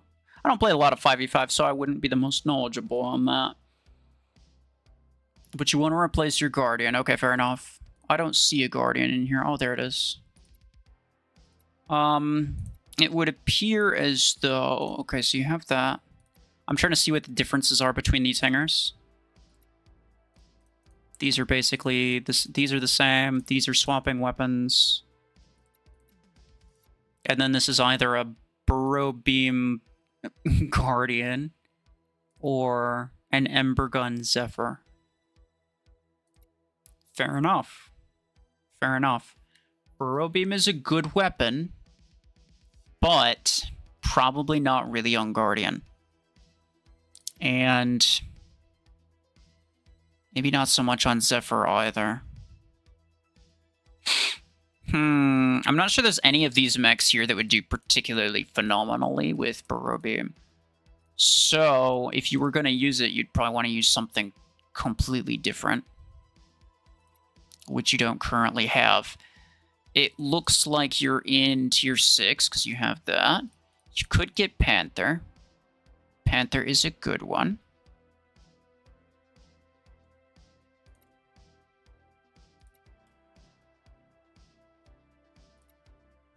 I don't play a lot of 5v5, so I wouldn't be the most knowledgeable on that. But you want to replace your Guardian. Okay, fair enough. I don't see a Guardian in here. Oh, there it is. It would appear as though... Okay, so you have that. I'm trying to see what the differences are between these hangars. These are basically... These are the same. These are swapping weapons. And then this is either a Burrow Beam Guardian or an Ember Gun Zephyr. Fair enough. Fair enough. Burrow Beam is a good weapon, but probably not really on Guardian. And maybe not so much on Zephyr either. I'm not sure there's any of these mechs here that would do particularly phenomenally with Burrow Beam. So, if you were going to use it, you'd probably want to use something completely different, which you don't currently have. It looks like you're in tier 6 because you have that. You could get Panther. Panther is a good one.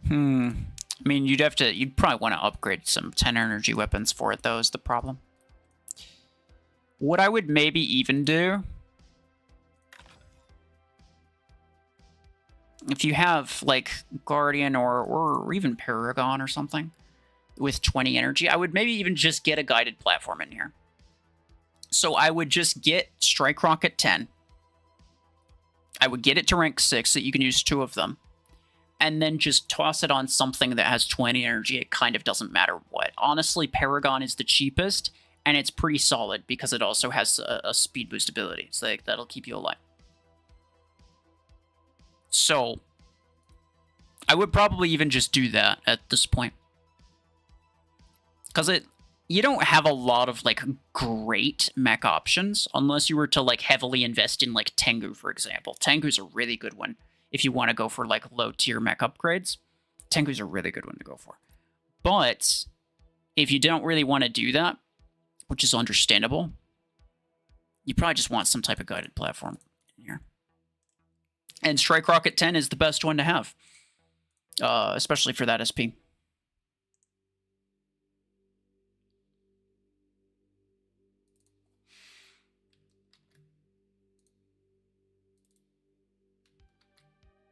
I mean, you'd probably want to upgrade some 10 energy weapons for it, though, is the problem. What I would maybe even do, if you have, like, Guardian or even Paragon or something with 20 energy, I would maybe even just get a guided platform in here. So I would just get Strike Rocket 10. I would get it to rank 6 so you can use 2 of them. And then just toss it on something that has 20 energy. It kind of doesn't matter what. Honestly, Paragon is the cheapest, and it's pretty solid because it also has a speed boost ability. So like, that'll keep you alive. So, I would probably even just do that at this point. Because you don't have a lot of, like, great mech options, unless you were to, like, heavily invest in, like, Tengu, for example. Tengu's a really good one. If you want to go for, like, low-tier mech upgrades, Tengu's a really good one to go for. But if you don't really want to do that, which is understandable, you probably just want some type of guided platform in here. And Strike Rocket 10 is the best one to have, especially for that SP.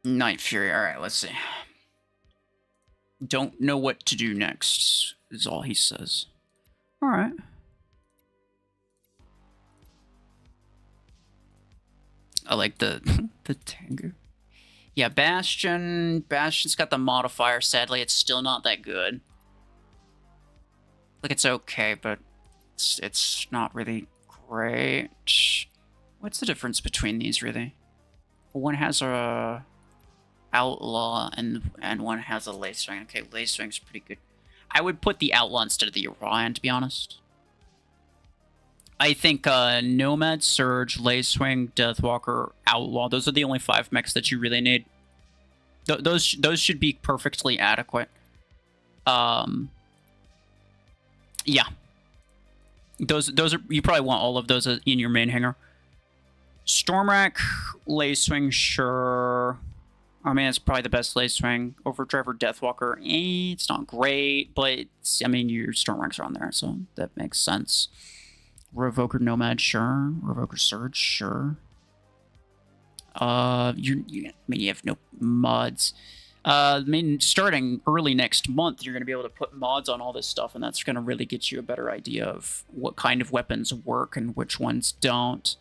Night Fury. All right, let's see. Don't know what to do next, is all he says. All right. I like the Tengu. Yeah, Bastion. Bastion's got the modifier. Sadly, it's still not that good. Like, it's okay, but it's not really great. What's the difference between these, really? One has a Outlaw and one has a Lacewing. Okay, Lacewing's pretty good. I would put the Outlaw instead of the Orion, to be honest. I think Nomad, Surge, Lacewing, Deathwalker, Outlaw, those are the only 5 mechs that you really need. Those should be perfectly adequate. Yeah. Those are, you probably want all of those in your main hangar. Stormwrack, Lacewing, sure. I mean, it's probably the best Lacewing. Overdrive or Deathwalker, it's not great, but I mean, your Stormwracks are on there, so that makes sense. Revoker Nomad, sure. Revoker Surge, sure. I mean, you have no mods. I mean, starting early next month, you're going to be able to put mods on all this stuff, and that's going to really get you a better idea of what kind of weapons work and which ones don't.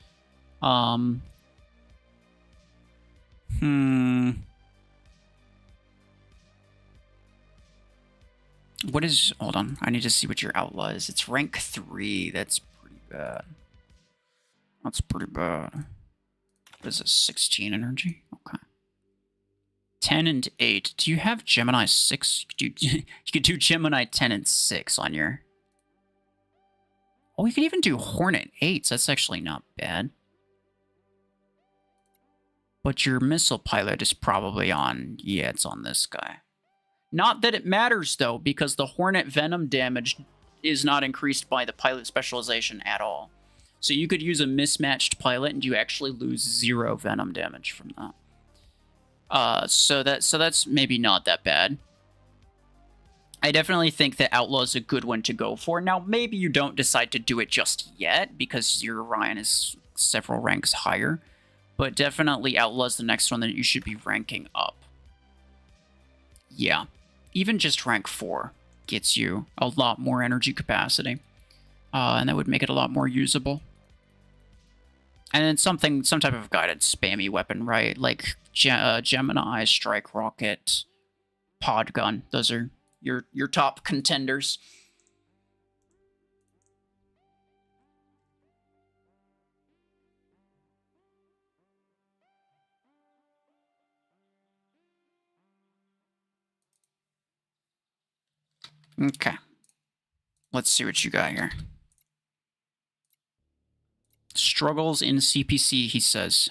What is... Hold on. I need to see what your outlaw is. It's rank 3. That's pretty bad. That's pretty bad. What is this? 16 energy? Okay. 10 and 8. Do you have Gemini 6? You could do Gemini 10 and 6 on your... Oh, you could even do Hornet 8s. That's actually not bad. But your missile pilot is probably on... Yeah, it's on this guy. Not that it matters, though, because the Hornet Venom damage is not increased by the pilot specialization at all. So you could use a mismatched pilot and you actually lose 0 Venom damage from that. So that's maybe not that bad. I definitely think that Outlaw is a good one to go for. Now, maybe you don't decide to do it just yet because your Orion is several ranks higher. But definitely Outlaw is the next one that you should be ranking up. Yeah. Even just rank 4 gets you a lot more energy capacity. And that would make it a lot more usable. And then some type of guided spammy weapon, right? Like Gemini, Strike Rocket, Pod Gun. Those are your top contenders. Okay. Let's see what you got here. Struggles in CPC, he says.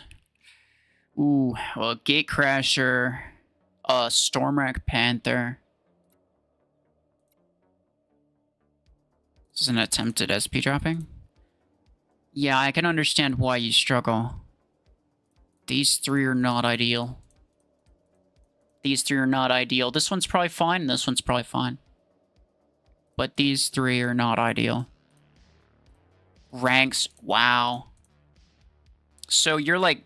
Ooh, well, Gatecrasher, Stormwrack Panther. This is an attempt at SP dropping. Yeah, I can understand why you struggle. These 3 are not ideal. These 3 are not ideal. This one's probably fine, this one's probably fine. But these 3 are not ideal. Ranks, wow. So you're like...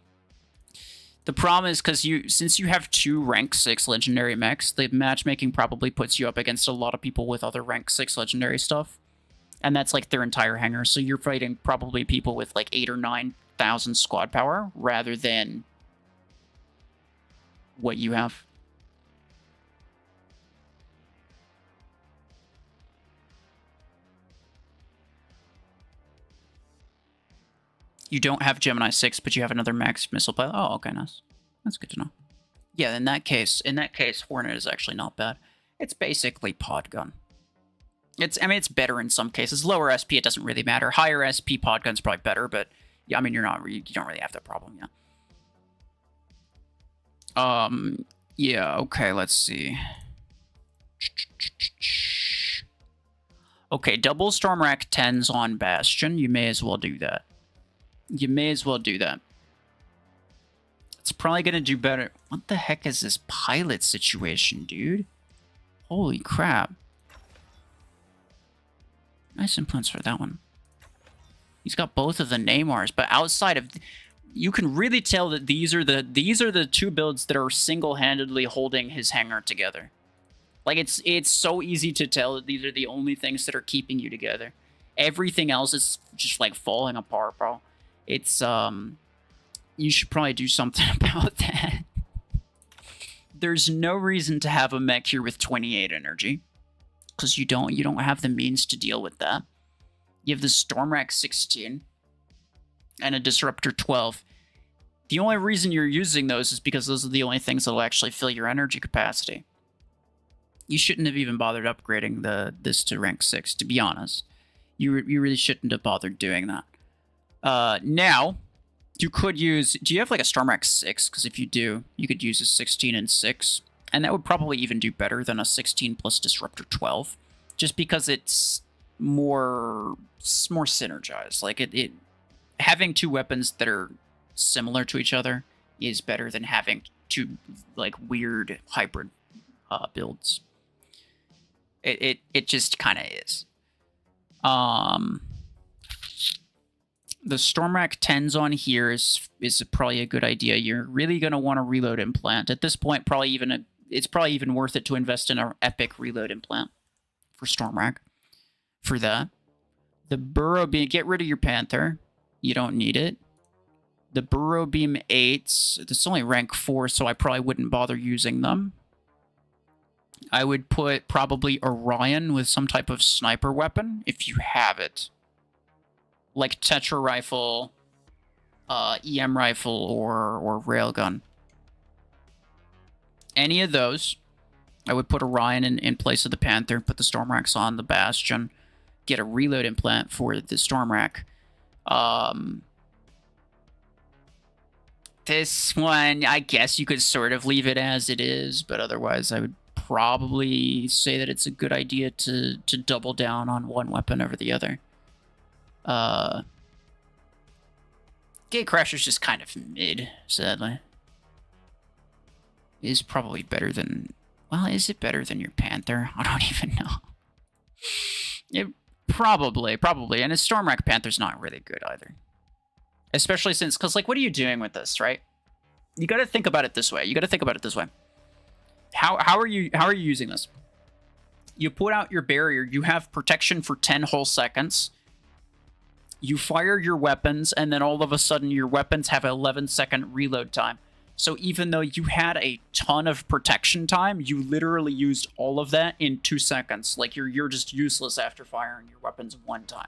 The problem is because since you have 2 rank 6 legendary mechs, the matchmaking probably puts you up against a lot of people with other rank 6 legendary stuff. And that's like their entire hangar. So you're fighting probably people with like 8,000 or 9,000 squad power rather than what you have. You don't have Gemini 6, but you have another max missile pilot. Oh, okay, nice. That's good to know. Yeah, in that case, Hornet is actually not bad. It's basically Pod Gun. I mean, it's better in some cases. Lower SP, it doesn't really matter. Higher SP, Pod Gun's probably better, but yeah, I mean, you don't really have that problem, yeah. Yeah, okay, let's see. Okay, double Stormwrack 10s on Bastion. You may as well do that. You may as well do that. It's probably going to do better. What the heck is this pilot situation, dude? Holy crap. Nice implants for that one. He's got both of the Neymars, but outside of... You can really tell that these are the 2 builds that are single-handedly holding his hangar together. Like, it's so easy to tell that these are the only things that are keeping you together. Everything else is just, like, falling apart, bro. It's, you should probably do something about that. There's no reason to have a mech here with 28 energy. Because you don't have the means to deal with that. You have the Stormwrack 16. And a Disruptor 12. The only reason you're using those is because those are the only things that will actually fill your energy capacity. You shouldn't have even bothered upgrading this to rank 6, to be honest. You really shouldn't have bothered doing that. Now, you could use... Do you have like a Stormwrack 6? Because if you do, you could use a 16 and 6. And that would probably even do better than a 16 plus Disruptor 12. Just because it's more synergized. Like, having 2 weapons that are similar to each other is better than having 2, like, weird hybrid builds. It just kind of is. The Stormwrack 10s on here is probably a good idea. You're really going to want to reload implant. At this point, probably even it's probably even worth it to invest in an epic reload implant for Stormrack. For that. The Burrow Beam, get rid of your Panther. You don't need it. The Burrow Beam 8s, it's only rank 4, so I probably wouldn't bother using them. I would put probably Orion with some type of sniper weapon, if you have it. Like Tetra Rifle, EM Rifle, or Railgun. Any of those, I would put Orion in place of the Panther, put the Stormracks on the Bastion, get a reload implant for the Stormrack. This one, I guess you could sort of leave it as it is, but otherwise I would probably say that it's a good idea to double down on one weapon over the other. Gatecrasher's just kind of mid, sadly. Is probably better than... Well, is it better than your Panther? I don't even know. It probably. And his Stormrack Panther's not really good either. Especially since... Because, like, what are you doing with this, right? You gotta think about it this way. How are you using this? You put out your barrier. You have protection for 10 whole seconds. You fire your weapons, and then all of a sudden your weapons have an 11-second reload time. So even though you had a ton of protection time, you literally used all of that in 2 seconds. Like, you're just useless after firing your weapons one time.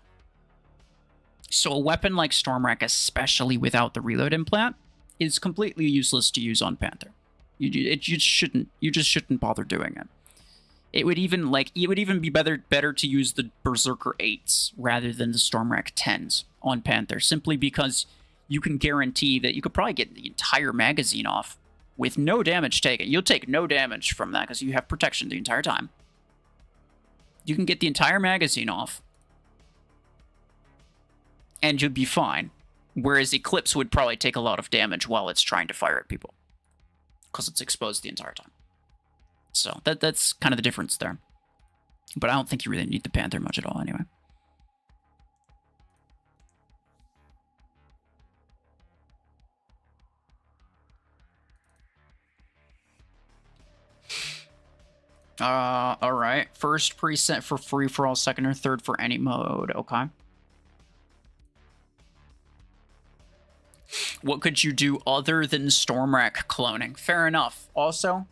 So a weapon like Stormrack, especially without the reload implant, is completely useless to use on Panther. You just shouldn't bother doing it. It would even be better to use the Berserker 8s rather than the Stormrack 10s on Panther, simply because you can guarantee that you could probably get the entire magazine off with no damage taken. You'll take no damage from that because you have protection the entire time. You can get the entire magazine off, and you'll be fine. Whereas Eclipse would probably take a lot of damage while it's trying to fire at people, because it's exposed the entire time. So that's kind of the difference there. But I don't think you really need the Panther much at all anyway. Alright. First preset for free-for-all, second or third for any mode. Okay. What could you do other than Stormrack cloning? Fair enough. Also,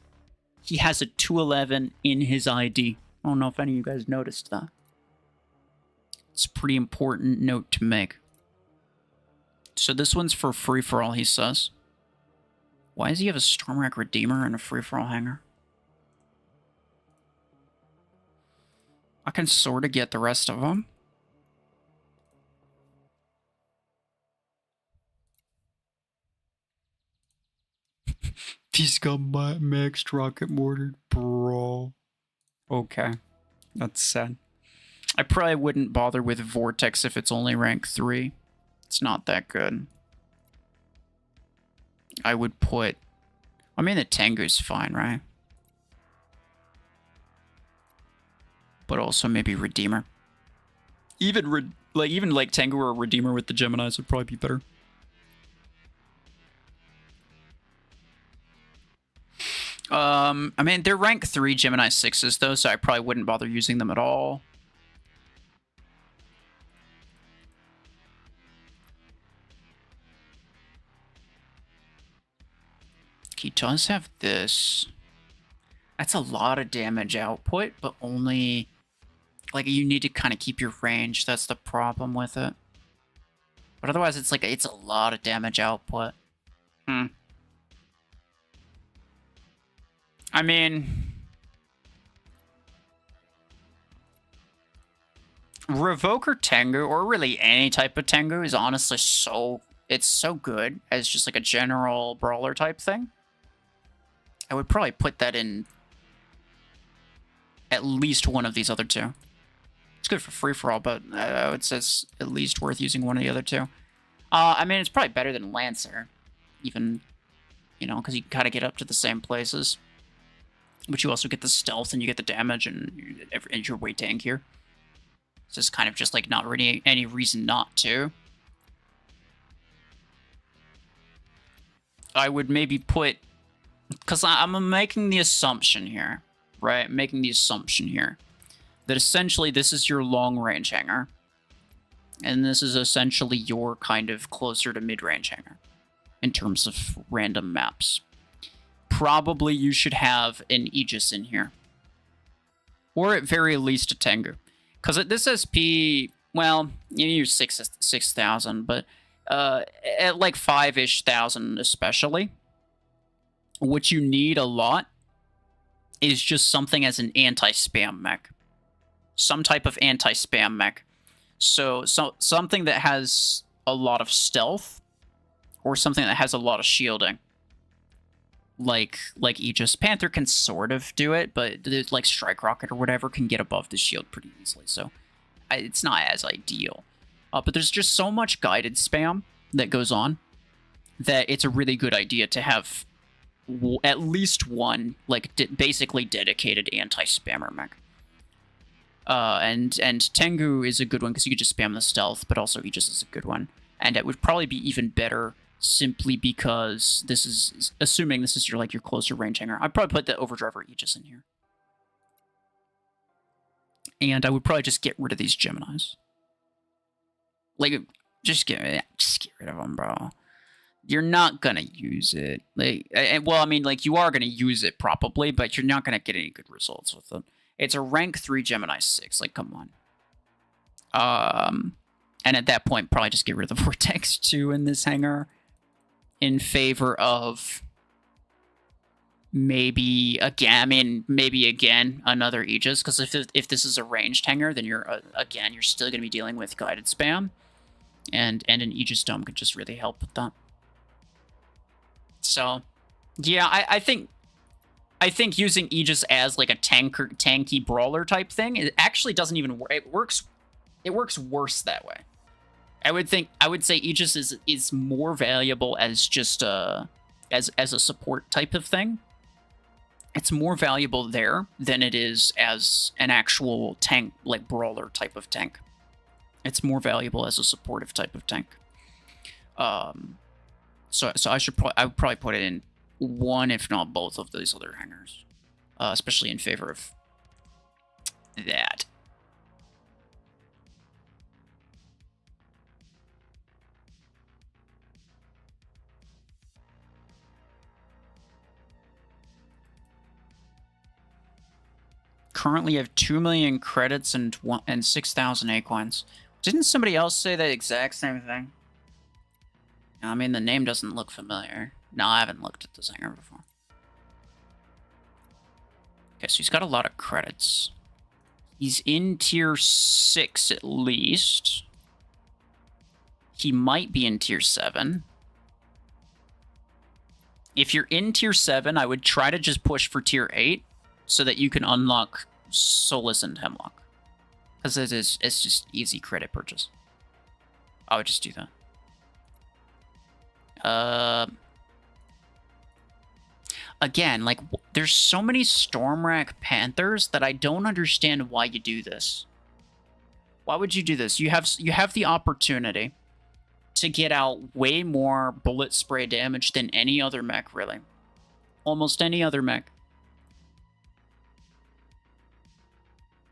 he has a 211 in his ID. I don't know if any of you guys noticed that. It's a pretty important note to make. So this one's for free-for-all, he says. Why does he have a Stormrack Redeemer and a free-for-all hangar? I can sort of get the rest of them. He's got maxed rocket mortar, bro. Okay. That's sad. I probably wouldn't bother with Vortex if it's only rank 3. It's not that good. I would put... I mean, the Tengu's fine, right? But also maybe Redeemer. Even like Tengu or Redeemer with the Geminis would probably be better. I mean, they're rank 3 Gemini 6s, though, so I probably wouldn't bother using them at all. He does have this. That's a lot of damage output, but only... Like, you need to kind of keep your range. That's the problem with it. But otherwise, it's like, it's a lot of damage output. I mean... Revoker Tengu, or really any type of Tengu, is honestly so... It's so good as just like a general brawler type thing. I would probably put that in at least one of these other two. It's good for free-for-all, but I would say it's at least worth using one of the other two. I mean, it's probably better than Lancer. Even, you know, because you kind of get up to the same places. But you also get the stealth and you get the damage and you're way tankier. It's just kind of just like not really any reason not to. I would maybe put because I'm making the assumption here, right? Making the assumption here that essentially this is your long-range hangar, and this is essentially your kind of closer to mid-range hangar in terms of random maps. Probably you should have an Aegis in here, or at very least a Tengu, because at this SP, well, you're 6,000, but at like 5-ish thousand especially, what you need a lot is just something as an anti-spam mech. Some type of anti-spam mech. So something that has a lot of stealth, or something that has a lot of shielding. Like Aegis. Panther can sort of do it, but like Strike Rocket or whatever can get above the shield pretty easily, so it's not as ideal. But there's just so much guided spam that goes on that it's a really good idea to have at least one, like, basically dedicated anti-spammer mech. And Tengu is a good one because you could just spam the stealth, but also Aegis is a good one. And it would probably be even better simply because this is, assuming this is your closer range hangar. I'd probably put the Overdriver Aegis in here. And I would probably just get rid of these Geminis. Like, just get rid of them, bro. You're not gonna use it. Well, I mean, you are gonna use it probably, but you're not gonna get any good results with it. It's a rank 3 Gemini 6. Like, come on. And at that point, probably just get rid of the Vortex 2 in this hangar in favor of maybe again another Aegis. Because if this is a ranged hangar, then you're still gonna be dealing with guided spam, and an Aegis Dome could just really help with that. So, yeah, I think using Aegis as like a tanky brawler type thing, it actually doesn't even work. It works worse that way. I would say Aegis is more valuable as just as a support type of thing. It's more valuable there than it is as an actual tank, like brawler type of tank. It's more valuable as a supportive type of tank. So I would probably put it in one, if not both, of these other hangars, especially in favor of that. Currently have 2 million credits and 6,000 acorns. Didn't somebody else say the exact same thing? I mean, the name doesn't look familiar. No, I haven't looked at this hangar before. Okay, so he's got a lot of credits. He's in tier 6 at least. He might be in tier 7. If you're in tier 7, I would try to just push for tier 8 so that you can unlock Solus and Hemlock. Because it's just easy credit purchase. I would just do that. Again, like, there's so many Stormwrack Panthers that I don't understand why you do this. Why would you do this? You have the opportunity to get out way more bullet spray damage than any other mech, really. Almost any other mech.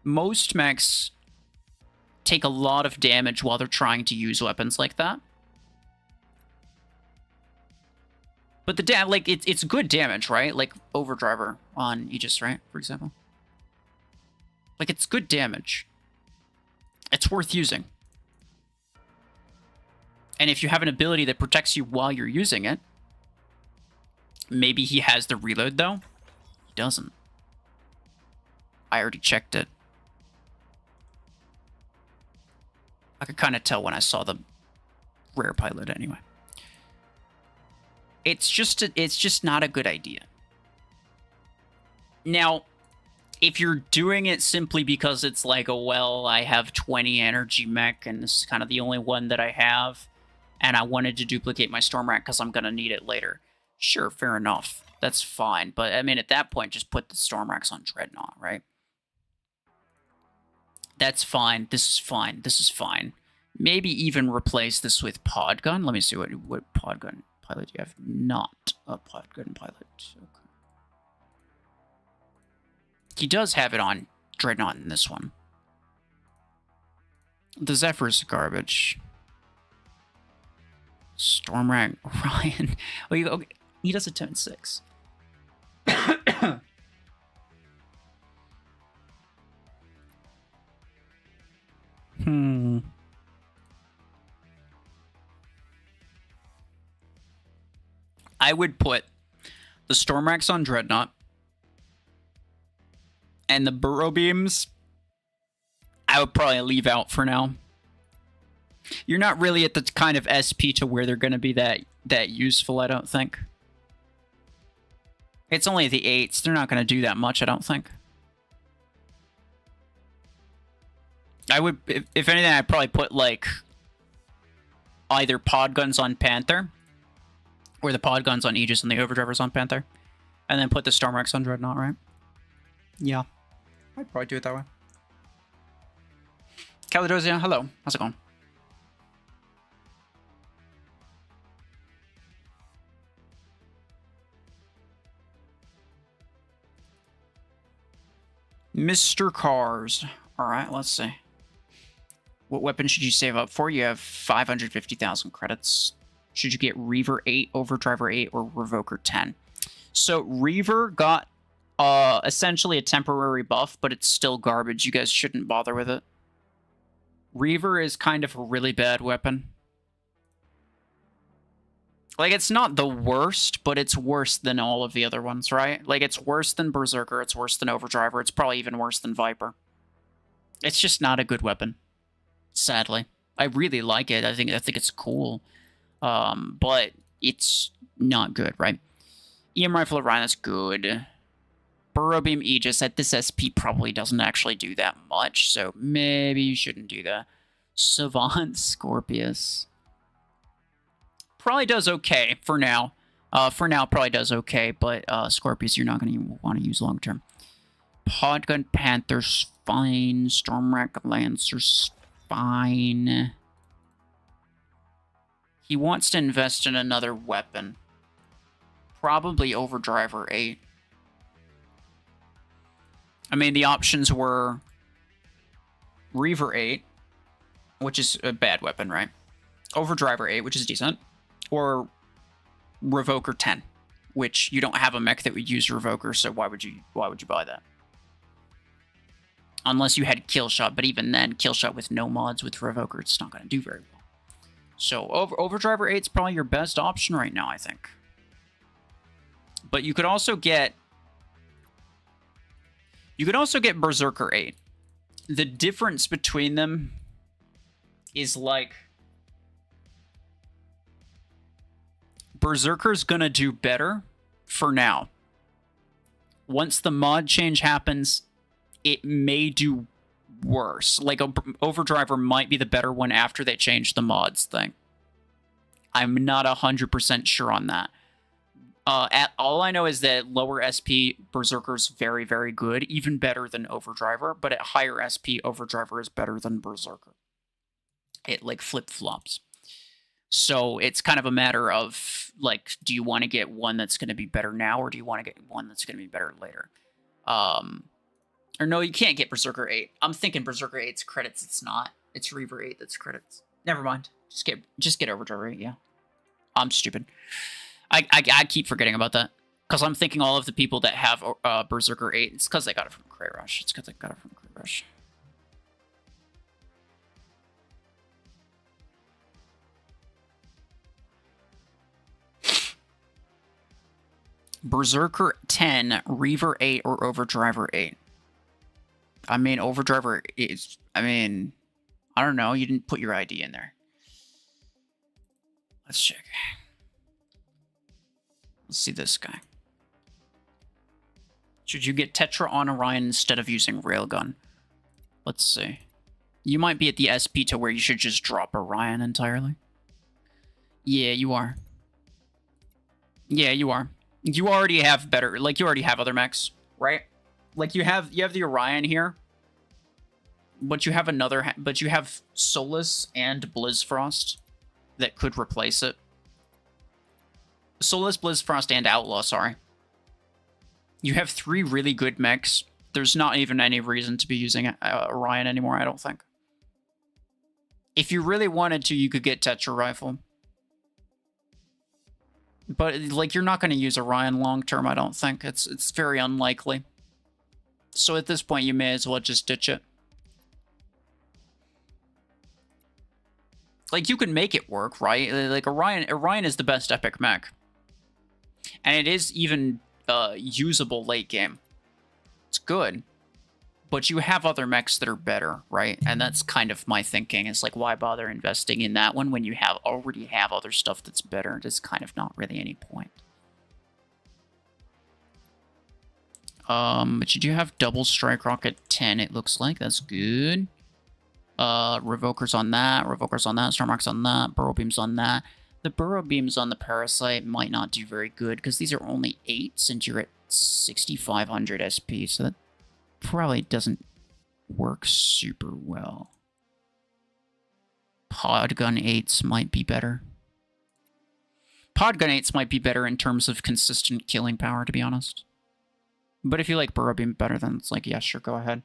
Most mechs take a lot of damage while they're trying to use weapons like that. But it's good damage, right? Like Overdriver on Aegis, right? For example. Like, it's good damage. It's worth using. And if you have an ability that protects you while you're using it, maybe he has the reload, though. He doesn't. I already checked it. I could kind of tell when I saw the rare pilot anyway. It's just not a good idea. Now, if you're doing it simply because it's like, oh, well, I have 20 energy mech and this is kind of the only one that I have, and I wanted to duplicate my Stormwrack because I'm going to need it later. Sure, fair enough. That's fine. But, I mean, at that point, just put the Stormwracks on Dreadnought, right? That's fine. This is fine. This is fine. Maybe even replace this with Podgun. Let me see what Podgun pilot you have. Not a Podgun pilot. Okay. He does have it on Dreadnought in this one. The Zephyr's garbage. Stormrat Ryan. Oh, okay. He does a 10-6. I would put the Stormracks on Dreadnought. And the Burrow Beams, I would probably leave out for now. You're not really at the kind of SP to where they're going to be that useful, I don't think. It's only the 8s. They're not going to do that much, I don't think. I would, if anything, I'd probably put, like, either pod guns on Panther, or the pod guns on Aegis and the overdrivers on Panther, and then put the Stormracks on Dreadnought, right? Yeah. I'd probably do it that way. Caledosia, hello. How's it going? Mr. Cars. Alright, let's see. What weapon should you save up for? You have 550,000 credits. Should you get Reaver 8, Overdriver 8, or Revoker 10? So, Reaver got essentially a temporary buff, but it's still garbage. You guys shouldn't bother with it. Reaver is kind of a really bad weapon. Like, it's not the worst, but it's worse than all of the other ones, right? Like, it's worse than Berserker, it's worse than Overdriver, it's probably even worse than Viper. It's just not a good weapon, sadly. I really like it. I think it's cool. But it's not good, right? EM Rifle Orion, that's good. Burrow Beam Aegis at this SP probably doesn't actually do that much, so maybe you shouldn't do that. Savant Scorpius. Probably does okay for now. For now, probably does okay, but Scorpius you're not going to want to use long term. Podgun Panther's fine. Stormrack Lancer's fine. He wants to invest in another weapon. Probably Overdriver 8. I mean, the options were Reaver 8, which is a bad weapon, right? Overdriver 8, which is decent. Or Revoker 10, which you don't have a mech that would use Revoker, so why would you buy that? Unless you had Killshot, but even then, Killshot with no mods with Revoker, it's not going to do very well. So Overdriver 8 is probably your best option right now, I think. But you could also get Berserker 8. The difference between them is like Berserker's gonna do better for now. Once the mod change happens, it may do worse. Like, Overdriver might be the better one after they change the mods thing. I'm not 100% sure on that. All I know is that lower SP, Berserker's very, very good. Even better than Overdriver. But at higher SP, Overdriver is better than Berserker. It, like, flip-flops. So it's kind of a matter of, like, do you want to get one that's going to be better now, or do you want to get one that's going to be better later? Or no, you can't get Berserker 8. I'm thinking Berserker 8's credits. It's not. It's Reaver 8 that's credits. Never mind. Just get Overdriver 8, yeah. I'm stupid. I keep forgetting about that. Because I'm thinking all of the people that have Berserker 8, it's because they got it from Cray Rush. It's because they got it from Cray Rush. Berserker 10, Reaver 8, or Overdriver 8? I mean, Overdriver is... I mean... I don't know. You didn't put your ID in there. Let's check. Let's see this guy. Should you get Tetra on Orion instead of using Railgun? Let's see. You might be at the SP to where you should just drop Orion entirely. Yeah, you are. Yeah, you are. You already have better... Like, you already have other mechs, right? Like, you have the Orion here. But you have another... But you have Solus and Blizzfrost that could replace it. Solus, Blizzfrost, and Outlaw, sorry. You have 3 really good mechs There's not even any reason to be using Orion anymore, I don't think. If you really wanted to, you could get Tetra Rifle. But, like, you're not going to use Orion long-term, I don't think. It's very unlikely. So at this point, you may as well just ditch it. Like, you can make it work, right? Like, Orion is the best epic mech. And it is even usable late game. It's good. But you have other mechs that are better, right? And that's kind of my thinking. It's like, why bother investing in that one when you already have other stuff that's better? There's kind of not really any point. But you do have double strike rocket 10, it looks like. That's good. Revokers on that, Stormrocks on that, Burrow Beams on that. The Burrow Beams on the Parasite might not do very good, because these are only 8 since you're at 6,500 SP, so that probably doesn't work super well. Podgun 8s might be better. Podgun 8s might be better in terms of consistent killing power, to be honest. But if you like Burrow Beam better, then it's like, yeah, sure, go ahead.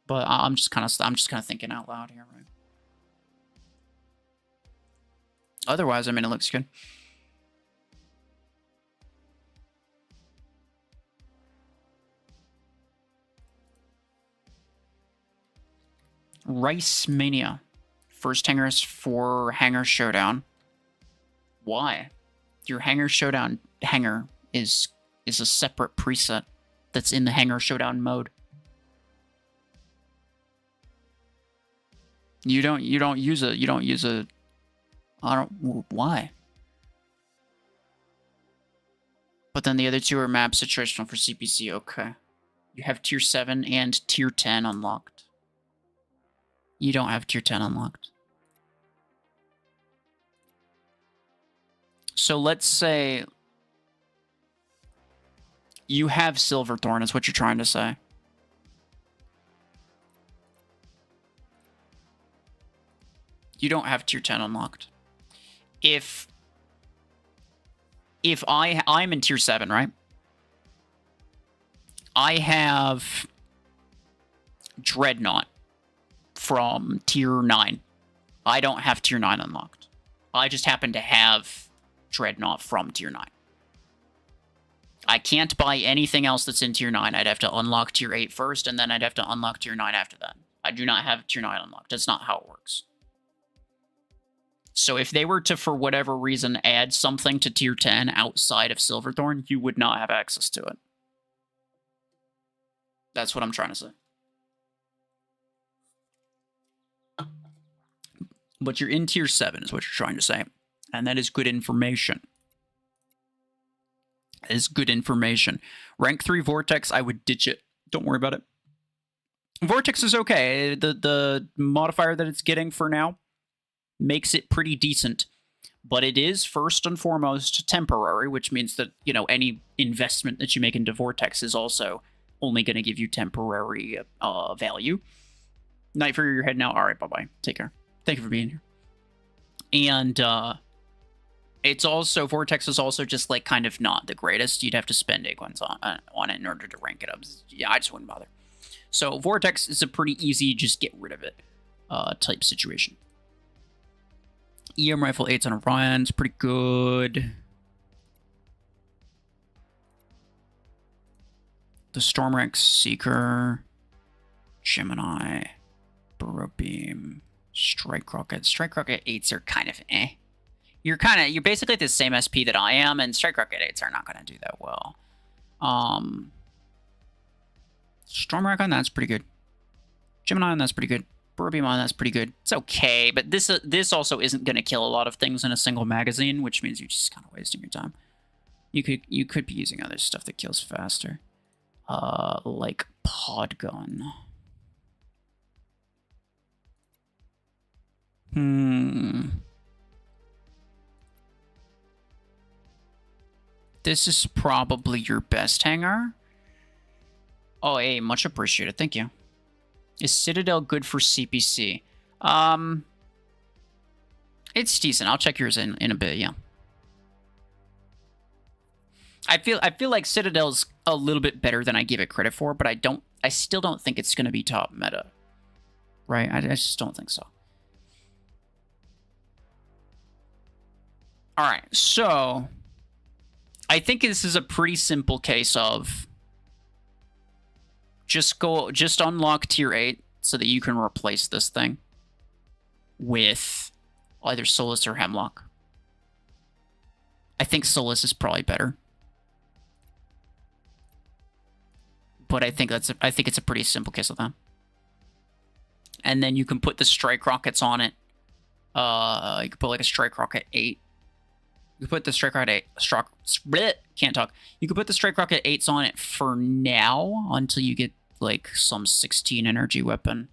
But I'm just kind of thinking out loud here, right? Otherwise, I mean, it looks good. Rice Mania. First Hangars for Hangar Showdown. Why? Your Hangar Showdown hangar is a separate preset that's in the Hangar Showdown mode. You don't use a why? But then the other two are map situational for CPC, okay. You have tier 7 and tier 10 unlocked. You don't have tier 10 unlocked. So let's say you have Silverthorn, is what you're trying to say. You don't have tier 10 unlocked. If I'm in tier 7, right? I have Dreadnought from tier 9. I don't have tier 9 unlocked. I just happen to have Dreadnought from tier 9. I can't buy anything else that's in tier 9. I'd have to unlock tier 8 first, and then I'd have to unlock tier 9 after that. I do not have tier 9 unlocked. That's not how it works. So if they were to, for whatever reason, add something to tier 10 outside of Silverthorn, you would not have access to it. That's what I'm trying to say. But you're in tier 7 is what you're trying to say. And that is good information. That is good information. Rank 3 Vortex, I would ditch it. Don't worry about it. Vortex is okay. The modifier that it's getting for now makes it pretty decent. But it is, first and foremost, temporary, which means that, you know, any investment that you make into Vortex is also only going to give you temporary value. Night for your head now. All right, bye-bye. Take care. Thank you for being here. And it's also, Vortex is also just, like, kind of not the greatest. You'd have to spend Acorns on it in order to rank it up. Yeah, I just wouldn't bother. So Vortex is a pretty easy, just get rid of it type situation. EM Rifle 8's on Orion's pretty good. The Stormrex Seeker, Gemini, Burrow Beam, Strike Rocket. Strike Rocket 8s are kind of eh. You're basically at the same SP that I am, and Strike Rocket 8s are not going to do that well. Stormwreck on that's pretty good. Gemini on that's pretty good. Burrow Beam on that's pretty good. It's okay, but this also isn't going to kill a lot of things in a single magazine, which means you're just kind of wasting your time. You could be using other stuff that kills faster. Like Podgun. This is probably your best hangar. Oh, hey, much appreciated. Thank you. Is Citadel good for CPC? It's decent. I'll check yours in a bit, yeah. I feel like Citadel's a little bit better than I give it credit for, but I still don't think it's going to be top meta. Right? I just don't think so. All right, so I think this is a pretty simple case of just unlock tier 8 so that you can replace this thing with either Solus or Hemlock. I think Solus is probably better. But I think it's a pretty simple case of that. And then you can put the strike rockets on it. You can put like a strike rocket 8. You can put the strike rocket 8 can't talk. You can put the strike rocket 8s on it for now until you get like some 16 energy weapon.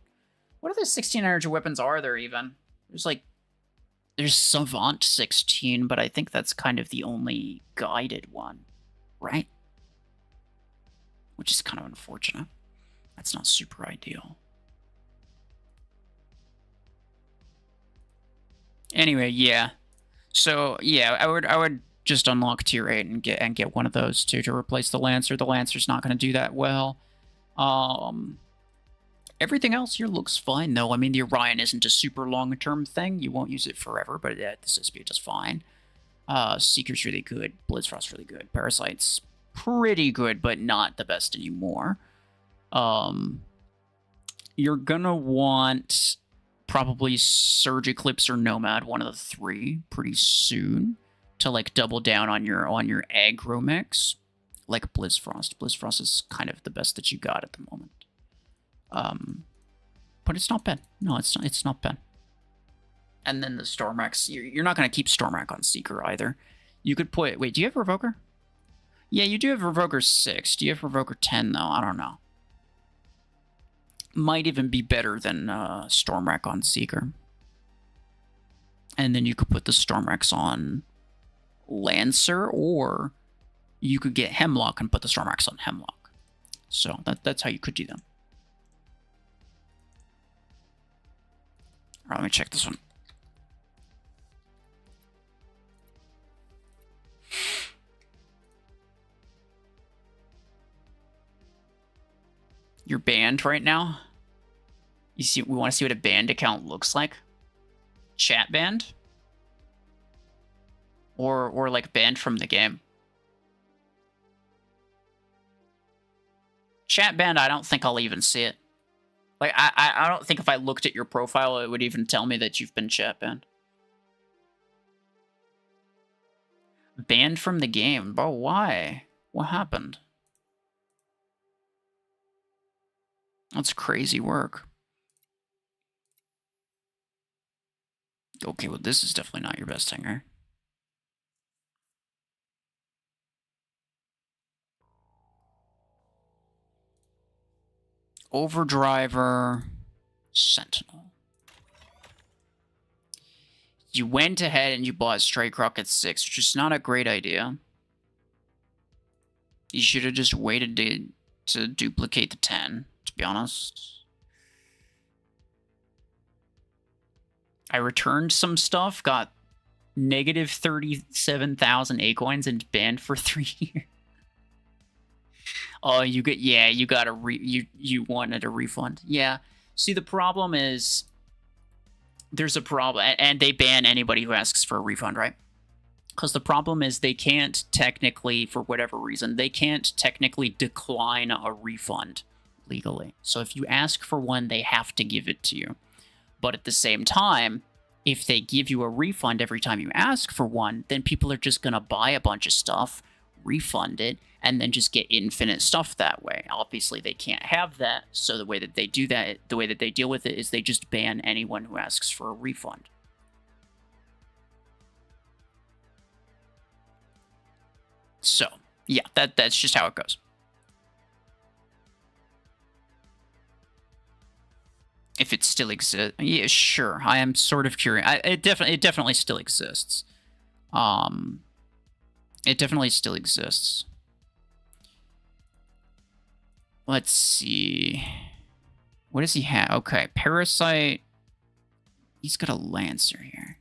What other 16 energy weapons are there even? There's Savant 16, but I think that's kind of the only guided one, right? Which is kind of unfortunate. That's not super ideal. Anyway, yeah. So yeah, I would just unlock tier 8 and get one of those two to replace the Lancer. The Lancer's not going to do that well. Everything else here looks fine, though. I mean, the Orion isn't a super long-term thing. You won't use it forever, but the SSB just fine. Seeker's really good. Blitzfrost's really good. Parasite's pretty good, but not the best anymore. You're gonna want probably Surge Eclipse or Nomad, one of the three, pretty soon to like double down on your aggro mix, like Blitzfrost. Blitzfrost is kind of the best that you got at the moment. But it's not bad. No, it's not bad. And then the Stormrax, you're not going to keep Stormrack on Seeker either. You could put... Wait, do you have Revoker? Yeah, you do have Revoker 6. Do you have Revoker 10, though? I don't know. Might even be better than Stormrack on Seeker. And then you could put the Stormrax on Lancer, or you could get Hemlock and put the Stormrax on Hemlock. So that's how you could do them. All right, let me check this one. You're banned right now? You see, we want to see what a banned account looks like? Chat banned? Or like banned from the game? Chat banned, I don't think I'll even see it. Like, I don't think if I looked at your profile, it would even tell me that you've been chat banned. Banned from the game? Bro, why? What happened? That's crazy work. Okay, well, this is definitely not your best hanger. Overdriver, Sentinel. You went ahead and you bought Strike Rocket 6, which is not a great idea. You should have just waited to duplicate the 10, to be honest. I returned some stuff, got negative 37,000 A-coins and banned for 3 years. Oh, you got you wanted a refund. Yeah. See, the problem is there's a problem, and they ban anybody who asks for a refund, right? Because the problem is they can't technically, for whatever reason, they can't technically decline a refund legally. So if you ask for one, they have to give it to you. But at the same time, if they give you a refund every time you ask for one, then people are just going to buy a bunch of stuff, refund it, and then just get infinite stuff that way. Obviously, they can't have that, so the way that they do that, the way that they deal with it is they just ban anyone who asks for a refund. So, yeah, that's just how it goes. If it still exists, yeah, sure. I am sort of curious. It definitely still exists. It definitely still exists. Let's see. What does he have? Okay, Parasite. He's got a Lancer here.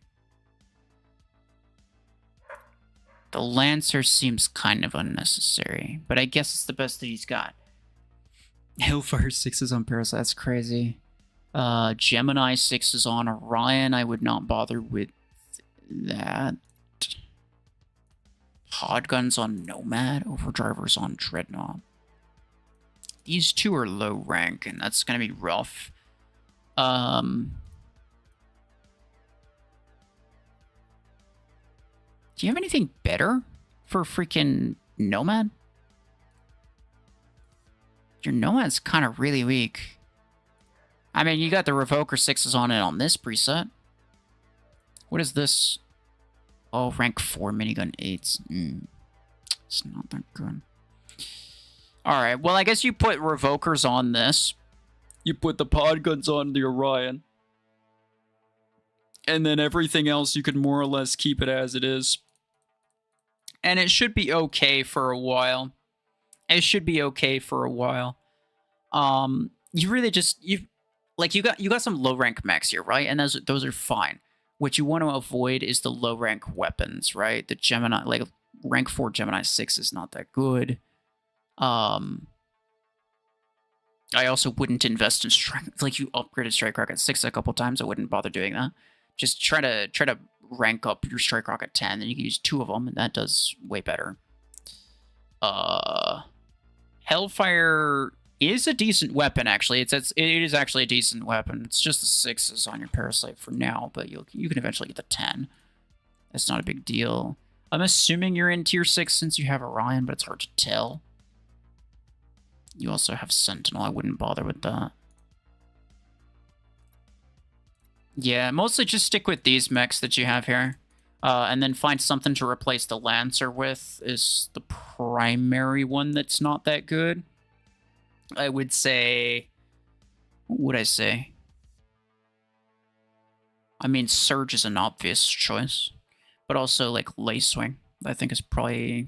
The Lancer seems kind of unnecessary, but I guess it's the best that he's got. Hellfire 6 is on Parasite, that's crazy. Gemini 6 is on Orion, I would not bother with that. Podguns on Nomad, Overdrivers on Dreadnought. These two are low rank, and that's gonna be rough. Do you have anything better for freaking Nomad? Your Nomad's kind of really weak. I mean, you got the Revoker 6s on it on this preset. What is this? Oh, rank 4 minigun 8s. It's not that good. Alright, well, I guess you put Revokers on this. You put the pod guns on the Orion. And then everything else, you can more or less keep it as it is. And it should be okay for a while. It should be okay for a while. You really just... You got some low rank mechs here, right? And those are fine. What you want to avoid is the low rank weapons, right? The Gemini, like rank 4 Gemini 6 is not that good. I also wouldn't invest in strike. Like, you upgraded Strike Rocket 6 a couple times, I wouldn't bother doing that. Just try to rank up your Strike Rocket 10, and you can use 2 of them, and that does way better. Hellfire is a decent weapon, actually. It is actually a decent weapon. It's just the 6s on your Parasite for now, but you can eventually get the 10. That's not a big deal. I'm assuming you're in tier 6 since you have Orion, but it's hard to tell. You also have Sentinel. I wouldn't bother with that. Yeah, mostly just stick with these mechs that you have here. And then find something to replace the Lancer with is the primary one that's not that good. I would say... What would I say? I mean, Surge is an obvious choice. But also, like, Lacewing, I think is probably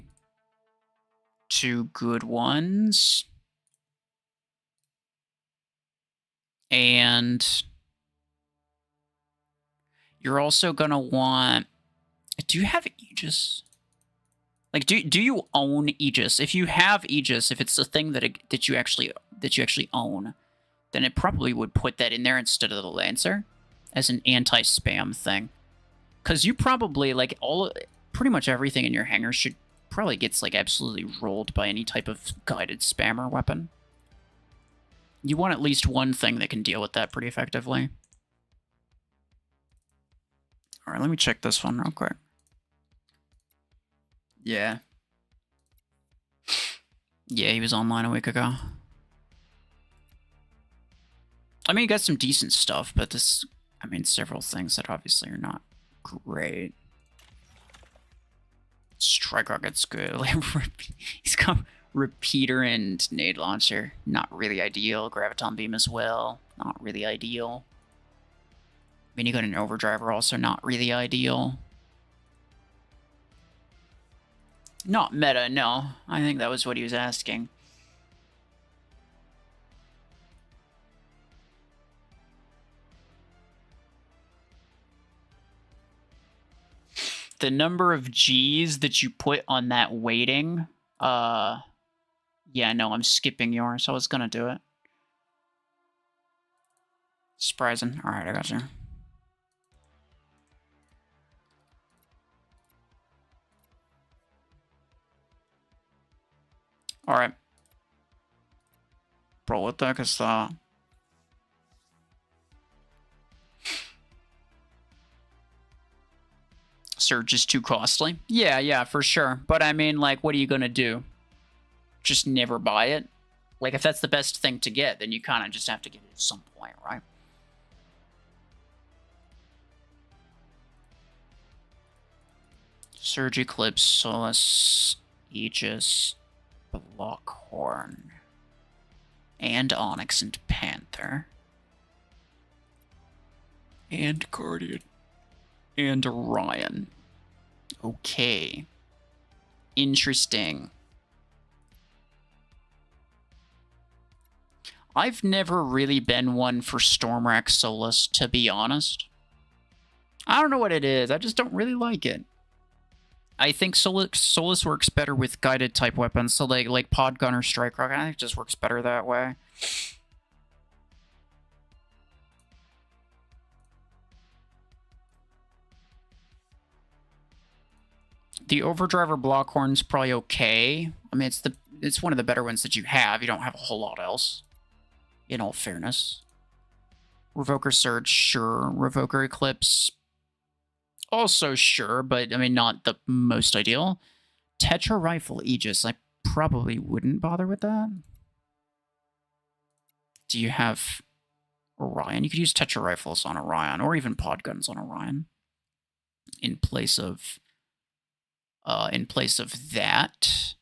2 good ones. And you're also gonna want... Do you have Aegis? Like, do you own Aegis? If you have Aegis, if it's a thing that you actually own, then it probably would put that in there instead of the Lancer as an anti-spam thing. Because you probably, like, pretty much everything in your hangar should probably gets, like, absolutely rolled by any type of guided spammer weapon. You want at least one thing that can deal with that pretty effectively. Alright, let me check this one real quick. Yeah. Yeah, he was online a week ago. I mean, he got some decent stuff, but this... I mean, several things that obviously are not great. Strike Rocket's good. He's got Repeater and Nade Launcher. Not really ideal. Graviton Beam as well. Not really ideal. Minigun and Overdriver also not really ideal. Not meta, no. I think that was what he was asking. The number of G's that you put on that weighting, yeah, no, I'm skipping yours. I was gonna do it. Surprising. Alright, I got you. Alright. Bro, what the heck is that? Surge is too costly? Yeah, for sure. But I mean, like, what are you gonna do? Just never buy it? Like, if that's the best thing to get, then you kind of just have to get it at some point, right? Surge, Eclipse, Solus, Aegis, Blockhorn, and Onyx and Panther, and Guardian, and Orion. Okay. Interesting. I've never really been one for Stormrack Solus, to be honest. I don't know what it is. I just don't really like it. I think Solus works better with guided type weapons, so like pod gun or strike rocket. I think it just works better that way. The overdriver block horn's probably okay. I mean, it's one of the better ones that you have. You don't have a whole lot else, in all fairness. Revoker Surge, sure. Revoker Eclipse, also sure, but I mean, not the most ideal. Tetra Rifle Aegis, I probably wouldn't bother with that. Do you have Orion? You could use Tetra Rifles on Orion, or even pod guns on Orion. In place of that.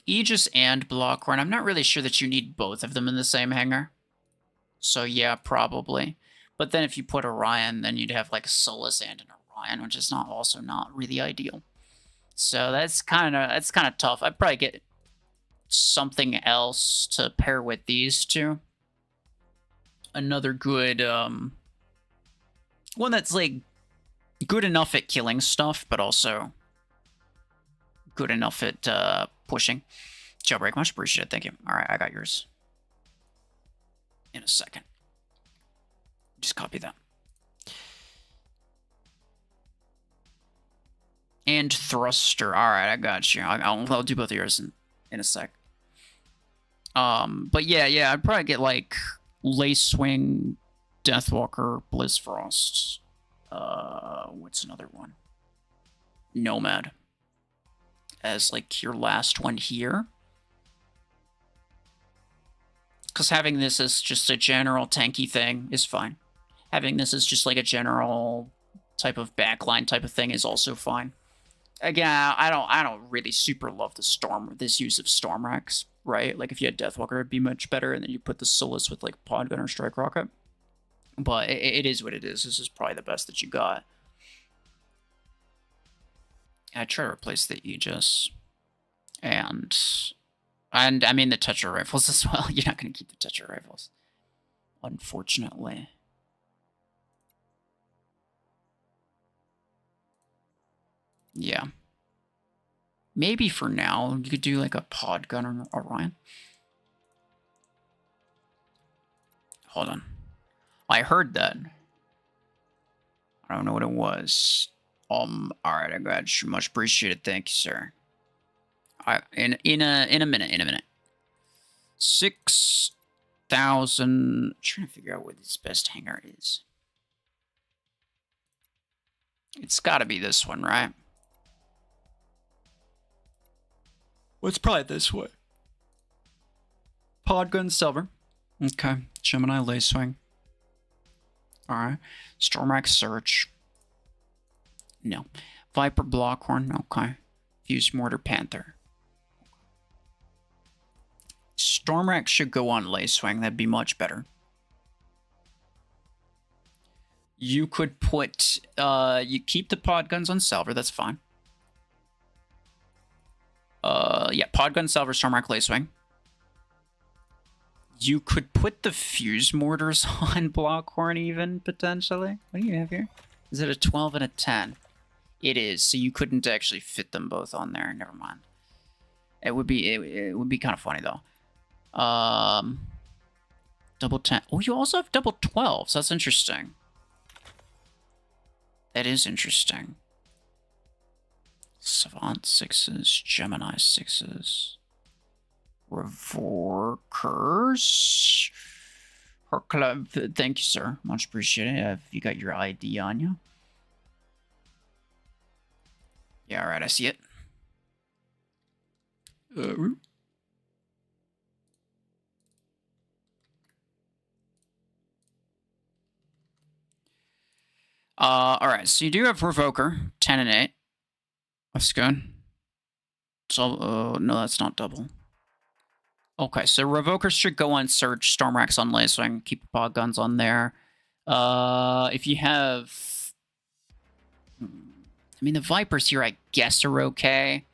Aegis and Blockhorn. I'm not really sure that you need both of them in the same hangar. So yeah, probably. But then if you put Orion, then you'd have like a Solus and an Orion, which is also not really ideal. So that's kind of tough. I'd probably get something else to pair with these two. Another good one that's like good enough at killing stuff, but also good enough at pushing. Jailbreak, much appreciated. Thank you. All right, I got yours in a second. Just copy that. And thruster. All right, I got you. I'll do both of yours in a sec. But yeah, I'd probably get like Lace Swing, Deathwalker, Blizzfrost. What's another one? Nomad. As like your last one here. Because having this as just a general tanky thing is fine. Having this as just like a general type of backline type of thing is also fine. Again, I don't really super love this use of Stormrex, right? Like if you had Deathwalker, it'd be much better, and then you put the Solus with like Pod Gun or Strike Rocket. But it is what it is. This is probably the best that you got. I try to replace the Aegis. And I mean the Tetra Rifles as well. You're not going to keep the Tetra Rifles, unfortunately. Yeah. Maybe for now, you could do like a Pod Gun or Orion. Hold on. I heard that. I don't know what it was. Alright, I got you. Much appreciated. Thank you, sir. In a minute. 6,000. Trying to figure out what this best hangar is. It's got to be this one, right? Well, it's probably this way. Pod Gun Silver. Okay. Gemini Lace Swing. Alright. Stormax Search. No. Viper Blockhorn. Okay. Fuse Mortar Panther. Stormrex should go on Lace Swing. That'd be much better. You could put... you keep the pod guns on Salver. That's fine. Yeah, pod gun, Salver, Stormrex, Lace Swing. You could put the fuse mortars on Blockhorn even, potentially. What do you have here? Is it a 12 and a 10? It is, so you couldn't actually fit them both on there. Never mind. It would be kind of funny though. Double 10. Oh, you also have double 12s. That's interesting. That is interesting. Savant 6s, Gemini 6s. Revorkers. Thank you, sir. Much appreciated. Have you got your ID on you? Yeah, alright, I see it. Alright, so you do have Revoker, 10 and 8. That's good. So, no, that's not double. Okay, so Revokers should go on Search, Stormrex on Lace Swing, keep the pod guns on there. If you have... I mean, the Vipers here, I guess, are okay.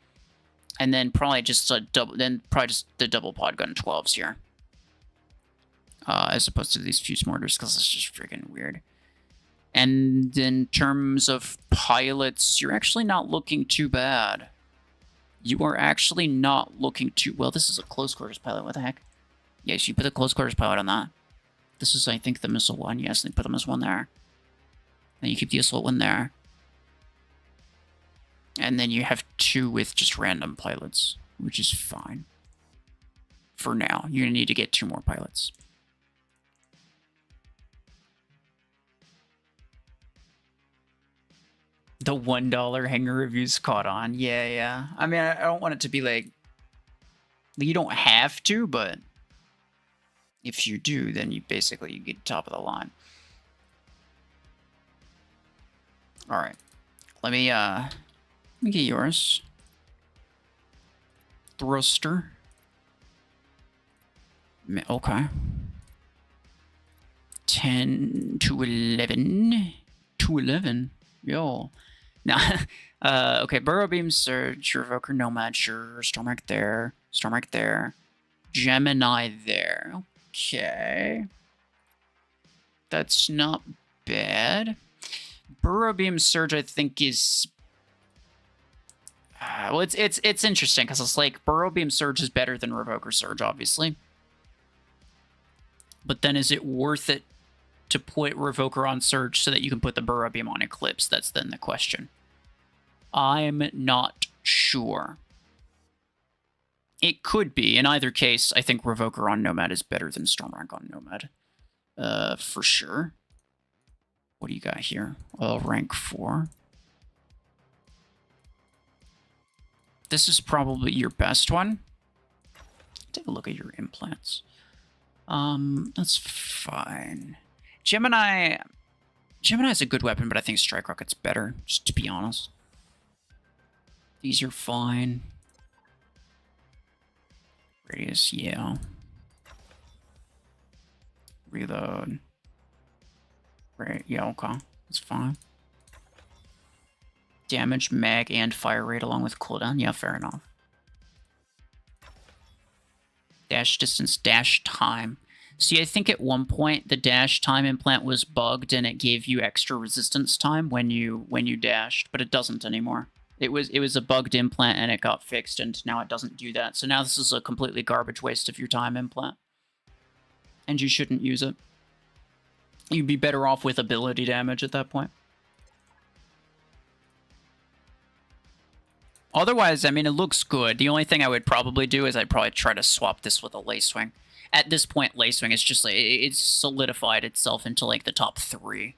And then probably just a double, the double pod gun 12s here. As opposed to these fuse mortars, because it's just freaking weird. And in terms of pilots, you're actually not looking too bad. You are actually not looking too... Well, this is a close quarters pilot. What the heck? Yes, you put the close quarters pilot on that. This is, I think, the missile one. Yes, they put the missile one there. Then you keep the assault one there. And then you have 2 with just random pilots, which is fine. For now. You're going to need to get 2 more pilots. The $1 hangar reviews caught on. Yeah. I mean, I don't want it to be like... You don't have to, but... If you do, then you get top of the line. Alright. Let me get yours. Thruster. Okay. 10 to 11. To 11. Yo. Now, okay, Burrow Beam, Surge, Revoker, Nomad, sure, Stormwreck there, Stormwreck there, Gemini there. Okay. That's not bad. Burrow Beam Surge, I think, is... well, it's interesting, because it's like, Burrow Beam Surge is better than Revoker Surge, obviously. But then is it worth it to put Revoker on Surge so that you can put the Burrow Beam on Eclipse? That's then the question. I'm not sure. It could be. In either case, I think Revoker on Nomad is better than Stormwreck on Nomad. For sure. What do you got here? Rank 4. This is probably your best one. Take a look at your implants. That's fine. Gemini is a good weapon, but I think Strike Rocket's better, just to be honest. These are fine. Radius, yeah. Reload. Right, yeah, okay. That's fine. Damage, mag, and fire rate along with cooldown. Yeah, fair enough. Dash distance, dash time. See, I think at one point the dash time implant was bugged and it gave you extra resistance time when you dashed, but it doesn't anymore. It was a bugged implant and it got fixed, and now it doesn't do that. So now this is a completely garbage waste of your time implant. And you shouldn't use it. You'd be better off with ability damage at that point. Otherwise, I mean, it looks good. The only thing I would probably do is I'd probably try to swap this with a Lacewing. At this point, Lacewing is just like, it's solidified itself into like the top 3.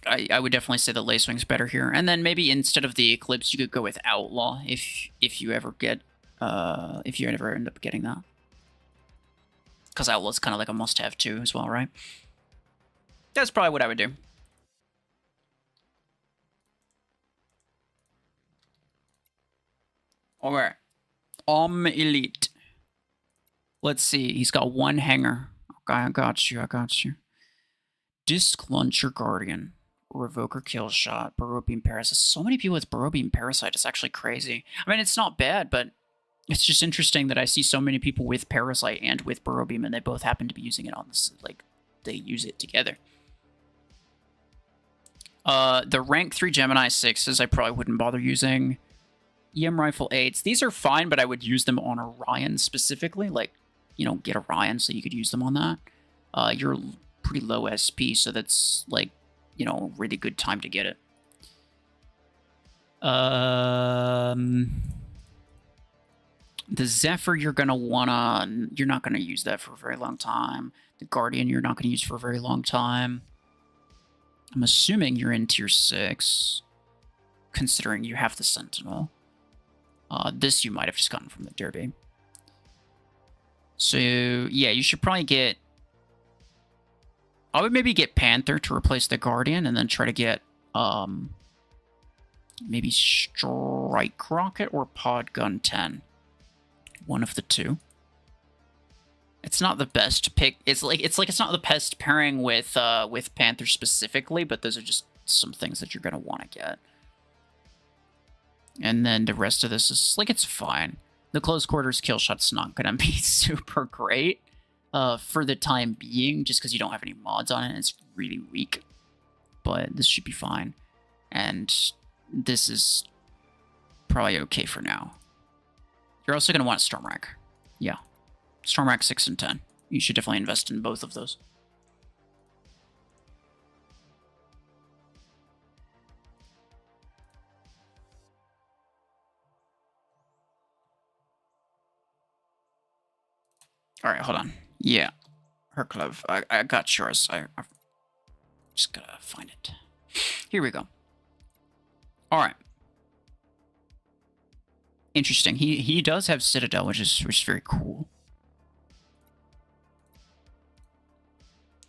I would definitely say the Lacewing's better here. And then maybe instead of the Eclipse, you could go with Outlaw if you ever get, if you ever end up getting that. Because Outlaw's kind of like a must-have too as well, right? That's probably what I would do. Alright. Elite. Let's see. He's got 1 hanger. Okay, I got you. Disc Launcher Guardian. Revoker Kill Shot. Burrow Beam Parasite. So many people with Burrow Beam Parasite. It's actually crazy. I mean, it's not bad, but it's just interesting that I see so many people with Parasite and with Burrow Beam, and they both happen to be using it on this. Like, they use it together. The rank 3 Gemini 6s I probably wouldn't bother using. EM Rifle 8s. These are fine, but I would use them on Orion specifically. Like, you know, get Orion so you could use them on that. You're pretty low SP, so that's, like, you know, really good time to get it. The Zephyr, you're not going to use that for a very long time. The Guardian, you're not going to use for a very long time. I'm assuming you're in tier 6, considering you have the Sentinel. This you might have just gotten from the Derby. So, yeah, you should probably get... I would maybe get Panther to replace the Guardian, and then try to get, maybe Strike Rocket or Pod Gun 10. One of the two. It's not the best pick. It's not the best pairing with Panther specifically, but those are just some things that you're gonna want to get. And then the rest of this is, like, it's fine. The close quarters kill shot's not gonna be super great for the time being, just because you don't have any mods on it. It's really weak. But this should be fine. And this is probably okay for now. You're also going to want a Storm Rack. Yeah. Storm Rack 6 and 10. You should definitely invest in both of those. Alright, hold on. Yeah. Herclove. I got yours. I just gotta find it. Here we go. Alright. Interesting. He does have Citadel, which is very cool.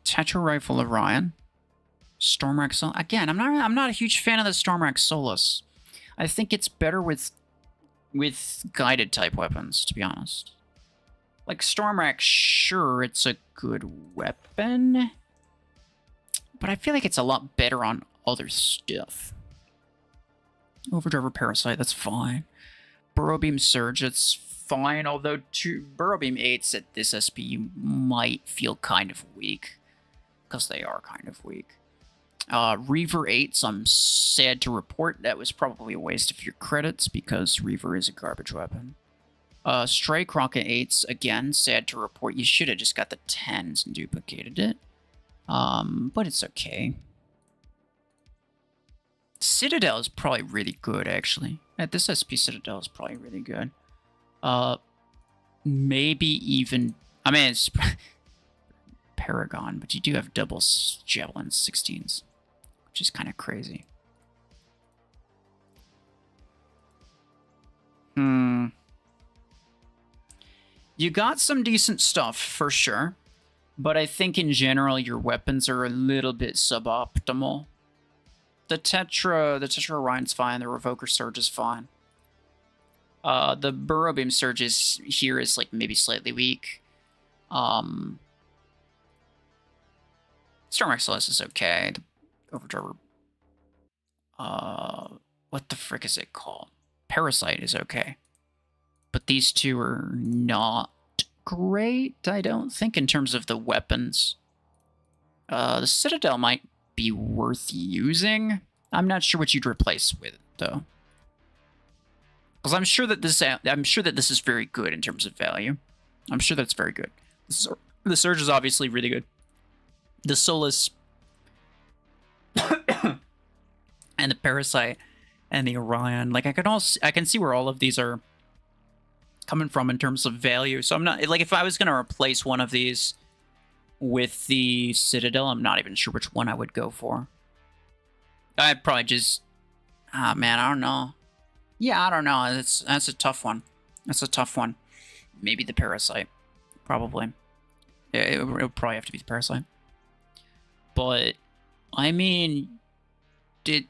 Tetra Rifle Orion. Stormrack Solus. Again, I'm not a huge fan of the Stormrack Solus. I think it's better with guided type weapons, to be honest. Like Stormrack, sure, it's a good weapon, but I feel like it's a lot better on other stuff. Overdriver Parasite, that's fine. Burrow Beam Surge, it's fine, although Burrow Beam 8s at this SP might feel kind of weak, because they are kind of weak. Reaver 8s, I'm sad to report that was probably a waste of your credits, because Reaver is a garbage weapon. Strike Rocket 8s, again, sad to report. You should have just got the 10s and duplicated it. But it's okay. Citadel is probably really good, actually. At this SP, Citadel is probably really good. Maybe even... I mean, it's Paragon, but you do have double Javelin 16s, which is kind of crazy. You got some decent stuff, for sure. But I think in general, your weapons are a little bit suboptimal. The Tetra Orion's fine. The Revoker Surge is fine. The Burrow Beam Surge here is like maybe slightly weak. Stormrack Solus is okay. The Overdriver... what the frick is it called? Parasite is okay. But these two are not great, I don't think, in terms of the weapons. The Citadel might be worth using. I'm not sure what you'd replace with, though. Because I'm sure that this is very good in terms of value. I'm sure that's very good. The Surge is obviously really good. The Solus and the Parasite and the Orion, like I can see where all of these are coming from in terms of value. So I'm not, like, if I was going to replace one of these with the Citadel, I'm not even sure which one I would go for. I'd probably just... Ah, man, I don't know. Yeah, I don't know. That's a tough one. That's a tough one. Maybe the Parasite. Probably. It would probably have to be the Parasite. But, I mean, it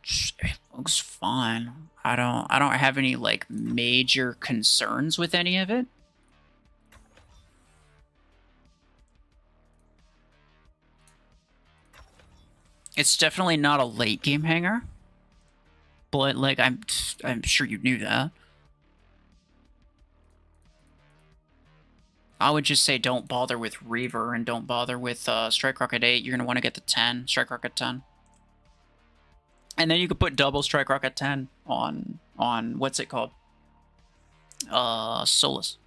looks fine. I don't have any, like, major concerns with any of it. It's definitely not a late game hanger, but like I'm sure you knew that. I would just say don't bother with Reaver and don't bother with Strike Rocket 8. You're gonna want to get the 10, Strike Rocket 10, and then you could put double Strike Rocket 10 on what's it called? Solus.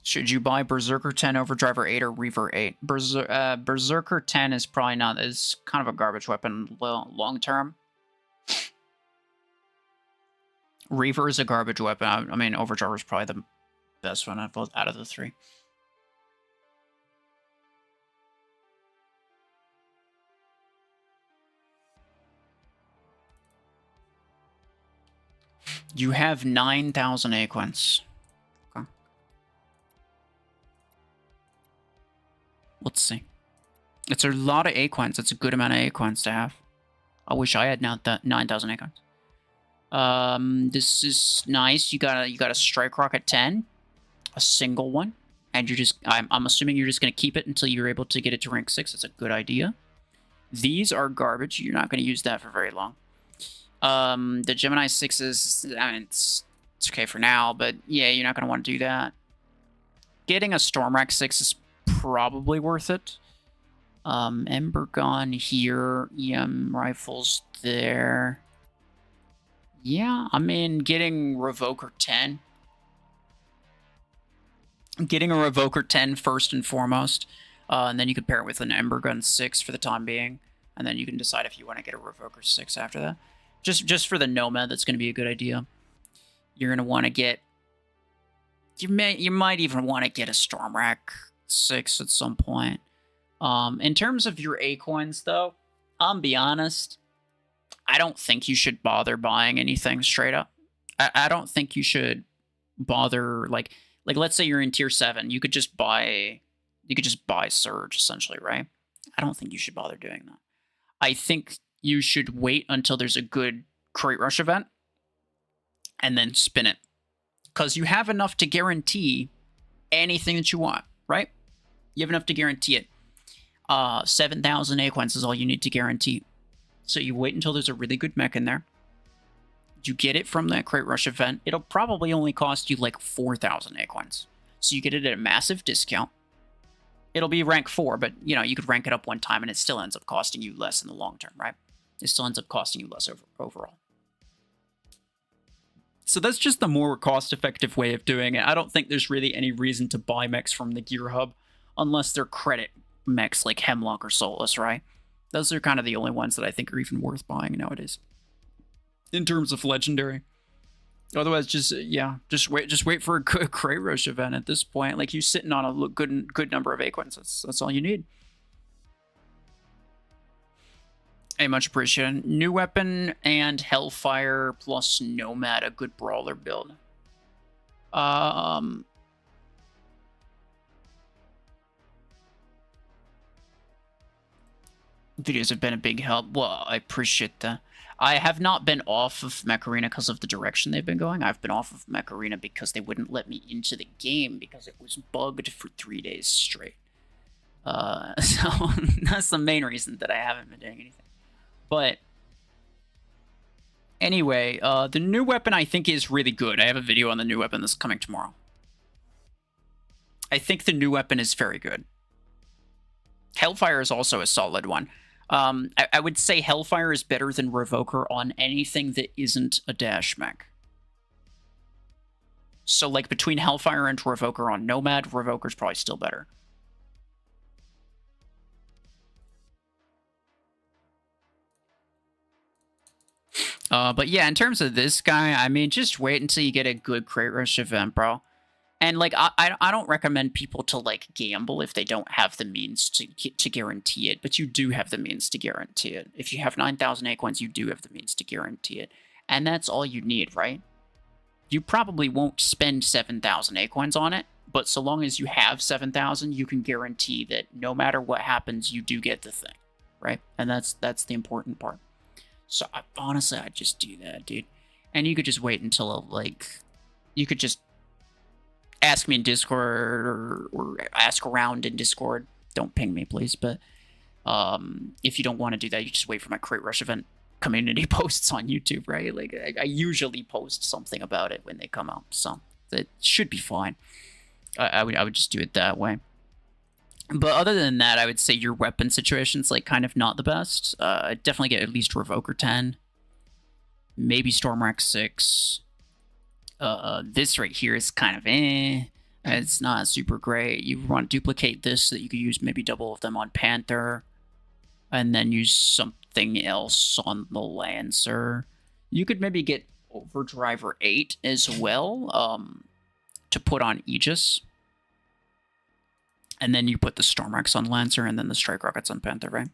Should you buy Berserker 10 over Driver 8 or Reaver 8? Berserker 10 is probably not... It's kind of a garbage weapon long term. Reaver is a garbage weapon. I mean, Overdriver is probably the best one out of the three. You have 9,000 Aquins. Let's see. It's a lot of Aquins. It's a good amount of Aquins to have. I wish I had 9,000 Aquins. This is nice. You got a Strike Rocket 10, a single one, and you're just, I'm assuming you're just going to keep it until you're able to get it to rank 6. That's a good idea. These are garbage. You're not going to use that for very long. The Gemini 6s, I mean, it's okay for now, but yeah, you're not going to want to do that. Getting a Stormwreck 6 is probably worth it. Ember gun here, EM rifles there. Yeah, I mean, getting Revoker 10. Getting a Revoker 10 first and foremost, and then you can pair it with an Ember gun 6 for the time being, and then you can decide if you want to get a Revoker 6 after that. Just for the Nomad, that's going to be a good idea. You're going to want to get... You might even want to get a Stormwreck 6 at some point. In terms of your A-coins, though, I'll be honest, I don't think you should bother buying anything straight up. I don't think you should bother, like let's say you're in tier 7, you could just buy Surge, essentially, right? I don't think you should bother doing that. I think you should wait until there's a good crate rush event and then spin it. Because you have enough to guarantee anything that you want, right? You have enough to guarantee it. 7,000 A-coins is all you need to guarantee. So you wait until there's a really good mech in there. You get it from that crate rush event. It'll probably only cost you like 4,000 A-coins. So you get it at a massive discount. It'll be rank 4, but you know, you could rank it up one time and it still ends up costing you less in the long term, right? It still ends up costing you less overall. So that's just the more cost-effective way of doing it. I don't think there's really any reason to buy mechs from the Gear Hub unless they're credit mechs like Hemlock or Solus, right? Those are kind of the only ones that I think are even worth buying nowadays. In terms of legendary. Otherwise, just wait for a good crate rush event at this point. Like, you're sitting on a good number of A-coins. That's all you need. Hey, much appreciated. New weapon and Hellfire plus Nomad, a good brawler build. Videos have been a big help. Well, I appreciate that. I have not been off of Mech Arena because of the direction they've been going. I've been off of Mech Arena because they wouldn't let me into the game because it was bugged for 3 days straight. So that's the main reason that I haven't been doing anything. But anyway, the new weapon I think is really good. I have a video on the new weapon that's coming tomorrow. I think the new weapon is very good. Hellfire is also a solid one. I would say Hellfire is better than Revoker on anything that isn't a dash mech. So, like, between Hellfire and Revoker on Nomad, Revoker's probably still better. But yeah, in terms of this guy, I mean, just wait until you get a good crate rush event, bro. And, like, I don't recommend people to, like, gamble if they don't have the means to guarantee it. But you do have the means to guarantee it. If you have 9,000 A-coins, you do have the means to guarantee it. And that's all you need, right? You probably won't spend 7,000 A-coins on it. But so long as you have 7,000, you can guarantee that no matter what happens, you do get the thing, right? And that's the important part. So, honestly, I'd just do that, dude. And you could just wait until, like, you could just ask me in Discord or ask around in Discord. Don't ping me, please. But if you don't want to do that, you just wait for my Crate Rush event community posts on YouTube, right? Like, I usually post something about it when they come out. So that should be fine. I would just do it that way. But other than that, I would say your weapon situation's, like, kind of not the best. Definitely get at least Revoker 10. Maybe Stormwreck 6. This right here is kind of It's not super great. You want to duplicate this so that you could use maybe double of them on Panther. And then use something else on the Lancer. You could maybe get Overdriver 8 as well, to put on Aegis. And then you put the Stormwrecks on Lancer and then the Strike Rockets on Panther, right?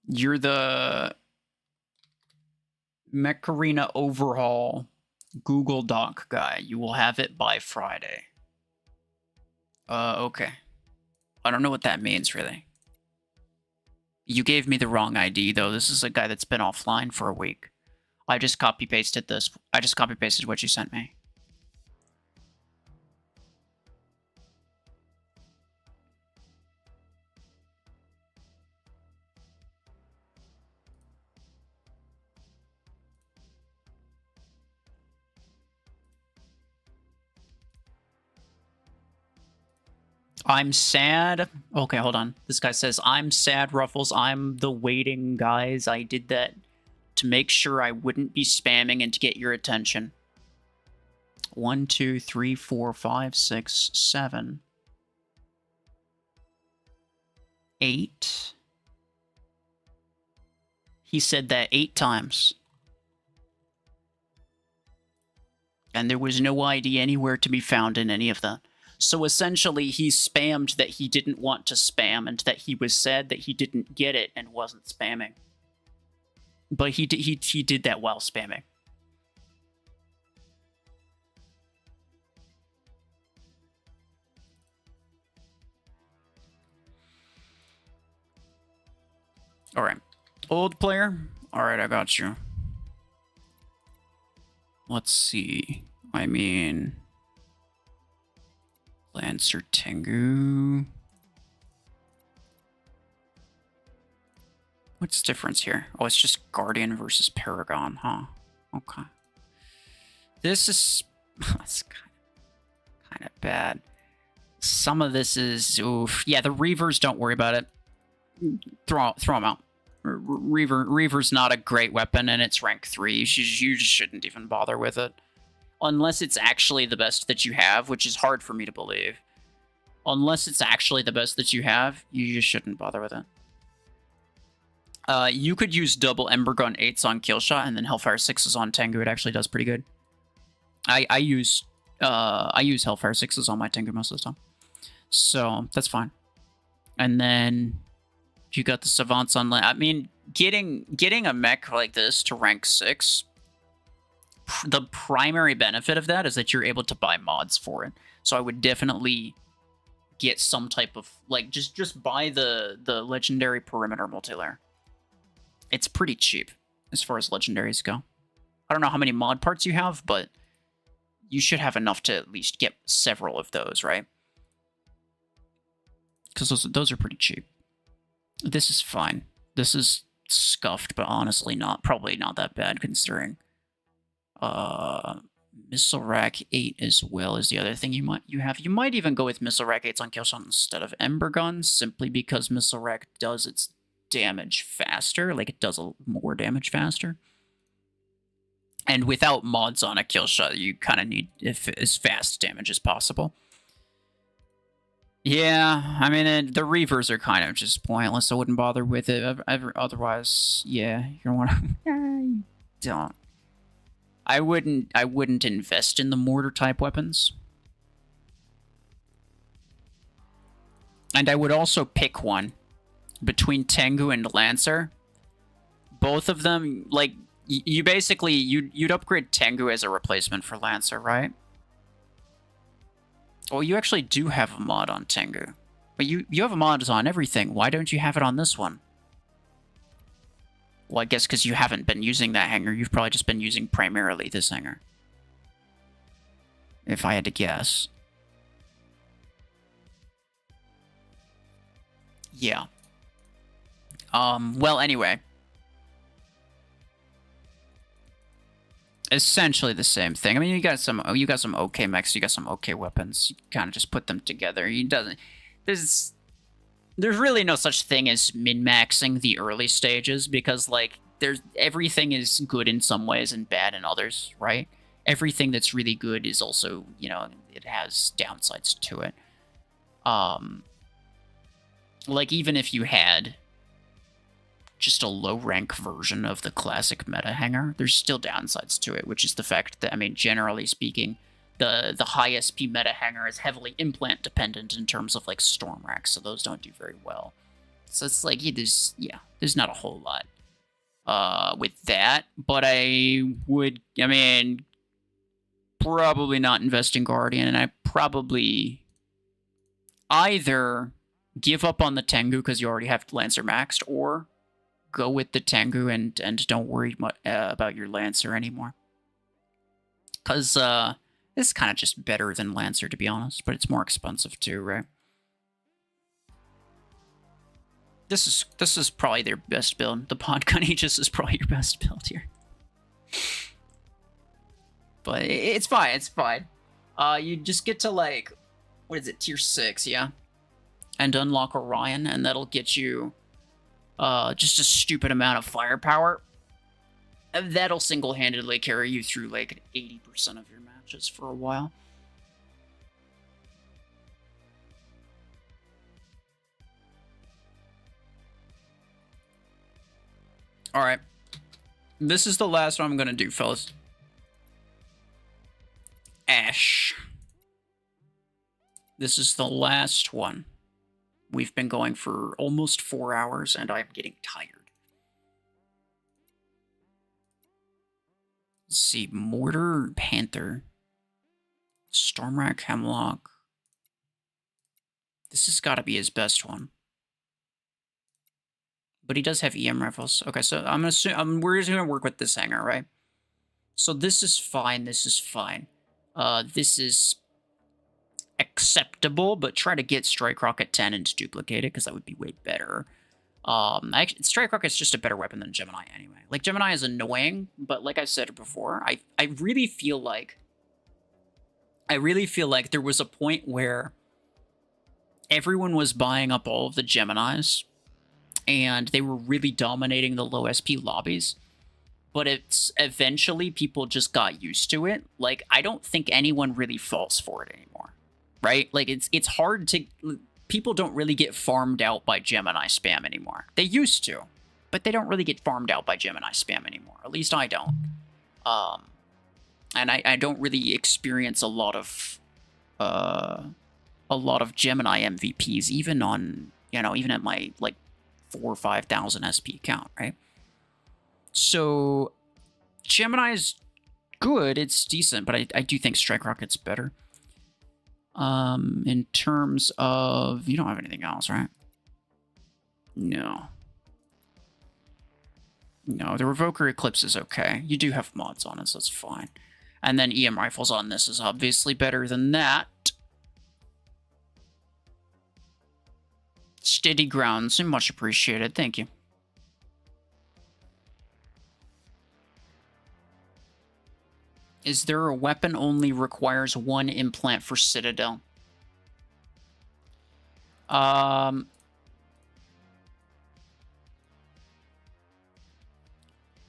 You're the Mech Arena Overhaul Google Doc guy. You will have it by Friday. Okay. I don't know what that means, really. You gave me the wrong ID, though. This is a guy that's been offline for a week. I just copy-pasted this. I just copy-pasted what you sent me. I'm sad. Okay, hold on. This guy says, I'm sad, RuFFles. I'm the waiting guys. I did that to make sure I wouldn't be spamming and to get your attention. 1, 2, 3, 4, 5, 6, 7, 8. He said that 8 times. And there was no ID anywhere to be found in any of that. So essentially, he spammed that he didn't want to spam and that he was sad that he didn't get it and wasn't spamming. But he did that while spamming. Alright. Old player? Alright, I got you. Let's see. I mean... Lancer Tengu. What's the difference here? Oh, it's just Guardian versus Paragon, huh? Okay. This is... That's kind of bad. Some of this is... Oof. Yeah, the Reavers, don't worry about it. Throw them out. Reaver's not a great weapon, and it's rank 3. You just shouldn't even bother with it. Unless it's actually the best that you have, which is hard for me to believe. Unless it's actually the best that you have, you just shouldn't bother with it. You could use double Ember Gun 8s on Killshot and then Hellfire 6s on Tengu. It actually does pretty good. I use Hellfire 6s on my Tengu most of the time. So, that's fine. And then you got the Savants on... I mean, getting a mech like this to rank 6... The primary benefit of that is that you're able to buy mods for it. So I would definitely get some type of, like, just buy the legendary perimeter multilayer. It's pretty cheap as far as legendaries go. I don't know how many mod parts you have, but you should have enough to at least get several of those, right? Because those are pretty cheap. This is fine. This is scuffed, but honestly probably not that bad considering. Missile Rack 8 as well is the other thing you have. You might even go with Missile Rack 8s on Killshot instead of Ember Guns, simply because Missile Rack does its damage faster. Like, it does more damage faster. And without mods on a Killshot, you kind of need as fast damage as possible. Yeah, I mean, the Reavers are kind of just pointless. I wouldn't bother with it. Otherwise, yeah, you don't want to... don't. I wouldn't invest in the mortar type weapons. And I would also pick one between Tengu and Lancer. Both of them, like, you basically, you'd upgrade Tengu as a replacement for Lancer, right? Well, you actually do have a mod on Tengu. But you have a mod on everything. Why don't you have it on this one? Well, I guess because you haven't been using that hanger. You've probably just been using primarily this hanger. If I had to guess. Yeah. Well, anyway. Essentially the same thing. I mean, you got some okay mechs, you got some okay weapons. You kind of just put them together. There's really no such thing as min-maxing the early stages because, like, everything is good in some ways and bad in others, right? Everything that's really good is also, you know, it has downsides to it. Like, even if you had just a low-rank version of the classic meta hanger, there's still downsides to it, which is the fact that, I mean, generally speaking, the high SP meta hanger is heavily implant dependent in terms of like storm racks, so those don't do very well. So it's like there's not a whole lot with that. But I mean, probably not invest in Guardian, and I probably either give up on the Tengu because you already have Lancer maxed, or go with the Tengu and don't worry about your Lancer anymore. Because this is kind of just better than Lancer, to be honest, but it's more expensive too, right? This is probably their best build. The Podgun Aegis is probably your best build here. But it's fine, it's fine. You just get to, like, what is it, tier 6, yeah? And unlock Orion, and that'll get you just a stupid amount of firepower. And that'll single-handedly carry you through, like, 80% of your matches for a while. Alright. This is the last one I'm gonna do, fellas. Ash. This is the last one. We've been going for almost 4 hours, and I'm getting tired. Let's see, Mortar, Panther, Stormrack, Hemlock. This has got to be his best one. But he does have EM rifles. Okay, so I'm gonna assume we're just gonna work with this hanger, right? So this is fine. This is fine. This is acceptable, but try to get Strike Rocket 10 and duplicate it, because that would be way better. Actually, Strike Rocket's just a better weapon than Gemini anyway. Like, Gemini is annoying, but like I said before, I really feel like there was a point where everyone was buying up all of the Geminis, and they were really dominating the low SP lobbies. But it's eventually people just got used to it. Like, I don't think anyone really falls for it anymore, right? Like, it's hard to... People don't really get farmed out by Gemini spam anymore. They used to, but they don't really get farmed out by Gemini spam anymore. At least I don't. And I don't really experience a lot of Gemini MVPs, even on, you know, even at my, like, 4,000 or 5,000 SP count, right? So, Gemini is good, it's decent, but I do think Strike Rocket's better. In terms of... You don't have anything else, right? No. No, the Revoker Eclipse is okay. You do have mods on it, so that's fine. And then EM Rifles on this is obviously better than that. Steady grounds, much appreciated. Thank you. Is there a weapon only requires 1 implant for Citadel? I'm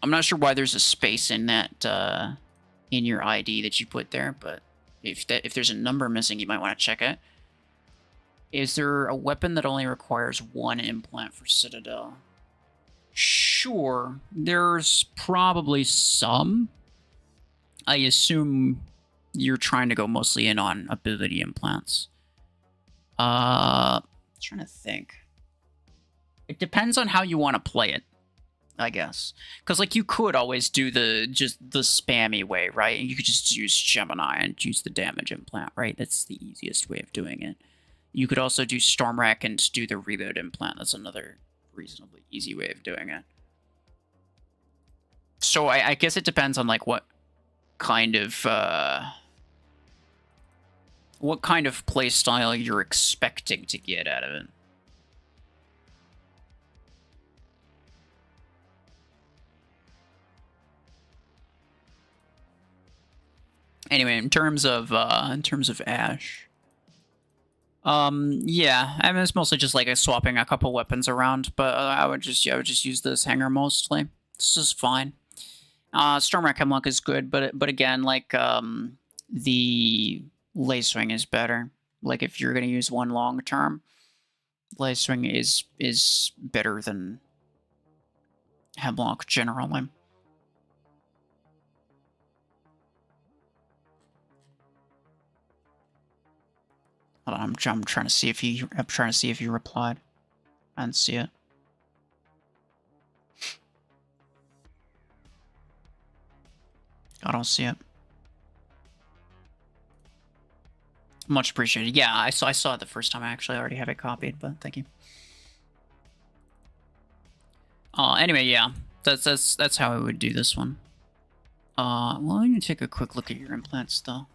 not sure why there's a space in that in your ID that you put there, but if there's a number missing, you might want to check it. Is there a weapon that only requires 1 implant for Citadel? Sure, there's probably some. I assume you're trying to go mostly in on ability implants. Trying to think. It depends on how you want to play it, I guess. Because, like, you could always do the spammy way, right? You could just use Gemini and use the damage implant, right? That's the easiest way of doing it. You could also do Stormrack and do the reload implant. That's another reasonably easy way of doing it. So I guess it depends on, like, what kind of play style you're expecting to get out of it. Anyway, in terms of Ash, yeah, I mean, it's mostly just like swapping a couple weapons around, but I would just use this hanger mostly. This is fine. Stormrack Hemlock is good, but again, like, the Lace Swing is better. Like, if you're gonna use one long term, Lace Swing is better than Hemlock generally. Hold on, I'm trying to see if he replied. I didn't see it. I don't see it. Much appreciated. Yeah, I saw it the first time. I actually already have it copied, but thank you. Anyway, yeah, that's how I would do this one. Well, I'm gonna take a quick look at your implants, though.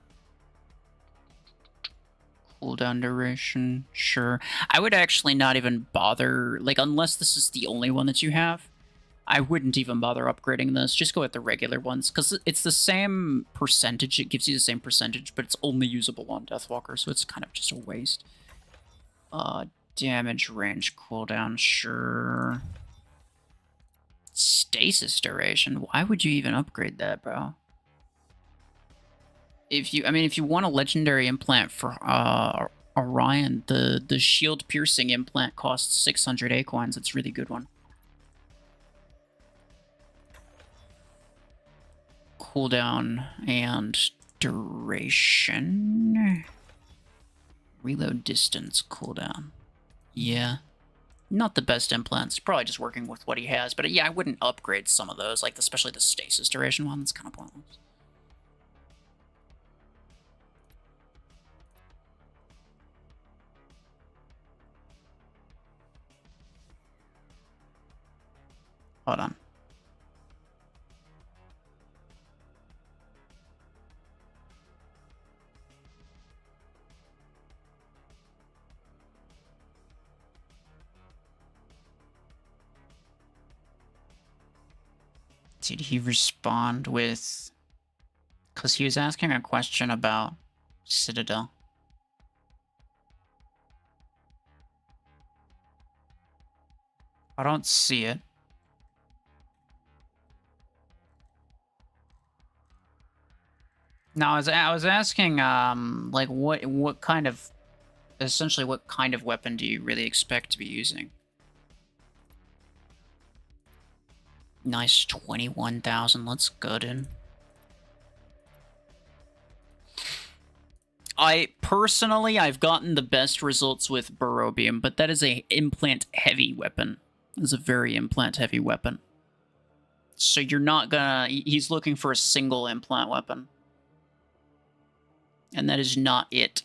Cooldown duration, sure. I would actually not even bother, like, unless this is the only one that you have, I wouldn't even bother upgrading this. Just go with the regular ones, because it's the same percentage. It gives you the same percentage, but it's only usable on Deathwalker, so it's kind of just a waste. Damage range cooldown, sure. Stasis duration, why would you even upgrade that, bro? If you want a legendary implant for Orion, the shield piercing implant costs 600 acorns. It's a really good one. Cooldown and duration. Reload distance cooldown. Yeah. Not the best implants. Probably just working with what he has. But yeah, I wouldn't upgrade some of those, like especially the stasis duration one. That's kind of pointless. Hold on. Did he respond with... Because he was asking a question about Citadel. I don't see it. No, I was asking, like, what kind of... Essentially, what kind of weapon do you really expect to be using? Nice, 21,000. Let's go, dude. I've gotten the best results with Barobium, but that is a implant-heavy weapon. It's a very implant-heavy weapon. So you're not gonna... He's looking for a single implant weapon. And that is not it.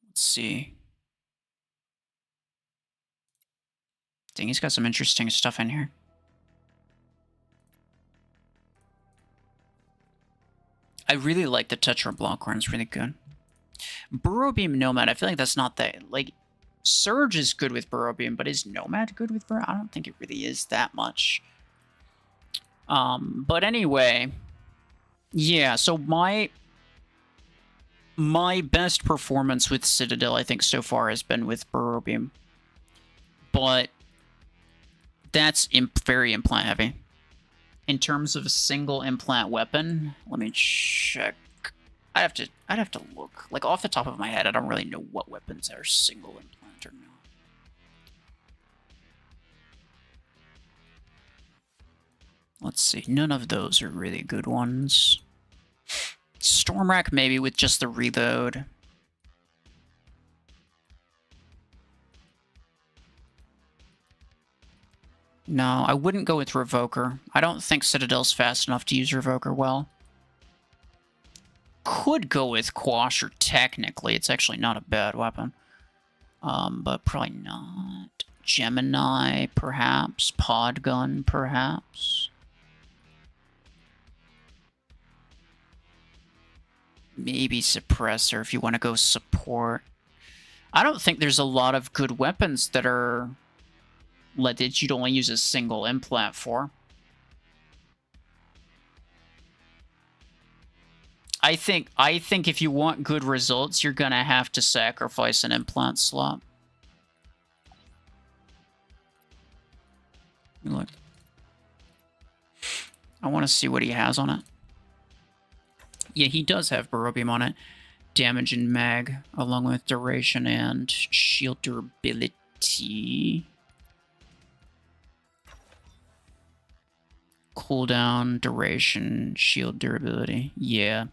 Let's see. Dang, he's got some interesting stuff in here. I really like the Tetra Block Horn. It's really good. Barobium Nomad, I feel like that's not that... Like, Surge is good with Barobium, but is Nomad good with Barobium? I don't think it really is that much. But anyway... Yeah, so my best performance with Citadel, I think, so far has been with Barobium. But that's very implant heavy. In terms of a single implant weapon, let me check. I'd have to look. Like, off the top of my head, I don't really know what weapons are single implant or not. Let's see. None of those are really good ones. Stormrack maybe with just the reload. No, I wouldn't go with Revoker. I don't think Citadel's fast enough to use Revoker well. Could go with Quasher, technically. It's actually not a bad weapon. But probably not. Gemini, perhaps. Podgun, perhaps. Maybe Suppressor if you want to go support. I don't think there's a lot of good weapons that are... that you'd only use a single implant for. I think if you want good results, you're gonna have to sacrifice an implant slot. Look. I want to see what he has on it. Yeah, he does have Barobium on it. Damage and mag, along with duration and shield durability. Cooldown, duration, shield durability. Yeah.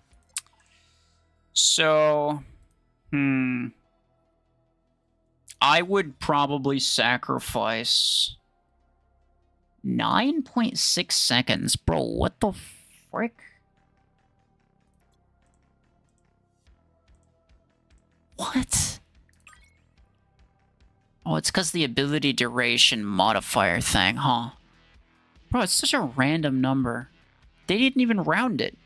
So, I would probably sacrifice 9.6 seconds. Bro, what the frick? What? Oh, it's because the ability duration modifier thing, huh? Bro, it's such a random number. They didn't even round it.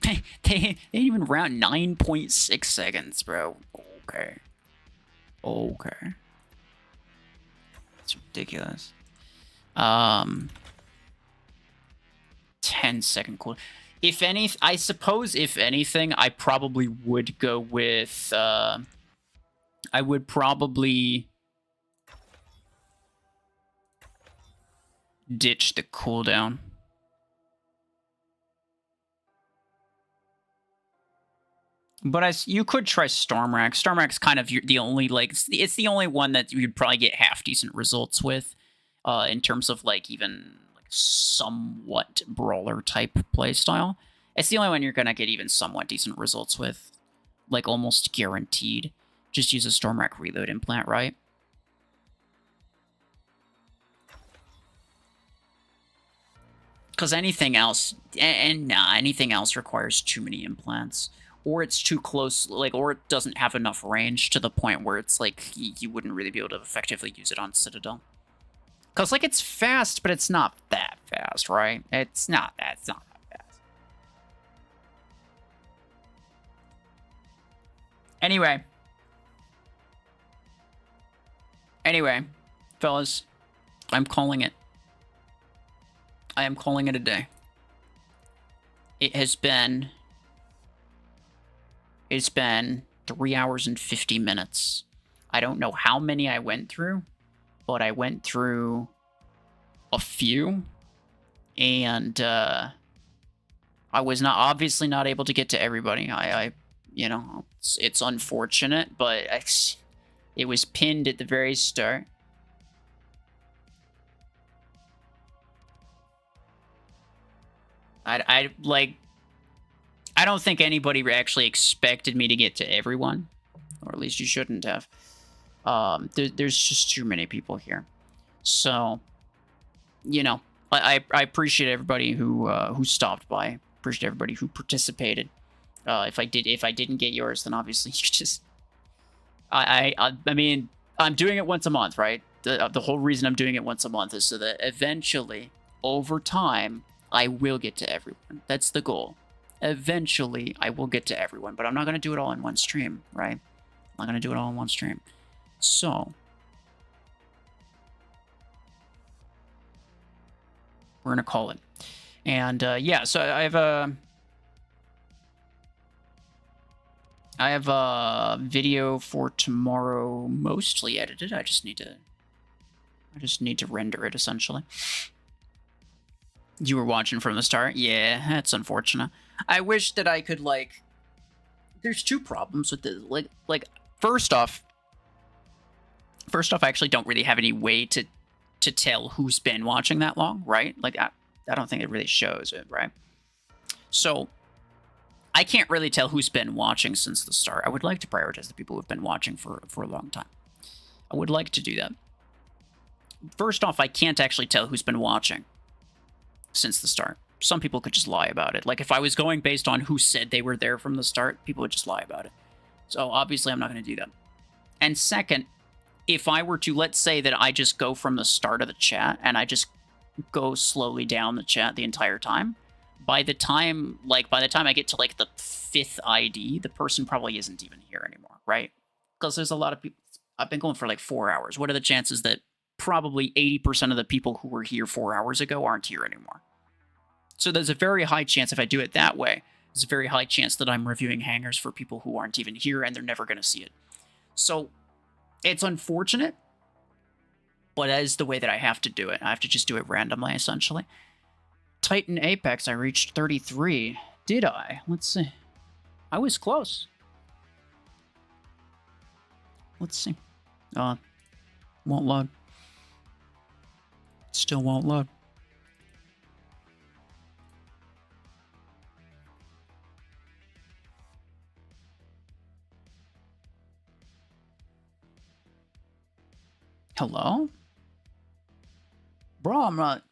They didn't even round 9.6 seconds, bro. Okay. Okay. It's ridiculous. 10-second cool. If any, I suppose if anything, I probably would go with, I would probably ditch the cooldown. But you could try Stormrack. Stormrack's kind of the only, like, it's the only one that you'd probably get half-decent results with, in terms of, like, even like somewhat brawler-type playstyle. It's the only one you're gonna get even somewhat decent results with. Like, almost guaranteed. Just use a Stormrack reload implant, right? Because anything else, anything else requires too many implants. Or it's too close, like, or it doesn't have enough range to the point where it's like you wouldn't really be able to effectively use it on Citadel. Because, like, it's fast, but it's not that fast, right? It's not that fast. Anyway, fellas, I'm calling it. I am calling it a day. It's been 3 hours and 50 minutes. I don't know how many I went through, but I went through a few, and I was obviously not able to get to everybody. I you know, it's unfortunate, but it was pinned at the very start. I don't think anybody actually expected me to get to everyone, or at least you shouldn't have. There's just too many people here, so you know, I appreciate everybody who stopped by. Appreciate everybody who participated. If I didn't get yours, then obviously you just I mean, I'm doing it once a month, right? The whole reason I'm doing it once a month is so that eventually, over time, I will get to everyone. That's the goal. Eventually, I will get to everyone, but I'm not going to do it all in one stream, right? I'm not going to do it all in one stream. So, we're going to call it. And, yeah, so I have a video for tomorrow mostly edited. I just need to render it, essentially. You were watching from the start? Yeah, that's unfortunate. I wish that I could, like... There's two problems with this. Like first off, I actually don't really have any way to tell who's been watching that long, right? Like, I don't think it really shows it, right? So, I can't really tell who's been watching since the start. I would like to prioritize the people who've been watching for a long time. I would like to do that. First off, I can't actually tell who's been watching since the start. Some people could just lie about it. Like, if I was going based on who said they were there from the start, people would just lie about it. So, obviously, I'm not going to do that. And second, if I were to, let's say that I just go from the start of the chat, and I just go slowly down the chat the entire time, by the time I get to, like, the 5th ID, the person probably isn't even here anymore, right? Because there's a lot of people... I've been going for, like, 4 hours. What are the chances that probably 80% of the people who were here 4 hours ago aren't here anymore? So there's a very high chance, if I do it that way, there's a very high chance that I'm reviewing hangars for people who aren't even here and they're never going to see it. So it's unfortunate, but that is the way that I have to do it. I have to just do it randomly, essentially. Titan Apex, I reached 33. Did I? Let's see. I was close. Let's see. Won't load. Still won't load. Hello? Bro, I'm not...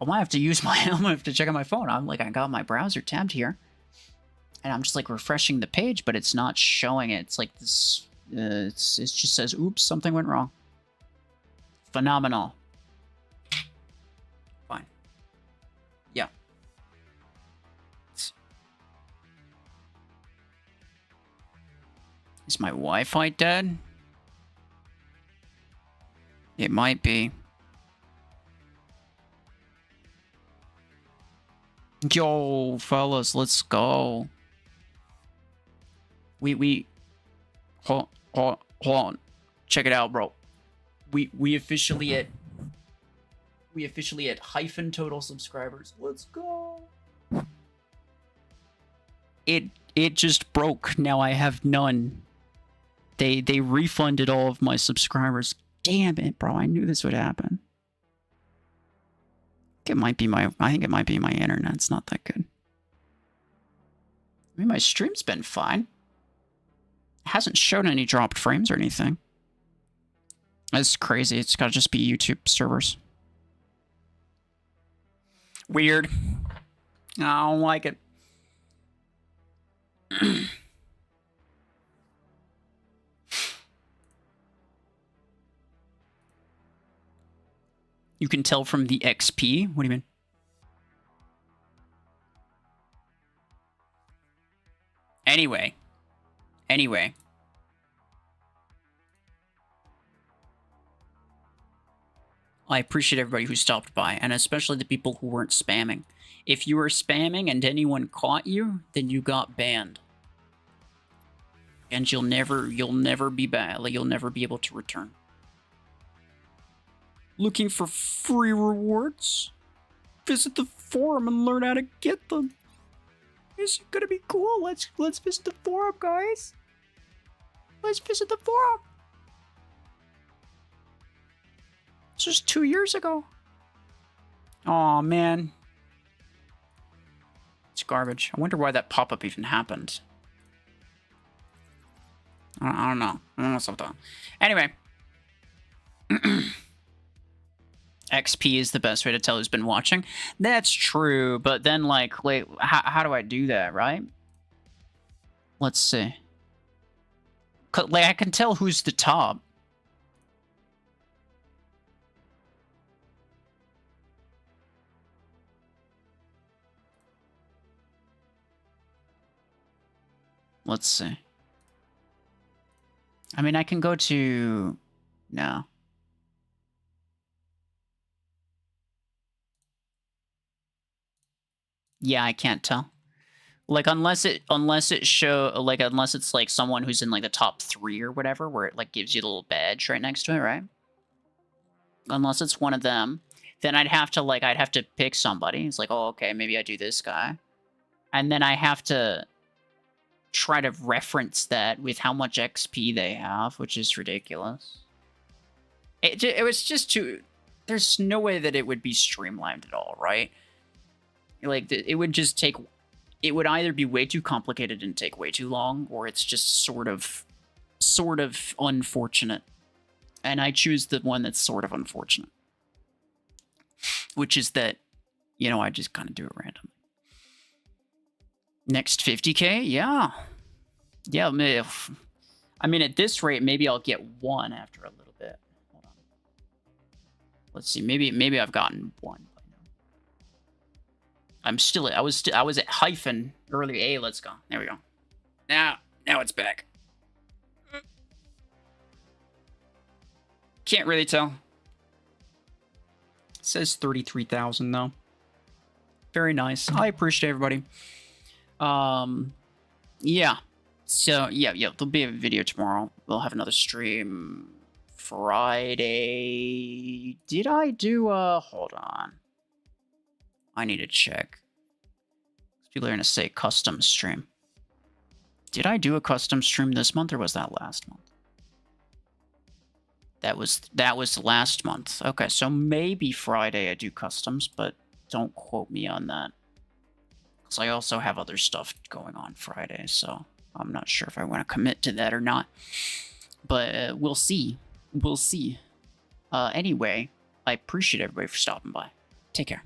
I might have to use my... I'm gonna have to check on my phone. I got my browser tabbed here. And I'm just, like, refreshing the page, but it's not showing it. It's like this... it just says, oops, something went wrong. Phenomenal. Fine. Yeah. Is my Wi-Fi dead? It might be. Yo, fellas, let's go. Hold on. Check it out, bro. We officially at hyphen total subscribers. Let's go. It just broke. Now I have none. They refunded all of my subscribers. Damn it, bro. I knew this would happen. I think it might be my internet. It's not that good. I mean, my stream's been fine. It hasn't shown any dropped frames or anything. That's crazy. It's gotta just be YouTube servers. Weird. I don't like it. You can tell from the XP? What do you mean? Anyway. I appreciate everybody who stopped by, and especially the people who weren't spamming. If you were spamming and anyone caught you, then you got banned. And you'll never be back. Like, you'll never be able to return. Looking for free rewards? Visit the forum and learn how to get them. This is gonna be cool. Let's visit the forum, guys. Let's visit the forum. It's just 2 years ago. Aw, man. It's garbage. I wonder why that pop-up even happened. I don't know. I don't know what's up with that. Anyway. XP is the best way to tell who's been watching. That's true, but then, like, wait, how do I do that, right? Let's see. Like, I can tell who's the top. Let's see. I mean, I can go to... No. Yeah, I can't tell. Like, unless it's like someone who's in like the top 3 or whatever, where it like gives you the little badge right next to it, right? Unless it's one of them, then I'd have to pick somebody. It's like, oh, okay, maybe I do this guy. And then I have to try to reference that with how much XP they have, which is ridiculous. It was just too... There's no way that it would be streamlined at all, right? Like, it would just take... It would either be way too complicated and take way too long, or it's just sort of unfortunate. And I choose the one that's sort of unfortunate. Which is that, you know, I just kind of do it randomly. Next 50k? Yeah. Yeah, I mean, at this rate, maybe I'll get one after a little bit. Hold on. Let's see, maybe I've gotten one. I'm still I was at hyphen earlier. Hey, let's go. There we go. Now it's back. Can't really tell. It says 33,000 though. Very nice. I appreciate everybody. Yeah. So yeah, there'll be a video tomorrow. We'll have another stream Friday. Did I do hold on. I need to check. People are going to say custom stream. Did I do a custom stream this month, or was that last month? That was last month. Okay, so maybe Friday I do customs, but don't quote me on that. Because I also have other stuff going on Friday, so I'm not sure if I want to commit to that or not. But we'll see. we'll see. Anyway, I appreciate everybody for stopping by. Take care.